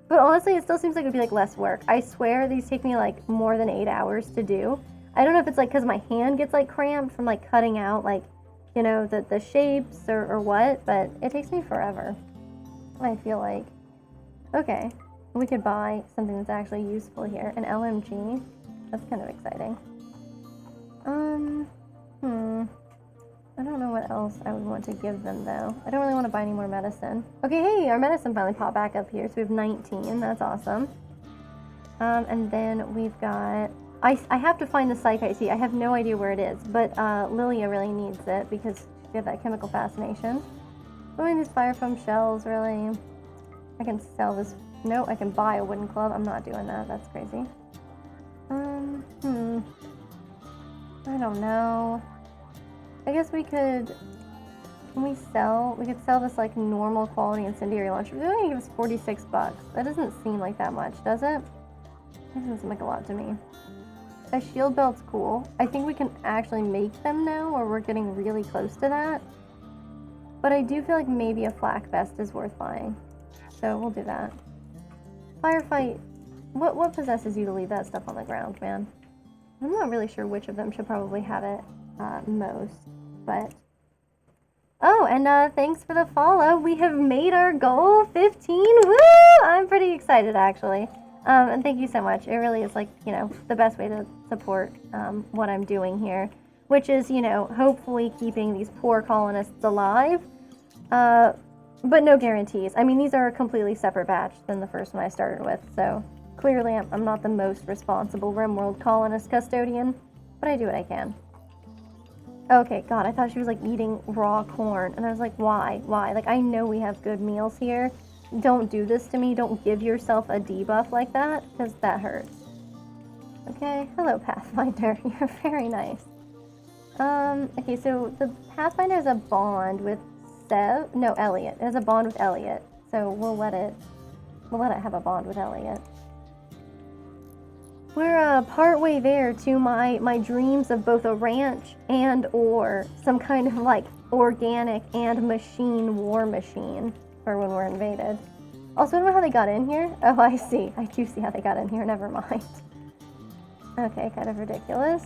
honestly, it still seems like it would be like less work. I swear these take me like more than 8 hours to do. I don't know if it's like because my hand gets like cramped from like cutting out like, the shapes or what, but it takes me forever, I feel like. Okay, we could buy something that's actually useful here. An LMG. That's kind of exciting. I don't know what else I would want to give them, though. I don't really want to buy any more medicine. Okay, hey, our medicine finally popped back up here, so we have 19. That's awesome. And then we've got... I have to find the Psychite tea. I have no idea where it is, but Lilia really needs it because she had that chemical fascination. Oh, and these fire foam shells, really... I can sell this. No, I can buy a wooden club. I'm not doing that. That's crazy. I don't know. I guess we could. We could sell this like normal quality incendiary launcher. They're only gonna give us $46. That doesn't seem like that much, does it? That doesn't seem like a lot to me. A shield belt's cool. I think we can actually make them now, or we're getting really close to that. But I do feel like maybe a flak vest is worth buying. So we'll do that. Firefight. What possesses you to leave that stuff on the ground, man? I'm not really sure which of them should probably have it most, but... Oh, and thanks for the follow. We have made our goal, 15. Woo! I'm pretty excited, actually. And thank you so much. It really is like, the best way to support what I'm doing here, which is, hopefully keeping these poor colonists alive. But no guarantees. I mean, these are a completely separate batch than the first one I started with, so clearly I'm not the most responsible Rimworld colonist custodian, but I do what I can. Okay, God, I thought she was like eating raw corn, and I was like, why? Why? Like, I know we have good meals here. Don't do this to me. Don't give yourself a debuff like that, because that hurts. Okay, hello, Pathfinder. You're very nice. Okay, so the Pathfinder has a bond with Elliot. It has a bond with Elliot. So we'll let it have a bond with Elliot. We're partway there to my dreams of both a ranch and or some kind of like organic and machine war machine for when we're invaded. Also, I don't know how they got in here. Oh, I see. I do see how they got in here. Never mind. Okay, kind of ridiculous.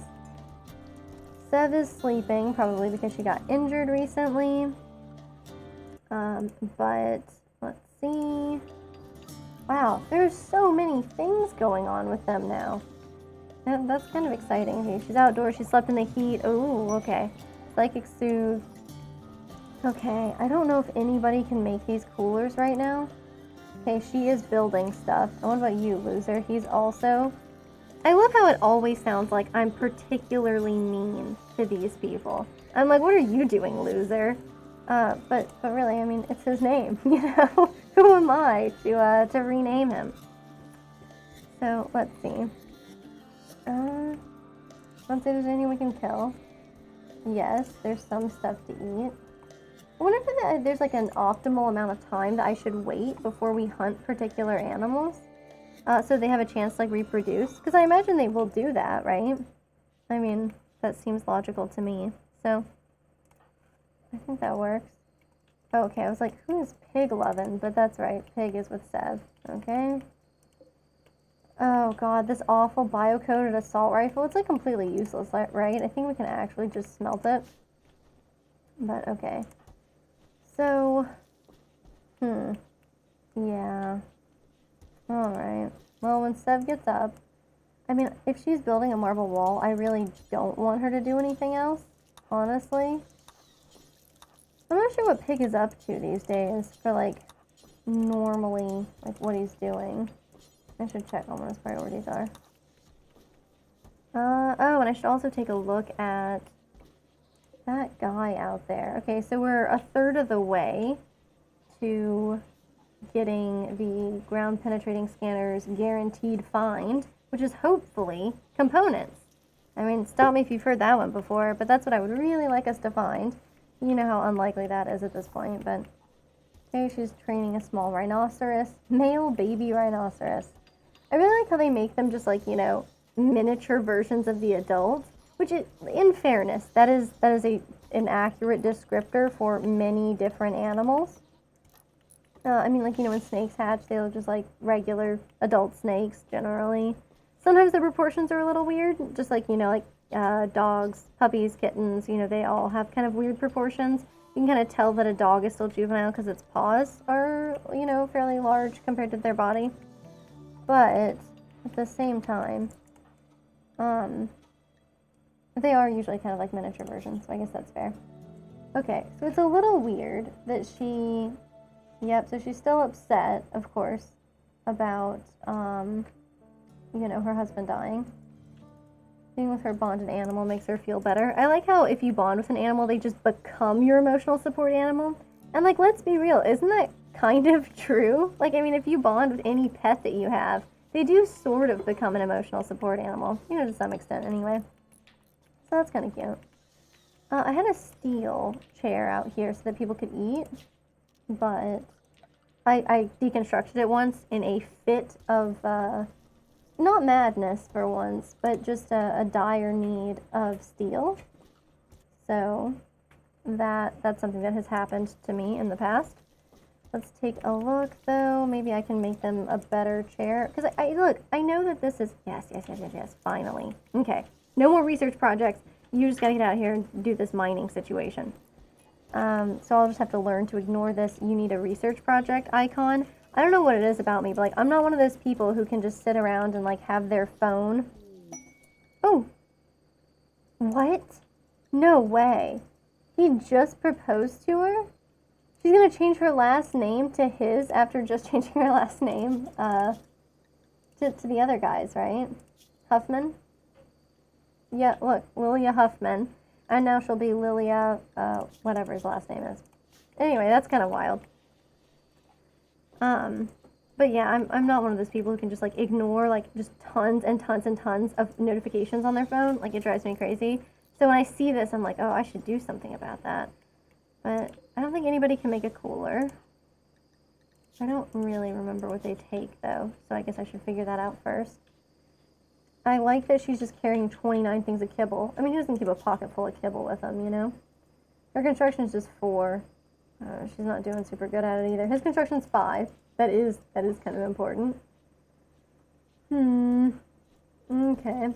Sev is sleeping, probably because she got injured recently. But let's see. Wow, there's so many things going on with them now. And that's kind of exciting. Okay, she's outdoors, she slept in the heat. Oh, okay. Psychic Soothe. Okay, I don't know if anybody can make these coolers right now. Okay, she is building stuff. And what about you, loser? He's also... I love how it always sounds like I'm particularly mean to these people. I'm like, what are you doing, loser? But really, I mean, it's his name, Who am I to rename him? So, let's see. Let's see if there's anything we can kill. Yes, there's some stuff to eat. I wonder if there's like an optimal amount of time that I should wait before we hunt particular animals. So they have a chance to like reproduce. Because I imagine they will do that, right? I mean, that seems logical to me. So, I think that works. Oh, okay, I was like, who is Pig loving? But that's right, Pig is with Sev. Okay. Oh god, this awful bio-coated assault rifle. It's like completely useless, right? I think we can actually just smelt it. But okay. So, yeah. Alright. Well, when Sev gets up, I mean, if she's building a marble wall, I really don't want her to do anything else, honestly. I'm not sure what Pig is up to these days for, like, normally, like, what he's doing. I should check on what his priorities are. Oh, and I should also take a look at that guy out there. Okay, so we're a third of the way to getting the ground penetrating scanners guaranteed find, which is hopefully components. I mean, stop me if you've heard that one before, but that's what I would really like us to find. You know how unlikely that is at this point, but okay, she's training a small rhinoceros, male baby rhinoceros. I really like how they make them just like, you know, miniature versions of the adult, which is, in fairness, that is an accurate descriptor for many different animals. I mean, like, you know, when snakes hatch, they look just like regular adult snakes, generally. Sometimes the proportions are a little weird, just like, you know, like dogs, puppies, kittens, you know, they all have kind of weird proportions. You can kind of tell that a dog is still juvenile because its paws are, you know, fairly large compared to their body. But at the same time, they are usually kind of like miniature versions, so I guess that's fair. Okay, so it's a little weird that she... Yep, so she's still upset, of course, about, you know, her husband dying. Being with her bonded animal makes her feel better. I like how if you bond with an animal, they just become your emotional support animal. And, like, let's be real, isn't that kind of true? Like, I mean, if you bond with any pet that you have, they do sort of become an emotional support animal. You know, to some extent, anyway. So that's kind of cute. I had a steel chair out here so that people could eat. But I deconstructed it once in a fit of, not madness for once, but just a dire need of steel. So that's something that has happened to me in the past. Let's take a look, though. Maybe I can make them a better chair. Because, look, I know that this is... Yes, finally. Okay. No more research projects. You just gotta get out here and do this mining situation. So I'll just have to learn to ignore this "you need a research project" icon. I don't know what it is about me, but like I'm not one of those people who can just sit around and like have their phone. Oh, what? No way. He just proposed to her? She's gonna change her last name to his after just changing her last name to the other guys, right? Huffman? Yeah, look, Lilia Huffman. And now she'll be Lilia, whatever his last name is. Anyway, that's kind of wild. But yeah, I'm not one of those people who can just like ignore like just tons and tons and tons of notifications on their phone. Like it drives me crazy. So when I see this, I'm like, oh, I should do something about that. But I don't think anybody can make a cooler. I don't really remember what they take though, so I guess I should figure that out first. I like that she's just carrying 29 things of kibble. I mean, who doesn't keep a pocket full of kibble with them, you know? Her construction is just 4. She's not doing super good at it either. His construction's 5. That is kind of important. Okay.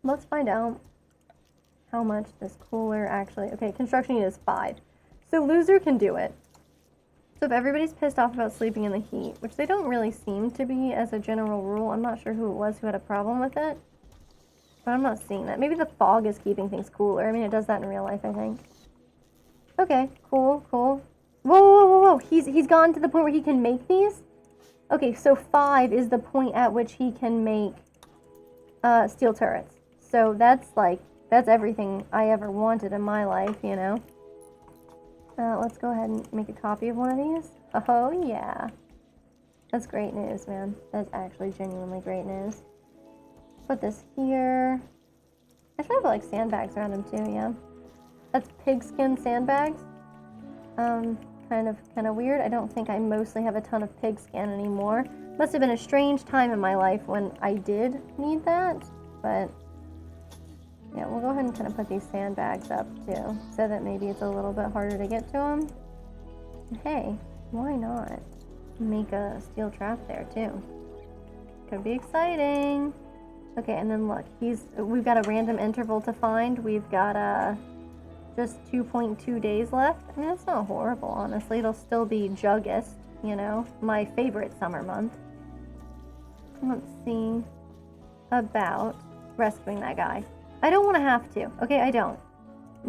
Let's find out how much this cooler actually... Okay, construction is 5. So loser can do it. So if everybody's pissed off about sleeping in the heat, which they don't really seem to be as a general rule, I'm not sure who it was who had a problem with it. But I'm not seeing that. Maybe the fog is keeping things cooler. I mean, it does that in real life, I think. Okay, cool. Whoa. He's gone to the point where he can make these? Okay, so 5 is the point at which he can make steel turrets. So that's everything I ever wanted in my life, you know? Let's go ahead and make a copy of one of these. Oh, yeah. That's great news, man. That's actually genuinely great news. Put this here. I should have, like, sandbags around him, too, yeah. That's pigskin sandbags. Kind of weird. I don't think I mostly have a ton of pigskin anymore. Must have been a strange time in my life when I did need that, but... Yeah, we'll go ahead and kind of put these sandbags up, too, so that maybe it's a little bit harder to get to them. Hey, why not make a steel trap there, too? Could be exciting. Okay, and then look, we've got a random interval to find. We've got, just 2.2 days left. I mean, that's not horrible, honestly. It'll still be Juggist, you know, my favorite summer month. Let's see about rescuing that guy. I don't want to have to. Okay, I don't.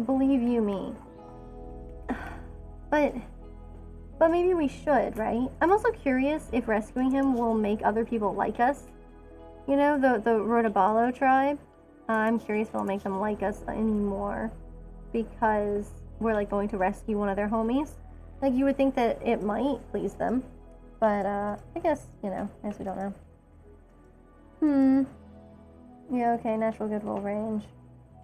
Believe you me. But But maybe we should, right? I'm also curious if rescuing him will make other people like us. You know, the Rotabalo tribe. I'm curious if it'll make them like us anymore because we're like going to rescue one of their homies. Like you would think that it might please them, but I guess, you know, I guess we don't know. Yeah, okay, natural goodwill range.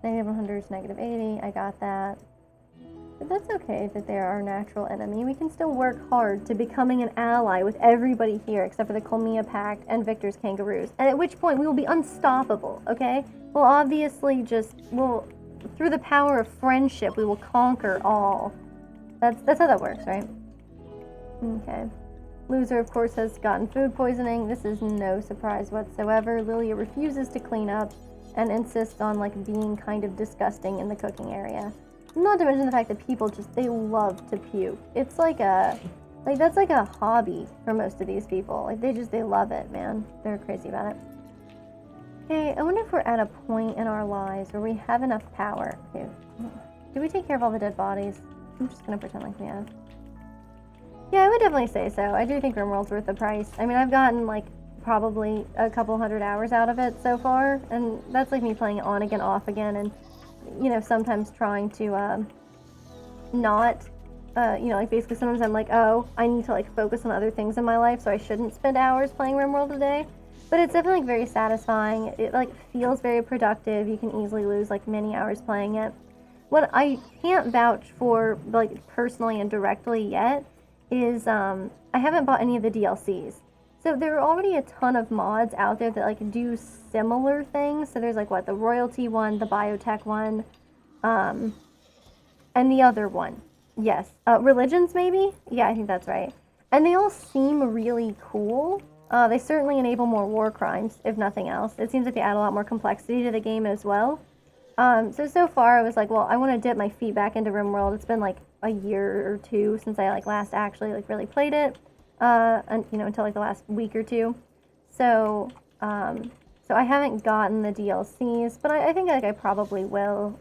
Negative 100 is negative 80, I got that. But that's okay that they're our natural enemy. We can still work hard to becoming an ally with everybody here except for the Colmia Pact and Victor's Kangaroos. And at which point we will be unstoppable, okay? We'll obviously through the power of friendship, we will conquer all. That's how that works, right? Okay. Loser, of course, has gotten food poisoning. This is no surprise whatsoever. Lilia refuses to clean up and insists on, like, being kind of disgusting in the cooking area. Not to mention the fact that people they love to puke. It's that's like a hobby for most of these people. Like, they love it, man. They're crazy about it. Okay, I wonder if we're at a point in our lives where we have enough power. Okay. Do we take care of all the dead bodies? I'm just gonna pretend like we have. Yeah, I would definitely say so. I do think Rimworld's worth the price. I mean, I've gotten, like, probably a couple 100 hours out of it so far, and that's like me playing it on again, off again, and, you know, sometimes trying to, not, you know, like, basically sometimes I'm like, oh, I need to, like, focus on other things in my life, so I shouldn't spend hours playing Rimworld a day. But it's definitely, like, very satisfying. It, like, feels very productive. You can easily lose, like, many hours playing it. What I can't vouch for, like, personally and directly yet is, I haven't bought any of the DLCs. So there are already a ton of mods out there that, like, do similar things. So there's, like, what, the royalty one, the biotech one, and the other one. Yes. Religions, maybe? Yeah, I think that's right. And they all seem really cool. They certainly enable more war crimes, if nothing else. It seems like they add a lot more complexity to the game as well. So far I was like, well, I want to dip my feet back into Rimworld. It's been like a year or two since I like last actually like really played it. And you know, until like the last week or two. So I haven't gotten the DLCs, but I think like I probably will,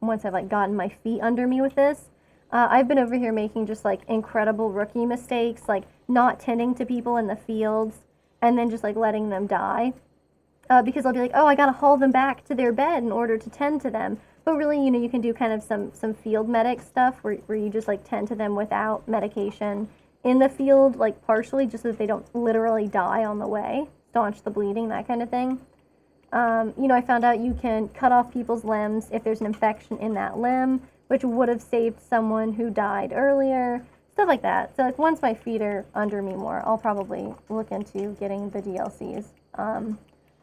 once I've like gotten my feet under me with this. I've been over here making just like incredible rookie mistakes, like not tending to people in the fields and then just like letting them die. Because I'll be like, oh, I gotta haul them back to their bed in order to tend to them. But really, you know, you can do kind of some field medic stuff where you just like tend to them without medication in the field, like partially, just so that they don't literally die on the way, staunch the bleeding, that kind of thing. You know, I found out you can cut off people's limbs if there's an infection in that limb, which would have saved someone who died earlier, stuff like that. So like once my feet are under me more, I'll probably look into getting the DLCs.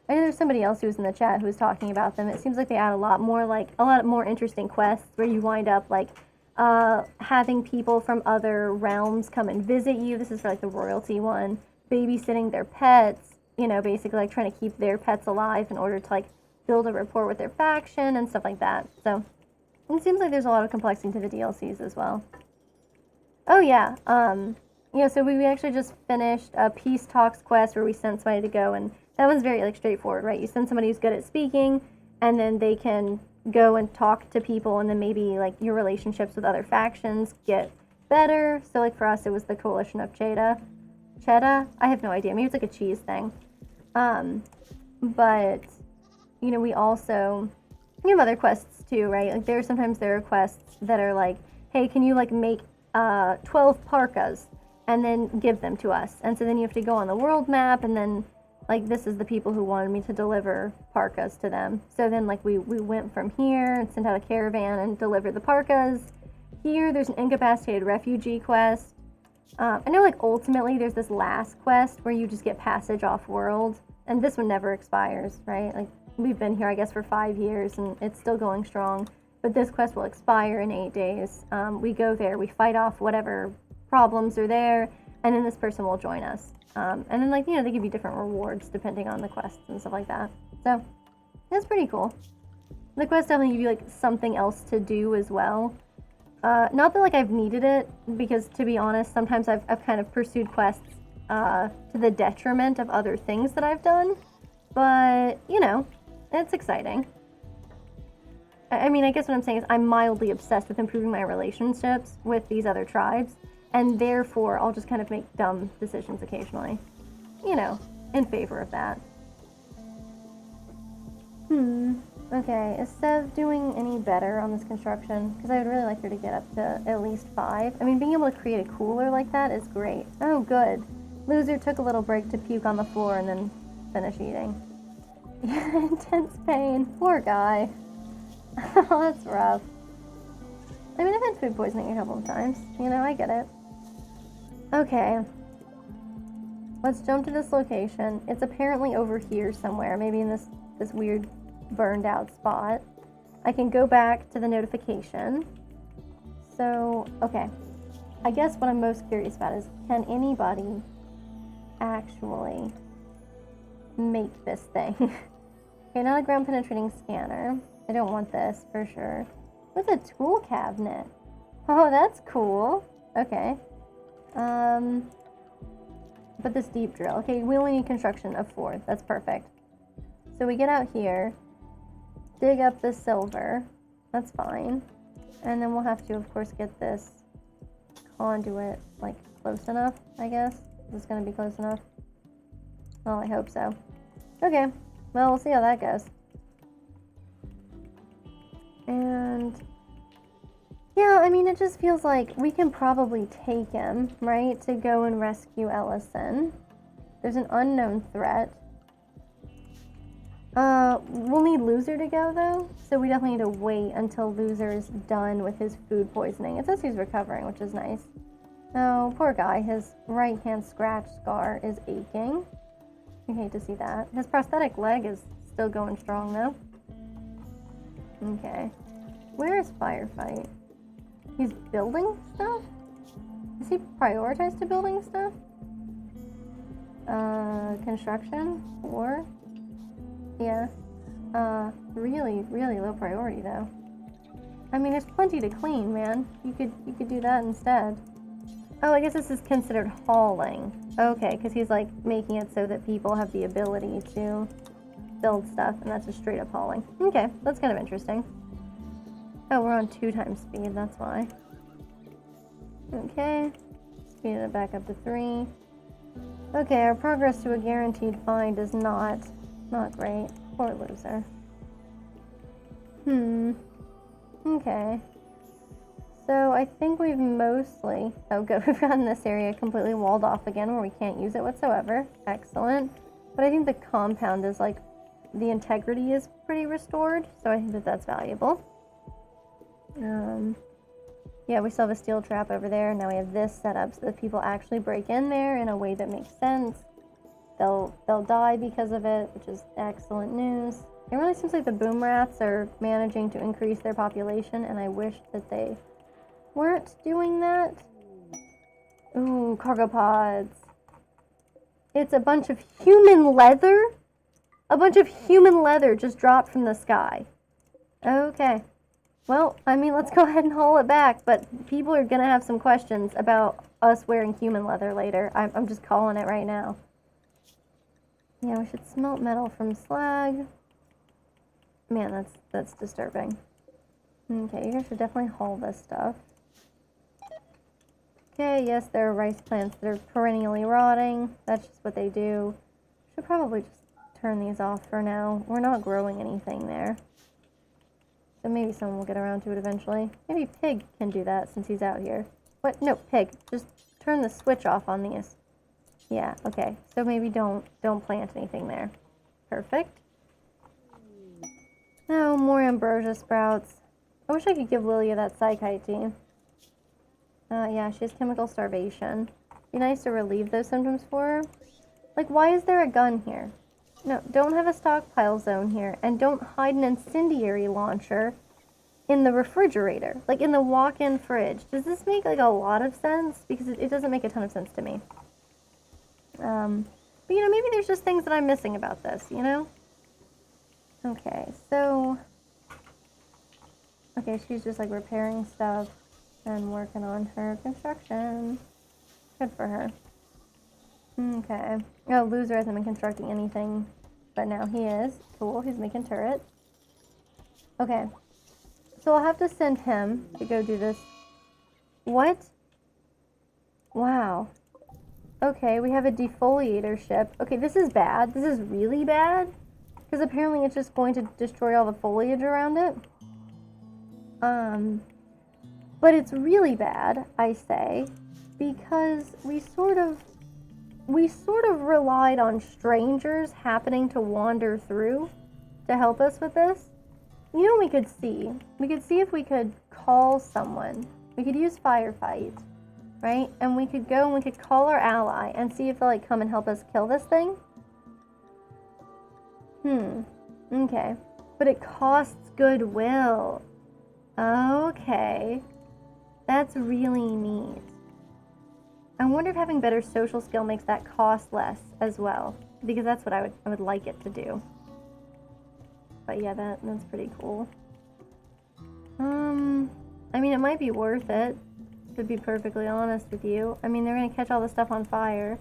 I know there's somebody else who was in the chat who was talking about them. It seems like they add a lot more interesting quests where you wind up like having people from other realms come and visit you. This is for like the royalty one, babysitting their pets, you know, basically like trying to keep their pets alive in order to like build a rapport with their faction and stuff like that. So it seems like there's a lot of complexity to the DLCs as well. Oh yeah, you know, so we actually just finished a peace talks quest where we sent somebody to go, and that one's very like straightforward, right? You send somebody who's good at speaking, and then they can go and talk to people, and then maybe like your relationships with other factions get better. So like for us, it was the Coalition of Cheda. I have no idea. Maybe it's like a cheese thing. But you know, we also have other quests too, right? Like there are quests that are like, hey, can you like make 12 parkas and then give them to us? And so then you have to go on the world map, and then like this is the people who wanted me to deliver parkas to them. So then like we went from here and sent out a caravan and delivered the parkas. Here there's an incapacitated refugee quest. I know like ultimately there's this last quest where you just get passage off world, and this one never expires, right? Like we've been here I guess for 5 years and it's still going strong, but this quest will expire in 8 days. We go there, we fight off whatever problems are there, and then this person will join us. And then like, you know, they give you different rewards depending on the quests and stuff like that. So that's pretty cool. The quests definitely give you like something else to do as well. Not that like I've needed it, because to be honest, sometimes I've kind of pursued quests to the detriment of other things that I've done. But, you know, it's exciting. I mean, I guess what I'm saying is I'm mildly obsessed with improving my relationships with these other tribes. and therefore I'll just kind of make dumb decisions occasionally. You know, in favor of that. Okay, is Sev doing any better on this construction? Because I would really like her to get up to at least 5. I mean, being able to create a cooler like that is great. Oh, good. Loser took a little break to puke on the floor and then finish eating. Intense pain. Poor guy. Oh, that's rough. I mean, I've had food poisoning a couple of times. You know, I get it. Okay. Let's jump to this location. It's apparently over here somewhere. Maybe in this weird burned out spot. I can go back to the notification. So, okay. I guess what I'm most curious about is, can anybody actually make this thing? Okay, not a ground penetrating scanner. I don't want this for sure. What's a tool cabinet? Oh, that's cool. Okay. But this deep drill. Okay, we only need construction of 4. That's perfect. So we get out here, dig up the silver. That's fine. And then we'll have to, of course, get this conduit, like, close enough, I guess. Is this going to be close enough? Well, I hope so. Okay. Well, we'll see how that goes. And yeah, I mean, it just feels like we can probably take him, right, to go and rescue Ellison. There's an unknown threat. We'll need Loser to go, though, so we definitely need to wait until Loser is done with his food poisoning. It says he's recovering, which is nice. Oh, poor guy. His right hand scratch scar is aching. I hate to see that. His prosthetic leg is still going strong, though. Okay. Where is Firefight? He's building stuff? Is he prioritized to building stuff? Construction? 4? Yeah. Really, really low priority, though. I mean, there's plenty to clean, man. You could do that instead. Oh, I guess this is considered hauling. Okay, because he's, like, making it so that people have the ability to build stuff, and that's just straight up hauling. Okay, that's kind of interesting. Oh, we're on 2 times speed, that's why. Okay, speed it back up to 3. Okay, our progress to a guaranteed find is not great. Poor Loser. Okay. So I think we've mostly... Oh, good. We've gotten this area completely walled off again where we can't use it whatsoever. Excellent. But I think the compound is, like, the integrity is pretty restored, so I think that that's valuable. Yeah, we still have a steel trap over there. Now we have this set up so that people actually break in there in a way that makes sense. They'll die because of it, which is excellent news. It really seems like the boom rats are managing to increase their population, and I wish that they weren't doing that. Ooh, cargo pods. It's a bunch of human leather? A bunch of human leather just dropped from the sky. Okay. Well, I mean, let's go ahead and haul it back, but people are going to have some questions about us wearing human leather later. I'm just calling it right now. Yeah, we should smelt metal from slag. Man, that's disturbing. Okay, you guys should definitely haul this stuff. Okay, yes, there are rice plants that are perennially rotting. That's just what they do. Should probably just turn these off for now. We're not growing anything there. So maybe someone will get around to it eventually. Maybe Pig can do that since he's out here. What? No, Pig. Just turn the switch off on these. Yeah, okay. So maybe don't plant anything there. Perfect. No, more ambrosia sprouts. I wish I could give Lilia that psychite tea. Yeah, she has chemical starvation. Be nice to relieve those symptoms for her. Like, why is there a gun here? No, don't have a stockpile zone here, and don't hide an incendiary launcher in the refrigerator, like in the walk-in fridge. Does this make, like, a lot of sense? Because it doesn't make a ton of sense to me. But, you know, maybe there's just things that I'm missing about this, you know? Okay, so... Okay, she's just, like, repairing stuff and working on her construction. Good for her. Okay. Oh, Loser hasn't been constructing anything, but now he is. Cool, he's making turrets. Okay. So I'll have to send him to go do this. What? Wow. Okay, we have a defoliator ship. Okay, this is bad. This is really bad. Because apparently it's just going to destroy all the foliage around it. But it's really bad, I say, because we sort of relied on strangers happening to wander through to help us with this. You know what we could see? We could see if we could call someone. We could use firefight, right? And we could go and we could call our ally and see if they'll like come and help us kill this thing. Okay. But it costs goodwill. Okay. That's really neat. I wonder if having better social skill makes that cost less as well. Because that's what I would like it to do. But yeah, that's pretty cool. I mean, it might be worth it, to be perfectly honest with you. I mean, they're gonna catch all the stuff on fire.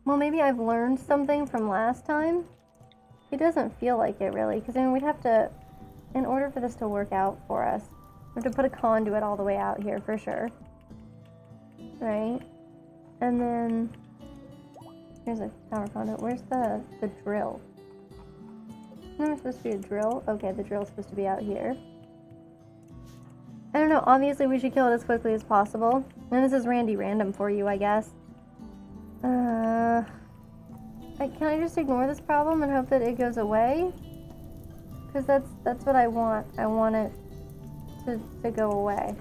Well, maybe I've learned something from last time. It doesn't feel like it, really, because I mean, we'd have to, in order for this to work out for us, we have to put a conduit all the way out here, for sure. Right? And then, here's a power conduit. Where's the drill? Isn't there supposed to be a drill? Okay, the drill's supposed to be out here. I don't know, obviously we should kill it as quickly as possible. And this is Randy Random for you, I guess. Can I just ignore this problem and hope that it goes away? Because that's what I want. I want it to go away.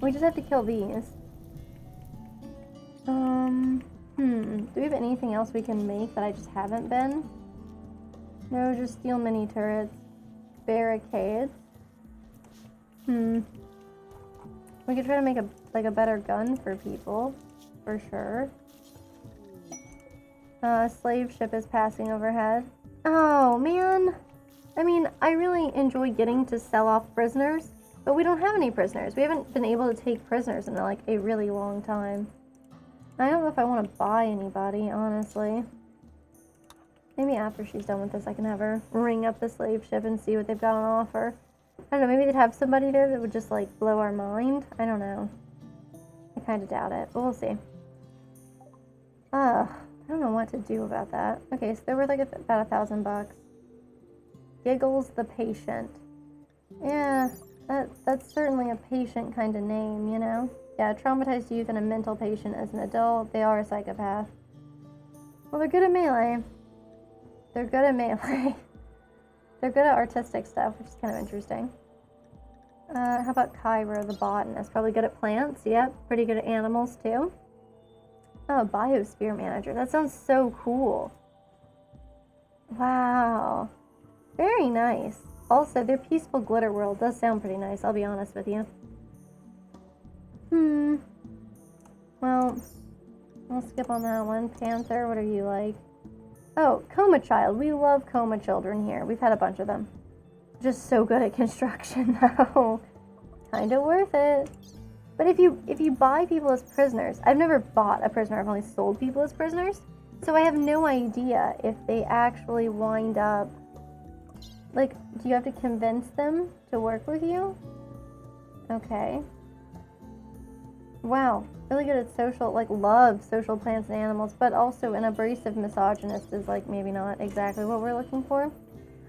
We just have to kill these. Do we have anything else we can make that I just haven't been? No, just steel mini turrets. Barricades. We could try to make a better gun for people, for sure. Slave ship is passing overhead. Oh, man. I mean, I really enjoy getting to sell off prisoners, but we don't have any prisoners. We haven't been able to take prisoners in, like, a really long time. I don't know if I want to buy anybody, honestly. Maybe after she's done with this, I can have her ring up the slave ship and see what they've got on offer. I don't know, maybe they'd have somebody there that would just, like, blow our mind. I don't know. I kind of doubt it, but we'll see. I don't know what to do about that. Okay, so they're worth, like, about $1,000. Giggles the Patient. Yeah, that's certainly a patient kind of name, you know? Yeah, traumatized youth and a mental patient as an adult. They are a psychopath. Well, they're good at melee. They're good at melee. They're good at artistic stuff, which is kind of interesting. How about Cairo, the botanist? Probably good at plants. Yep, pretty good at animals, too. Oh, biosphere manager. That sounds so cool. Wow. Very nice. Also, their peaceful glitter world does sound pretty nice, I'll be honest with you. Well, I'll skip on that one. Panther, what are you like? Oh, coma child. We love coma children here. We've had a bunch of them. Just so good at construction, though. Kind of worth it. But if you buy people as prisoners, I've never bought a prisoner. I've only sold people as prisoners. So I have no idea if they actually wind up... Like, do you have to convince them to work with you? Okay. Wow. Really good at social, like, love social plants and animals, but also an abrasive misogynist is, like, maybe not exactly what we're looking for.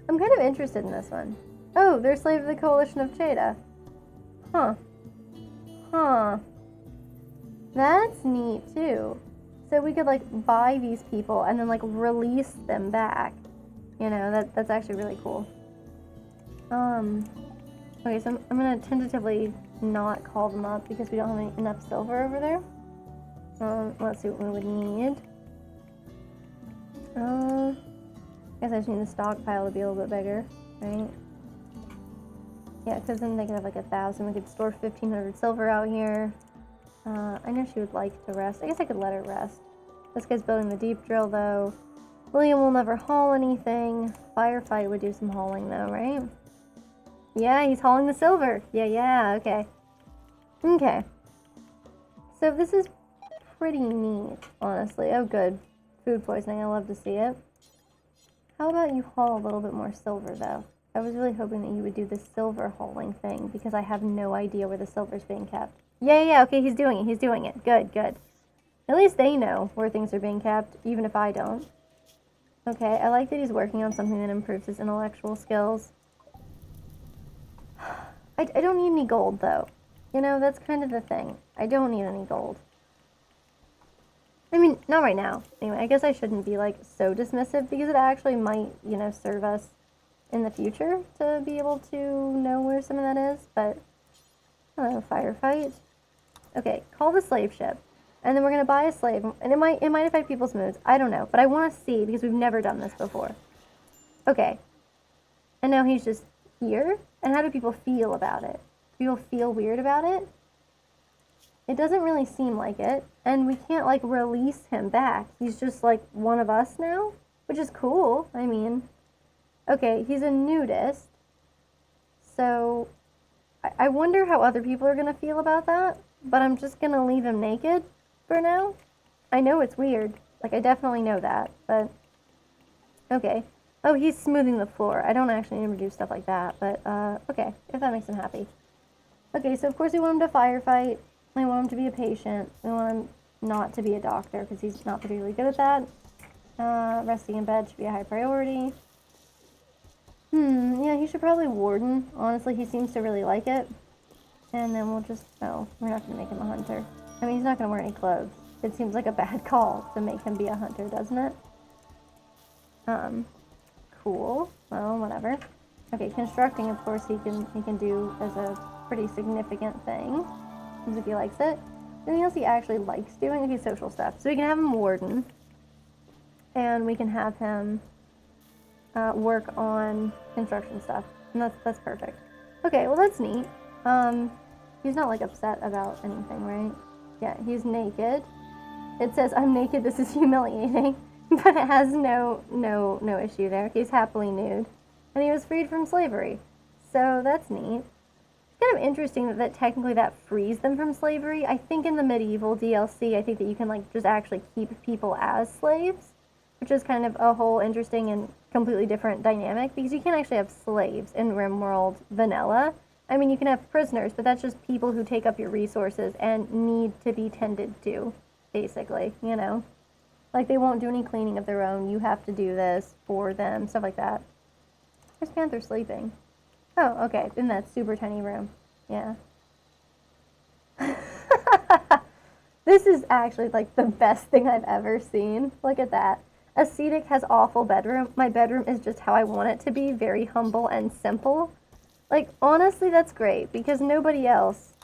I'm kind of interested in this one. Oh, they're slave of the Coalition of Cheda. Huh. That's neat, too. So we could, like, buy these people and then, like, release them back. You know, that's actually really cool. Okay, so I'm gonna tentatively not call them up because we don't have enough silver over there. Let's see what we would need. I guess I just need the stockpile to be a little bit bigger, right? Yeah, because then they could have like 1,000. We could store 1,500 silver out here. I know she would like to rest. I guess I could let her rest. This guy's building the deep drill, though. William will never haul anything. Firefight would do some hauling, though, right? Yeah, he's hauling the silver. Yeah, okay. Okay. So this is pretty neat, honestly. Oh, good. Food poisoning, I love to see it. How about you haul a little bit more silver, though? I was really hoping that you would do the silver hauling thing because I have no idea where the silver's being kept. Yeah, okay, he's doing it. Good. At least they know where things are being kept, even if I don't. Okay, I like that he's working on something that improves his intellectual skills. I don't need any gold, though. You know, that's kind of the thing. I don't need any gold. I mean, not right now. Anyway, I guess I shouldn't be, like, so dismissive because it actually might, you know, serve us in the future to be able to know where some of that is, but I don't know, firefight. Okay, call the slave ship. And then we're gonna buy a slave, and it might affect people's moods. I don't know, but I want to see because we've never done this before. Okay, and now he's just here. And how do people feel about it? Do people feel weird about it? It doesn't really seem like it, and we can't like release him back. He's just like one of us now, which is cool. I mean, okay, he's a nudist, so I wonder how other people are gonna feel about that. But I'm just gonna leave him naked for now. I know it's weird. Like, I definitely know that, but okay. Oh, he's smoothing the floor. I don't actually need him to do stuff like that, but okay, if that makes him happy. Okay, so of course we want him to firefight. We want him to be a patient. We want him not to be a doctor because he's not particularly good at that. Resting in bed should be a high priority. Yeah, he should probably warden. Honestly, he seems to really like it. And then we'll just, no, we're not going to make him a hunter. I mean, he's not going to wear any clothes. It seems like a bad call to make him be a hunter, doesn't it? Cool. Well, whatever. Okay, constructing, of course, he can do as a pretty significant thing, as if he likes it. Anything else he actually likes doing? Okay, social stuff. So we can have him warden, and we can have him work on construction stuff, and that's perfect. Okay, well that's neat. He's not like upset about anything, right? Yeah, he's naked. It says, "I'm naked. This is humiliating." But it has no issue there. He's happily nude. And he was freed from slavery. So that's neat. It's kind of interesting that technically that frees them from slavery. I think in the medieval DLC, I think that you can like just actually keep people as slaves, which is kind of a whole interesting and completely different dynamic because you can't actually have slaves in Rimworld vanilla. I mean, you can have prisoners, but that's just people who take up your resources and need to be tended to, basically, you know? Like, they won't do any cleaning of their own. You have to do this for them, stuff like that. Where's Panther sleeping? Oh, okay, in that super tiny room. Yeah. This is actually, like, the best thing I've ever seen. Look at that. Ascetic has awful bedroom. My bedroom is just how I want it to be, very humble and simple. Like, honestly, that's great, because nobody else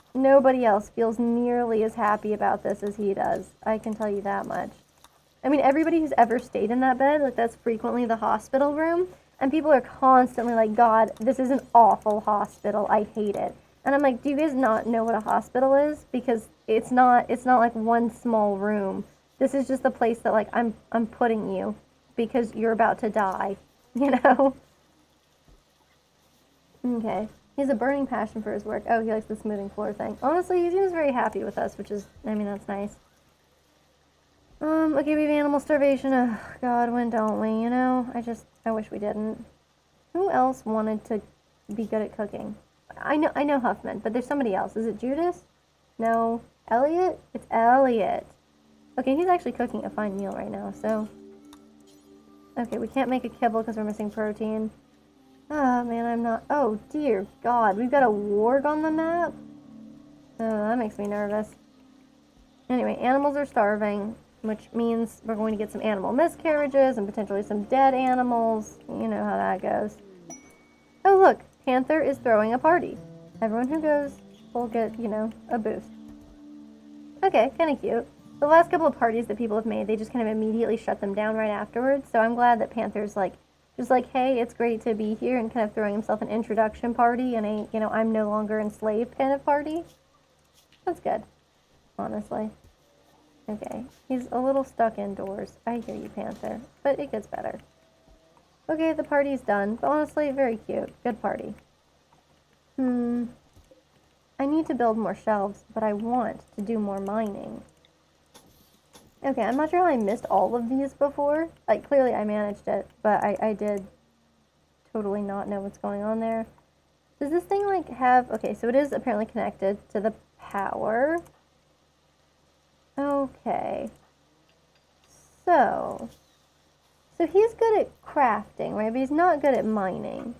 feels nearly as happy about this as he does. I can tell you that much. I mean, everybody who's ever stayed in that bed, like, that's frequently the hospital room, and people are constantly like, God, this is an awful hospital. I hate it. And I'm like, do you guys not know what a hospital is? Because it's not like one small room. This is just the place that, like, I'm putting you because you're about to die, you know? Okay. He has a burning passion for his work. Oh, he likes the smoothing floor thing. Honestly, he seems very happy with us, which is, I mean, that's nice. Okay, we have animal starvation. Oh, God, when don't we, you know? I wish we didn't. Who else wanted to be good at cooking? I know Huffman, but there's somebody else. Is it Judas? No. Elliot? It's Elliot. Okay, he's actually cooking a fine meal right now, so. Okay, we can't make a kibble because we're missing protein. Oh, man, I'm not. Oh, dear God. We've got a warg on the map? Oh, that makes me nervous. Anyway, animals are starving, which means we're going to get some animal miscarriages and potentially some dead animals. You know how that goes. Oh, look. Panther is throwing a party. Everyone who goes will get, you know, a boost. Okay, kind of cute. The last couple of parties that people have made, they just kind of immediately shut them down right afterwards. So I'm glad that Panther's like, just like, hey, it's great to be here, and kind of throwing himself an introduction party and a, you know, I'm no longer enslaved kind of party. That's good, honestly. Okay, he's a little stuck indoors. I hear you, Panther, but it gets better. Okay, the party's done, but honestly, very cute. Good party. I need to build more shelves, but I want to do more mining. Okay, I'm not sure how I missed all of these before. Like, clearly I managed it, but I did totally not know what's going on there. Does this thing like have, okay, so it is apparently connected to the power. Okay. So he's good at crafting, right? But he's not good at mining.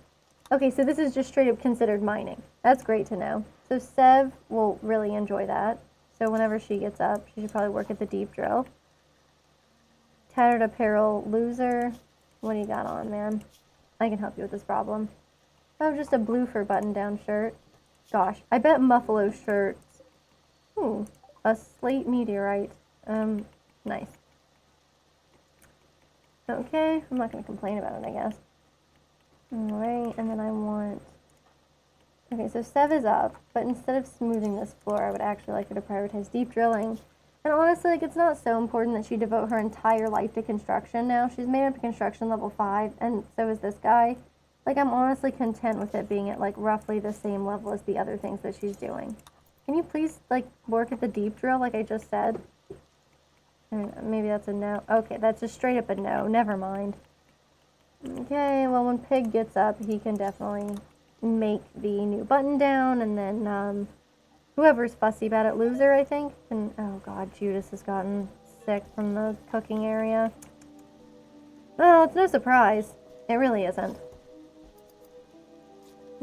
Okay, so this is just straight up considered mining. That's great to know. So Sev will really enjoy that. So whenever she gets up, she should probably work at the deep drill. Tattered apparel loser. What do you got on, man? I can help you with this problem. Oh, just a blue fur button-down shirt. Gosh, I bet Muffalo shirts. Ooh, a slate meteorite. Nice. Okay, I'm not going to complain about it, I guess. Alright, and then I want... Okay, so Sev is up, but instead of smoothing this floor, I would actually like her to prioritize deep drilling. And honestly, like, it's not so important that she devote her entire life to construction now. She's made up to construction level 5, and so is this guy. Like, I'm honestly content with it being at, like, roughly the same level as the other things that she's doing. Can you please, like, work at the deep drill like I just said? Maybe that's a no. Okay, that's just straight up a no. Never mind. Okay, well, when Pig gets up, he can definitely make the new button down, and then, whoever's fussy about it, loser, I think. And, oh god, Judas has gotten sick from the cooking area. Well, it's no surprise. It really isn't.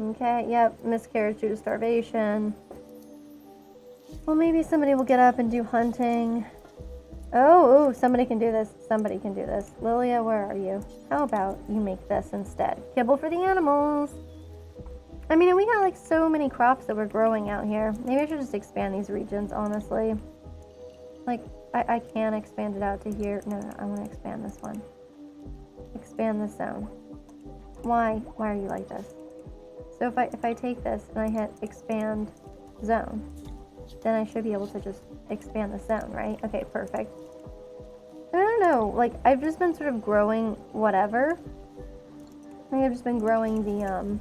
Okay, yep, miscarriage due to starvation. Well, maybe somebody will get up and do hunting. Oh, somebody can do this. Somebody can do this. Lilia, where are you? How about you make this instead? Kibble for the animals. I mean, we got like so many crops that we're growing out here. Maybe I should just expand these regions, honestly. Like, I can expand it out to here. No, I want to expand this one. Expand this zone. Why are you like this? So if I take this and I hit expand zone, then I should be able to just expand the zone, right? Okay, perfect. I don't know, like, I've just been sort of growing whatever. I think I've just been growing the,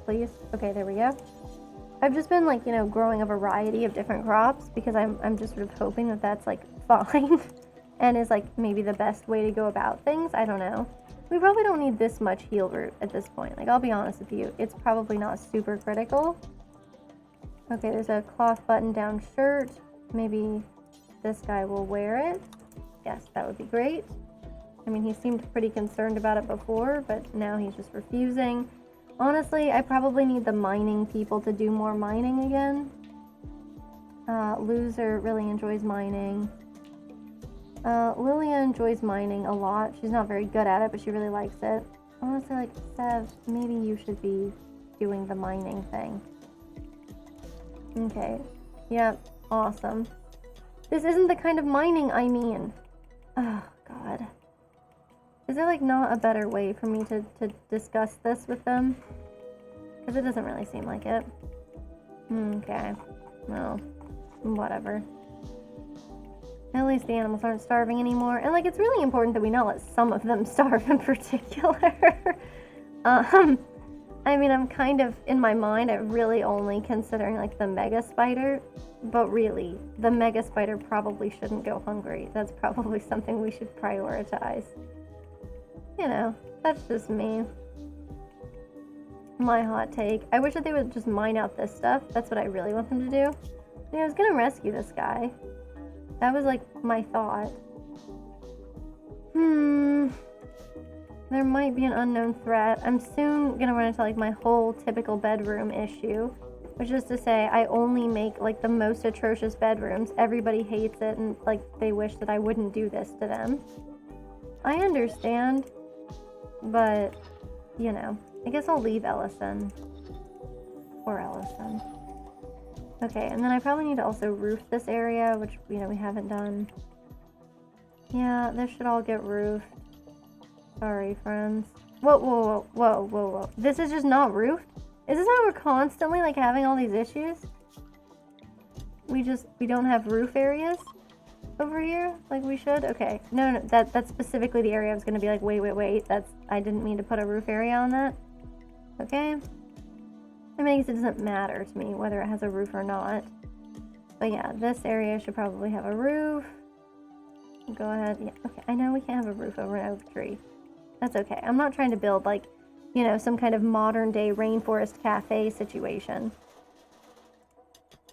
please. Okay, there we go. I've just been, like, you know, growing a variety of different crops because I'm just sort of hoping that that's, like, fine and is, like, maybe the best way to go about things. I don't know. We probably don't need this much heal root at this point. Like, I'll be honest with you. It's probably not super critical. Okay, there's a cloth button-down shirt. Maybe this guy will wear it. Yes, that would be great. I mean, he seemed pretty concerned about it before, but now he's just refusing. Honestly, I probably need the mining people to do more mining again. Loser really enjoys mining. Lilia enjoys mining a lot. She's not very good at it, but she really likes it. Honestly, like, Sev, maybe you should be doing the mining thing. Okay. Yep. Awesome. This isn't the kind of mining I mean. Oh, God. Is there, like, not a better way for me to discuss this with them? Because it doesn't really seem like it. Okay. Well, whatever. At least the animals aren't starving anymore. And, like, it's really important that we not let some of them starve in particular. I mean, I'm kind of, in my mind, I'm really only considering, like, the mega spider. But really, the mega spider probably shouldn't go hungry. That's probably something we should prioritize. You know, that's just me. My hot take. I wish that they would just mine out this stuff. That's what I really want them to do. I mean, I was gonna rescue this guy. That was, like, my thought. There might be an unknown threat. I'm soon gonna run into, like, my whole typical bedroom issue. Which is to say, I only make, like, the most atrocious bedrooms. Everybody hates it, and, like, they wish that I wouldn't do this to them. I understand. But, you know, I guess I'll leave Ellison. Poor Ellison. Okay, and then I probably need to also roof this area, which, you know, we haven't done. Yeah, this should all get roofed. Sorry, friends. Whoa. This is just not roofed? Is this how we're constantly, like, having all these issues? We don't have roof areas over here like we should? Okay. No, that's specifically the area I was gonna be like, wait. I didn't mean to put a roof area on that. Okay. I mean, I guess it doesn't matter to me whether it has a roof or not. But yeah, this area should probably have a roof. Go ahead. Yeah, okay. I know we can't have a roof over an oak tree. That's okay. I'm not trying to build, like, you know, some kind of modern day rainforest cafe situation.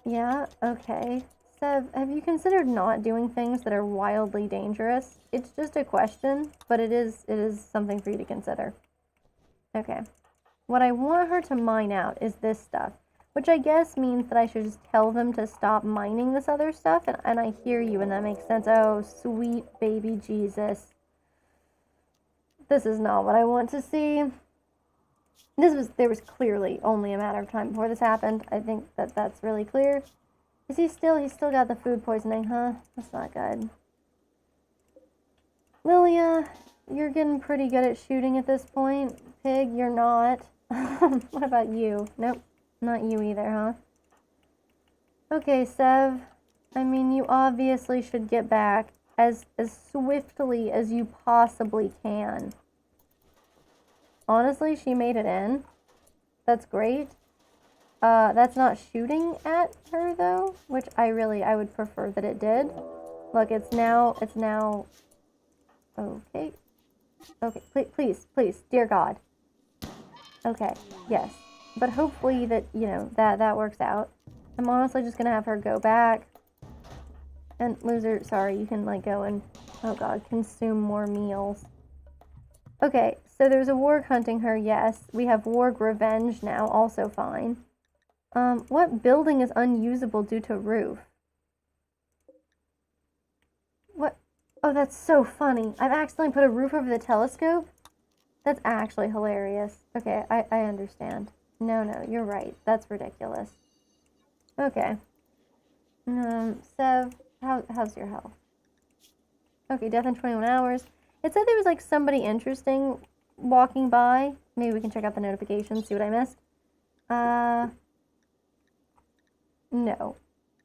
Yeah, okay. Sev, have you considered not doing things that are wildly dangerous? It's just a question, but it is something for you to consider. Okay. What I want her to mine out is this stuff, which I guess means that I should just tell them to stop mining this other stuff, and I hear you, and that makes sense. Oh, sweet baby Jesus. This is not what I want to see. There was clearly only a matter of time before this happened. I think that's really clear. Is he's still got the food poisoning, huh? That's not good. Lilia, you're getting pretty good at shooting at this point. Pig, you're not. What about you? Nope, not you either, huh? Okay, Sev. I mean, you obviously should get back as swiftly as you possibly can. Honestly, she made it in. That's great. That's not shooting at her though, which I would prefer that it did. Look, it's now, okay. Okay, please, dear God. Okay, yes. But hopefully that, you know, that works out. I'm honestly just gonna have her go back. And loser, sorry, you can like go and, oh God, consume more meals. Okay, so there's a warg hunting her, yes. We have warg revenge now, also fine. What building is unusable due to roof? What? Oh, that's so funny. I've accidentally put a roof over the telescope? That's actually hilarious. Okay, I understand. No, you're right. That's ridiculous. Okay. Sev, how's your health? Okay, death in 21 hours. It said there was like somebody interesting walking by. Maybe we can check out the notifications, see what I missed. No.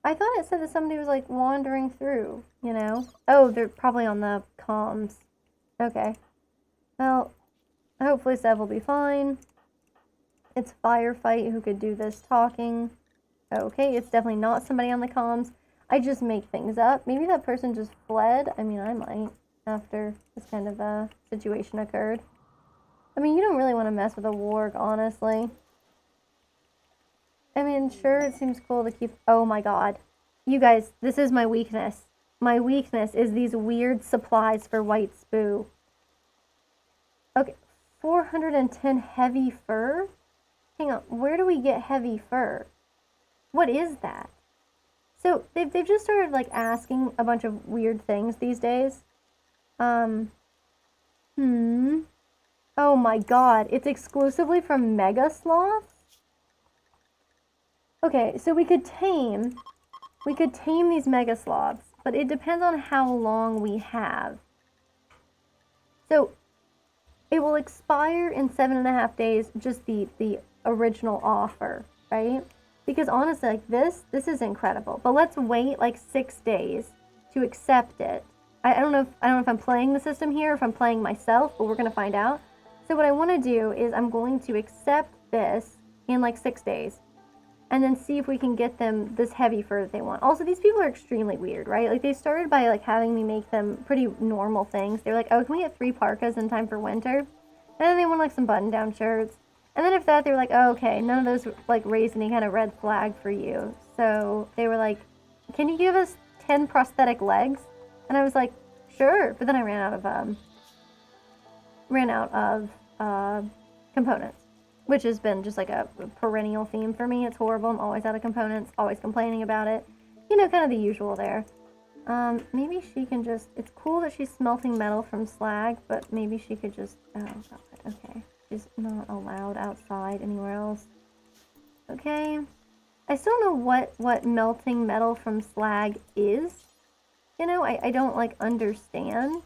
I thought it said that somebody was like wandering through, you know? Oh, they're probably on the comms. Okay. Well, hopefully Sev will be fine. It's Firefight who could do this talking. Okay, it's definitely not somebody on the comms. I just make things up. Maybe that person just fled. I mean, I might after this kind of a situation occurred. I mean, you don't really want to mess with a warg, honestly. I mean, sure, it seems cool to keep... Oh my God. You guys, this is my weakness. My weakness is these weird supplies for white spoo. Okay, 410 heavy fur? Hang on, where do we get heavy fur? What is that? So, they've just started, like, asking a bunch of weird things these days. Oh my God, it's exclusively from Mega Sloths? Okay, so we could tame these Mega Sloths, but it depends on how long we have. So, it will expire in 7.5 days, just the original offer, right? Because honestly, like this is incredible. But let's wait like 6 days to accept it. I don't know if I'm playing the system here, or if I'm playing myself, but we're gonna find out. So what I want to do is I'm going to accept this in like 6 days, and then see if we can get them this heavy fur that they want. Also, these people are extremely weird, right? Like they started by like having me make them pretty normal things. They're like, oh, can we get 3 parkas in time for winter? And then they want like some button-down shirts. And then after that, they were like, oh, okay, none of those like raised any kind of red flag for you. So they were like, can you give us 10 prosthetic legs? And I was like, sure. But then I ran out of components, which has been just like a perennial theme for me. It's horrible. I'm always out of components, always complaining about it. You know, kind of the usual there. Maybe she can just, it's cool that she's smelting metal from slag, but maybe she could just, oh God, okay. She's not allowed outside anywhere else. Okay. I still don't know what melting metal from slag is. You know, I don't like understand.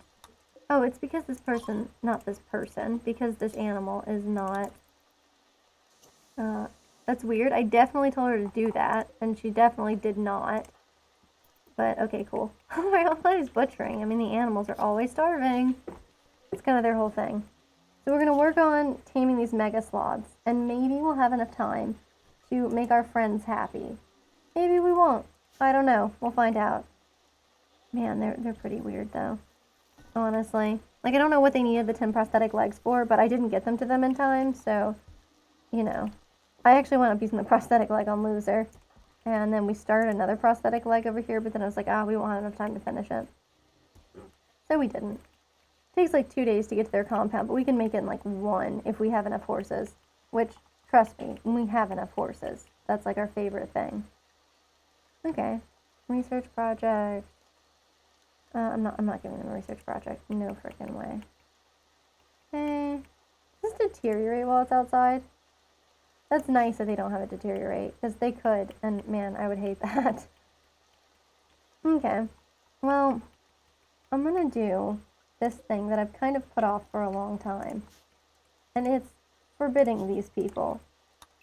Oh, it's because this person, not this person, because this animal is not, that's weird. I definitely told her to do that, and she definitely did not. But, okay, cool. My whole body's butchering. I mean, the animals are always starving. It's kind of their whole thing. So we're going to work on taming these mega sloths, and maybe we'll have enough time to make our friends happy. Maybe we won't. I don't know. We'll find out. Man, they're pretty weird, though. honestly. Like, I don't know what they needed the 10 prosthetic legs for, but I didn't get them to them in time, so, you know. I actually wound up using the prosthetic leg on Loser. And then we started another prosthetic leg over here, but then I was like, we won't have enough time to finish it. So we didn't. It takes like 2 days to get to their compound, but we can make it in like 1 if we have enough horses. Which, trust me, we have enough horses. That's like our favorite thing. Okay. Research project. I'm not giving them a research project. No freaking way. Okay. Does this deteriorate while it's outside? That's nice that they don't have it deteriorate, because they could, and man, I would hate that. Okay. Well, I'm gonna do this thing that I've kind of put off for a long time. And it's forbidding these people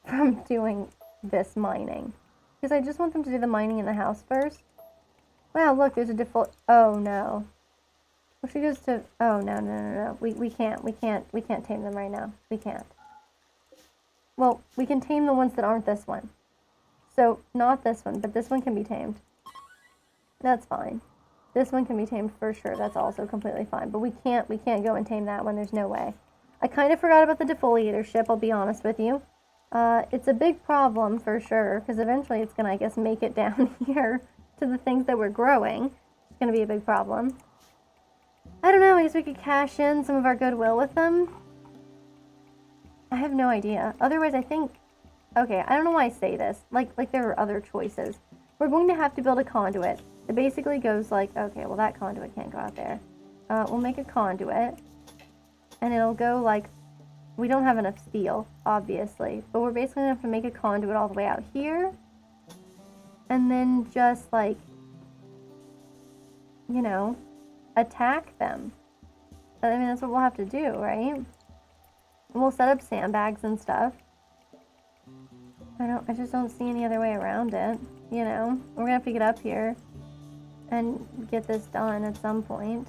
from doing this mining. Because I just want them to do the mining in the house first. Wow, look, there's a default. Oh, no. Well, she goes to... Oh, no. We can't tame them right now. We can't. Well, we can tame the ones that aren't this one. So, not this one, but this one can be tamed. That's fine. This one can be tamed for sure. That's also completely fine. But we can't go and tame that one. There's no way. I kind of forgot about the defoliator ship, I'll be honest with you. It's a big problem for sure, because eventually it's going to, I guess, make it down here to the things that we're growing. It's going to be a big problem. I don't know, I guess we could cash in some of our goodwill with them. I have no idea. Otherwise, I think... Okay, I don't know why I say this. Like there are other choices. We're going to have to build a conduit. It basically goes like, okay, well that conduit can't go out there. We'll make a conduit. And it'll go like... We don't have enough steel, obviously. But we're basically going to have to make a conduit all the way out here. And then just like... You know... Attack them. I mean, that's what we'll have to do, right? We'll set up sandbags and stuff. I just don't see any other way around it, you know? We're gonna have to get up here and get this done at some point.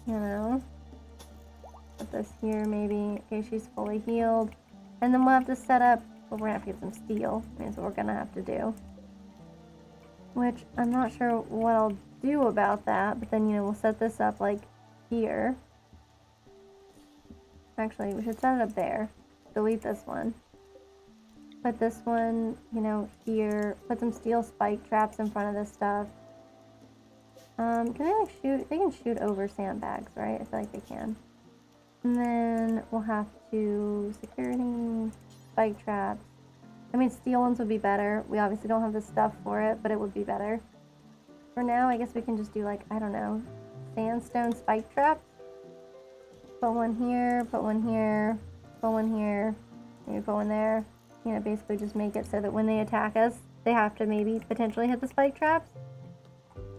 You know? Put this here, maybe. Okay, she's fully healed. And then we'll have to set up... Well, we're gonna have to get some steel. I mean, that's what we're gonna have to do. Which, I'm not sure what I'll do about that, but then, you know, we'll set this up, like, here. Actually, we should set it up there. Delete this one. Put this one, you know, here. Put some steel spike traps in front of this stuff. Can they, like, shoot? They can shoot over sandbags, right? I feel like they can. And then we'll have to... Security... Spike traps. I mean, steel ones would be better. We obviously don't have the stuff for it, but it would be better. For now, I guess we can just do, like, I don't know, sandstone spike traps. Put one here, put one here, put one here, maybe put one there. You know, basically just make it so that when they attack us, they have to maybe potentially hit the spike traps.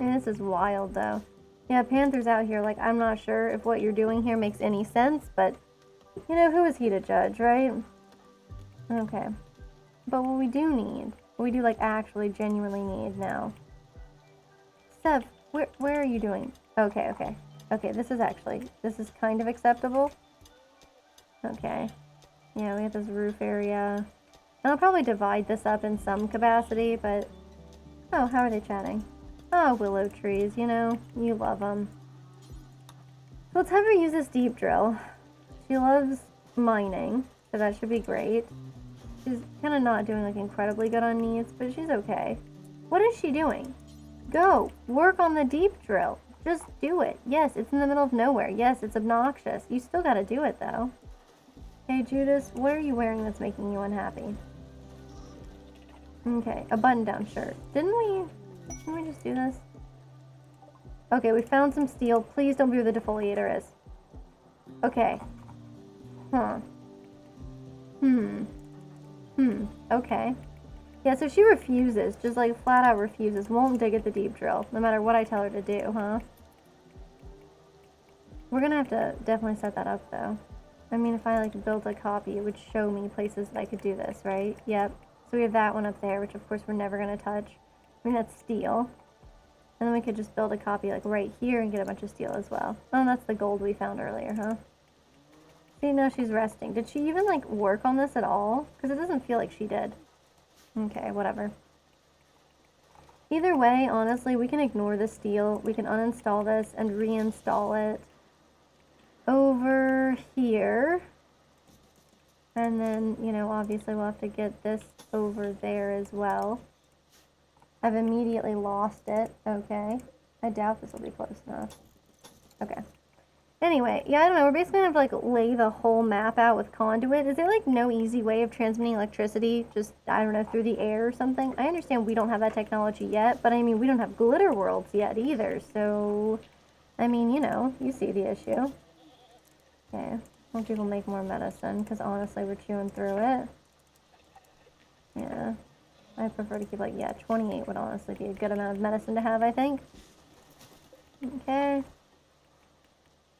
And this is wild, though. Yeah, Panther's out here, like, I'm not sure if what you're doing here makes any sense, but, you know, who is he to judge, right? Okay. But what we do need, what we do, like, actually genuinely need now. Sev, where are you doing? Okay. Okay, this is kind of acceptable. Okay. Yeah, we have this roof area. And I'll probably divide this up in some capacity, but... Oh, how are they chatting? Oh, willow trees, you know, you love them. So let's have her use this deep drill. She loves mining, so that should be great. She's kind of not doing, like, incredibly good on needs, but she's okay. What is she doing? Go! Work on the deep drill! Just do it! Yes, it's in the middle of nowhere. Yes, it's obnoxious. You still gotta do it, though. Hey, Judas, what are you wearing that's making you unhappy? Okay, a button-down shirt. Didn't we just do this? Okay, we found some steel. Please don't be where the defoliator is. Okay. Huh. Okay. Yeah, so she refuses, just like flat out refuses, won't dig at the deep drill, no matter what I tell her to do, huh? We're gonna have to definitely set that up, though. I mean, if I, like, built a copy, it would show me places that I could do this, right? Yep. So we have that one up there, which of course we're never gonna touch. I mean, that's steel. And then we could just build a copy, like, right here and get a bunch of steel as well. Oh, that's the gold we found earlier, huh? See, now she's resting. Did she even, like, work on this at all? Because it doesn't feel like she did. Okay, whatever. Either way, honestly, we can ignore the steel. We can uninstall this and reinstall it over here. And then, you know, obviously we'll have to get this over there as well. I've immediately lost it. Okay. I doubt this will be close enough. Okay. Anyway, yeah, I don't know. We're basically gonna have to, like, lay the whole map out with conduit. Is there, like, no easy way of transmitting electricity? Just, I don't know, through the air or something? I understand we don't have that technology yet, but I mean, we don't have glitter worlds yet either, so... I mean, you know, you see the issue. Okay. More people make more medicine, because honestly, we're chewing through it. Yeah. I prefer to keep, like, yeah, 28 would honestly be a good amount of medicine to have, I think. Okay.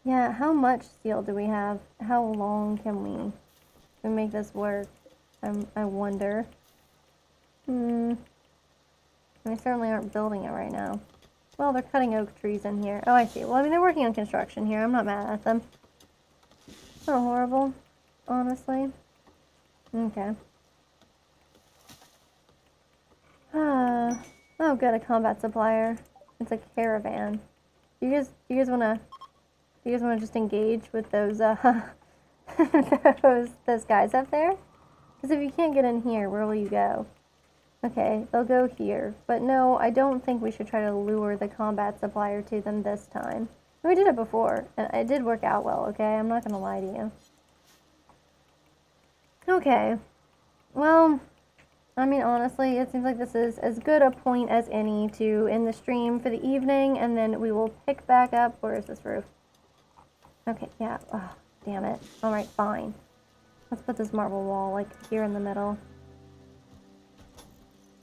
Yeah, how much steel do we have? How long can we make this work? I wonder. We certainly aren't building it right now. Well, they're cutting oak trees in here. Oh, I see. Well, I mean, they're working on construction here. I'm not mad at them. It's not horrible, honestly. Okay. Oh, good, a combat supplier. It's a caravan. Do you guys wanna just engage with those those guys up there? Because if you can't get in here, where will you go? Okay, they'll go here. But no, I don't think we should try to lure the combat supplier to them this time. We did it before, and it did work out well, okay? I'm not gonna lie to you. Okay. Well, I mean, honestly, it seems like this is as good a point as any to end the stream for the evening, and then we will pick back up. Where is this roof? Okay, yeah. Oh, damn it. Alright, fine. Let's put this marble wall, like, here in the middle.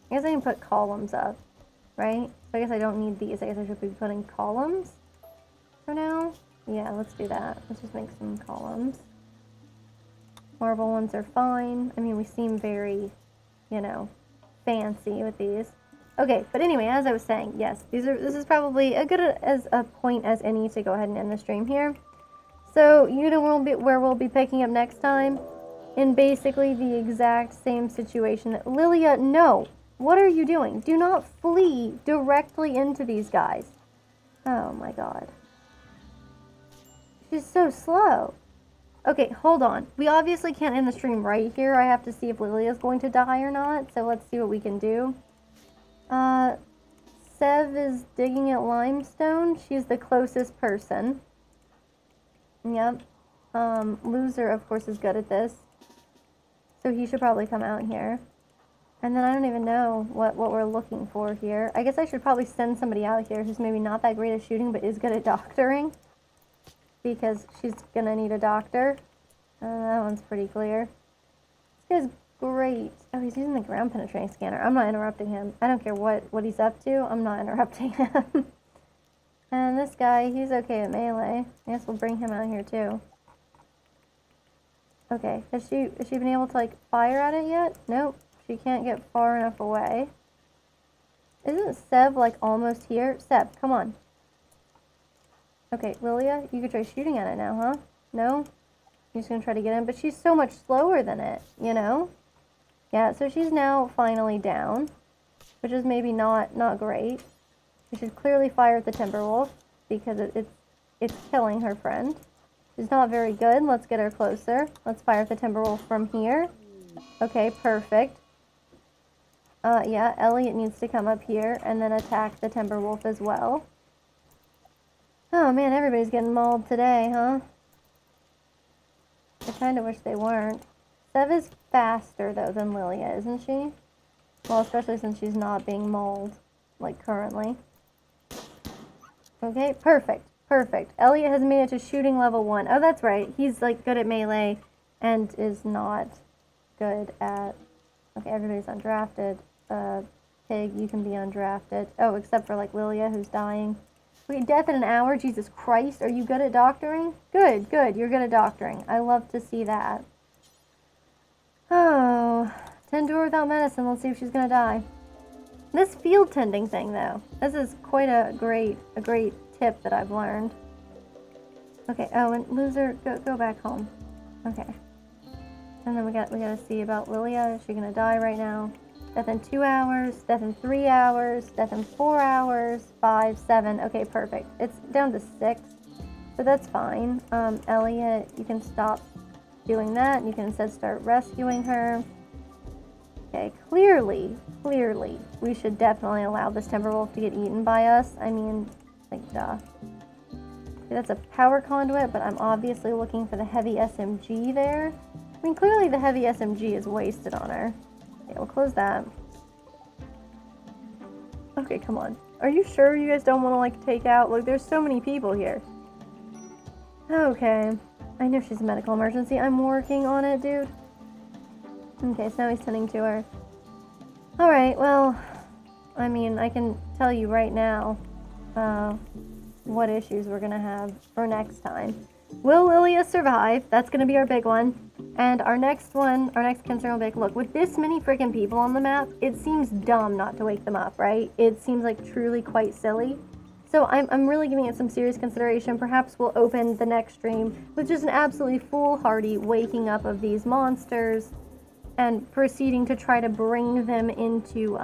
I guess I can put columns up, right? So I guess I don't need these. I guess I should be putting columns for now. Yeah, let's do that. Let's just make some columns. Marble ones are fine. I mean, we seem very, you know, fancy with these. Okay, but anyway, as I was saying, yes, this is probably as good as a point as any to go ahead and end the stream here. So, you know where we'll be picking up next time? In basically the exact same situation. Lilia, no! What are you doing? Do not flee directly into these guys. Oh my god. She's so slow. Okay, hold on. We obviously can't end the stream right here. I have to see if Lilia's going to die or not. So let's see what we can do. Sev is digging at limestone. She's the closest person. Yep. Loser, of course, is good at this. So he should probably come out here. And then I don't even know what we're looking for here. I guess I should probably send somebody out here who's maybe not that great at shooting, but is good at doctoring. Because she's gonna need a doctor. That one's pretty clear. This guy's great. Oh, he's using the ground penetrating scanner. I'm not interrupting him. I don't care what he's up to. I'm not interrupting him. And this guy, he's okay at melee. I guess we'll bring him out here too. Okay, has she been able to, like, fire at it yet? Nope. She can't get far enough away. Isn't Seb, like, almost here? Seb, come on. Okay, Lilia, you could try shooting at it now, huh? No? You're just gonna try to get in, but she's so much slower than it, you know? Yeah, so she's now finally down, which is maybe not great. We should clearly fire at the Timberwolf, because it's killing her friend. She's not very good. Let's get her closer. Let's fire at the Timberwolf from here. Okay, perfect. Yeah, Elliot needs to come up here and then attack the Timberwolf as well. Oh man, everybody's getting mauled today, huh? I kind of wish they weren't. Sev is faster, though, than Lilia, isn't she? Well, especially since she's not being mauled, like, currently. Okay, perfect. Perfect. Elliot has made it to shooting level 1. Oh, that's right. He's, like, good at melee and is not good at... Okay, everybody's undrafted. Pig, you can be undrafted. Oh, except for, like, Lilia, who's dying. Wait, death in an hour? Jesus Christ. Are you good at doctoring? Good, good. You're good at doctoring. I love to see that. Oh, tend to her without medicine. Let's see if she's gonna die. This field tending thing, though. This is quite a great tip that I've learned. Okay, oh, and loser, go back home. Okay. And then we gotta see about Lilia. Is she gonna die right now? death in 2 hours, death in 3 hours, death in 4 hours, 5, 7. Okay, perfect. It's down to 6, so that's fine. Elliot, you can stop doing that, and you can instead start rescuing her. Okay, clearly, we should definitely allow this Timberwolf to get eaten by us. I mean, like, duh. Okay, that's a power conduit, but I'm obviously looking for the heavy SMG there. I mean, clearly the heavy SMG is wasted on her. Okay, we'll close that. Okay, come on. Are you sure you guys don't want to, like, take out? Look, there's so many people here. Okay. I know she's a medical emergency. I'm working on it, dude. Okay, so now he's tending to her. Alright, well, I mean, I can tell you right now what issues we're gonna have for next time. Will Lilia survive? That's gonna be our big one. And our next concern will be like, look, with this many freaking people on the map, it seems dumb not to wake them up, right? It seems like truly quite silly. So I'm really giving it some serious consideration. Perhaps we'll open the next stream with just an absolutely foolhardy waking up of these monsters and proceeding to try to bring them into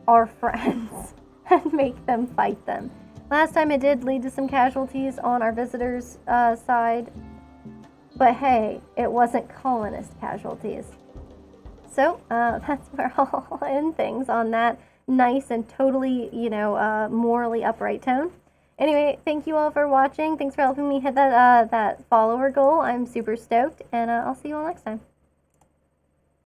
our friends and make them fight them. Last time it did lead to some casualties on our visitors' side, but hey, it wasn't colonist casualties. So that's where I'll end things on that nice and totally, morally upright tone. Anyway, thank you all for watching. Thanks for helping me hit that follower goal. I'm super stoked, and I'll see you all next time.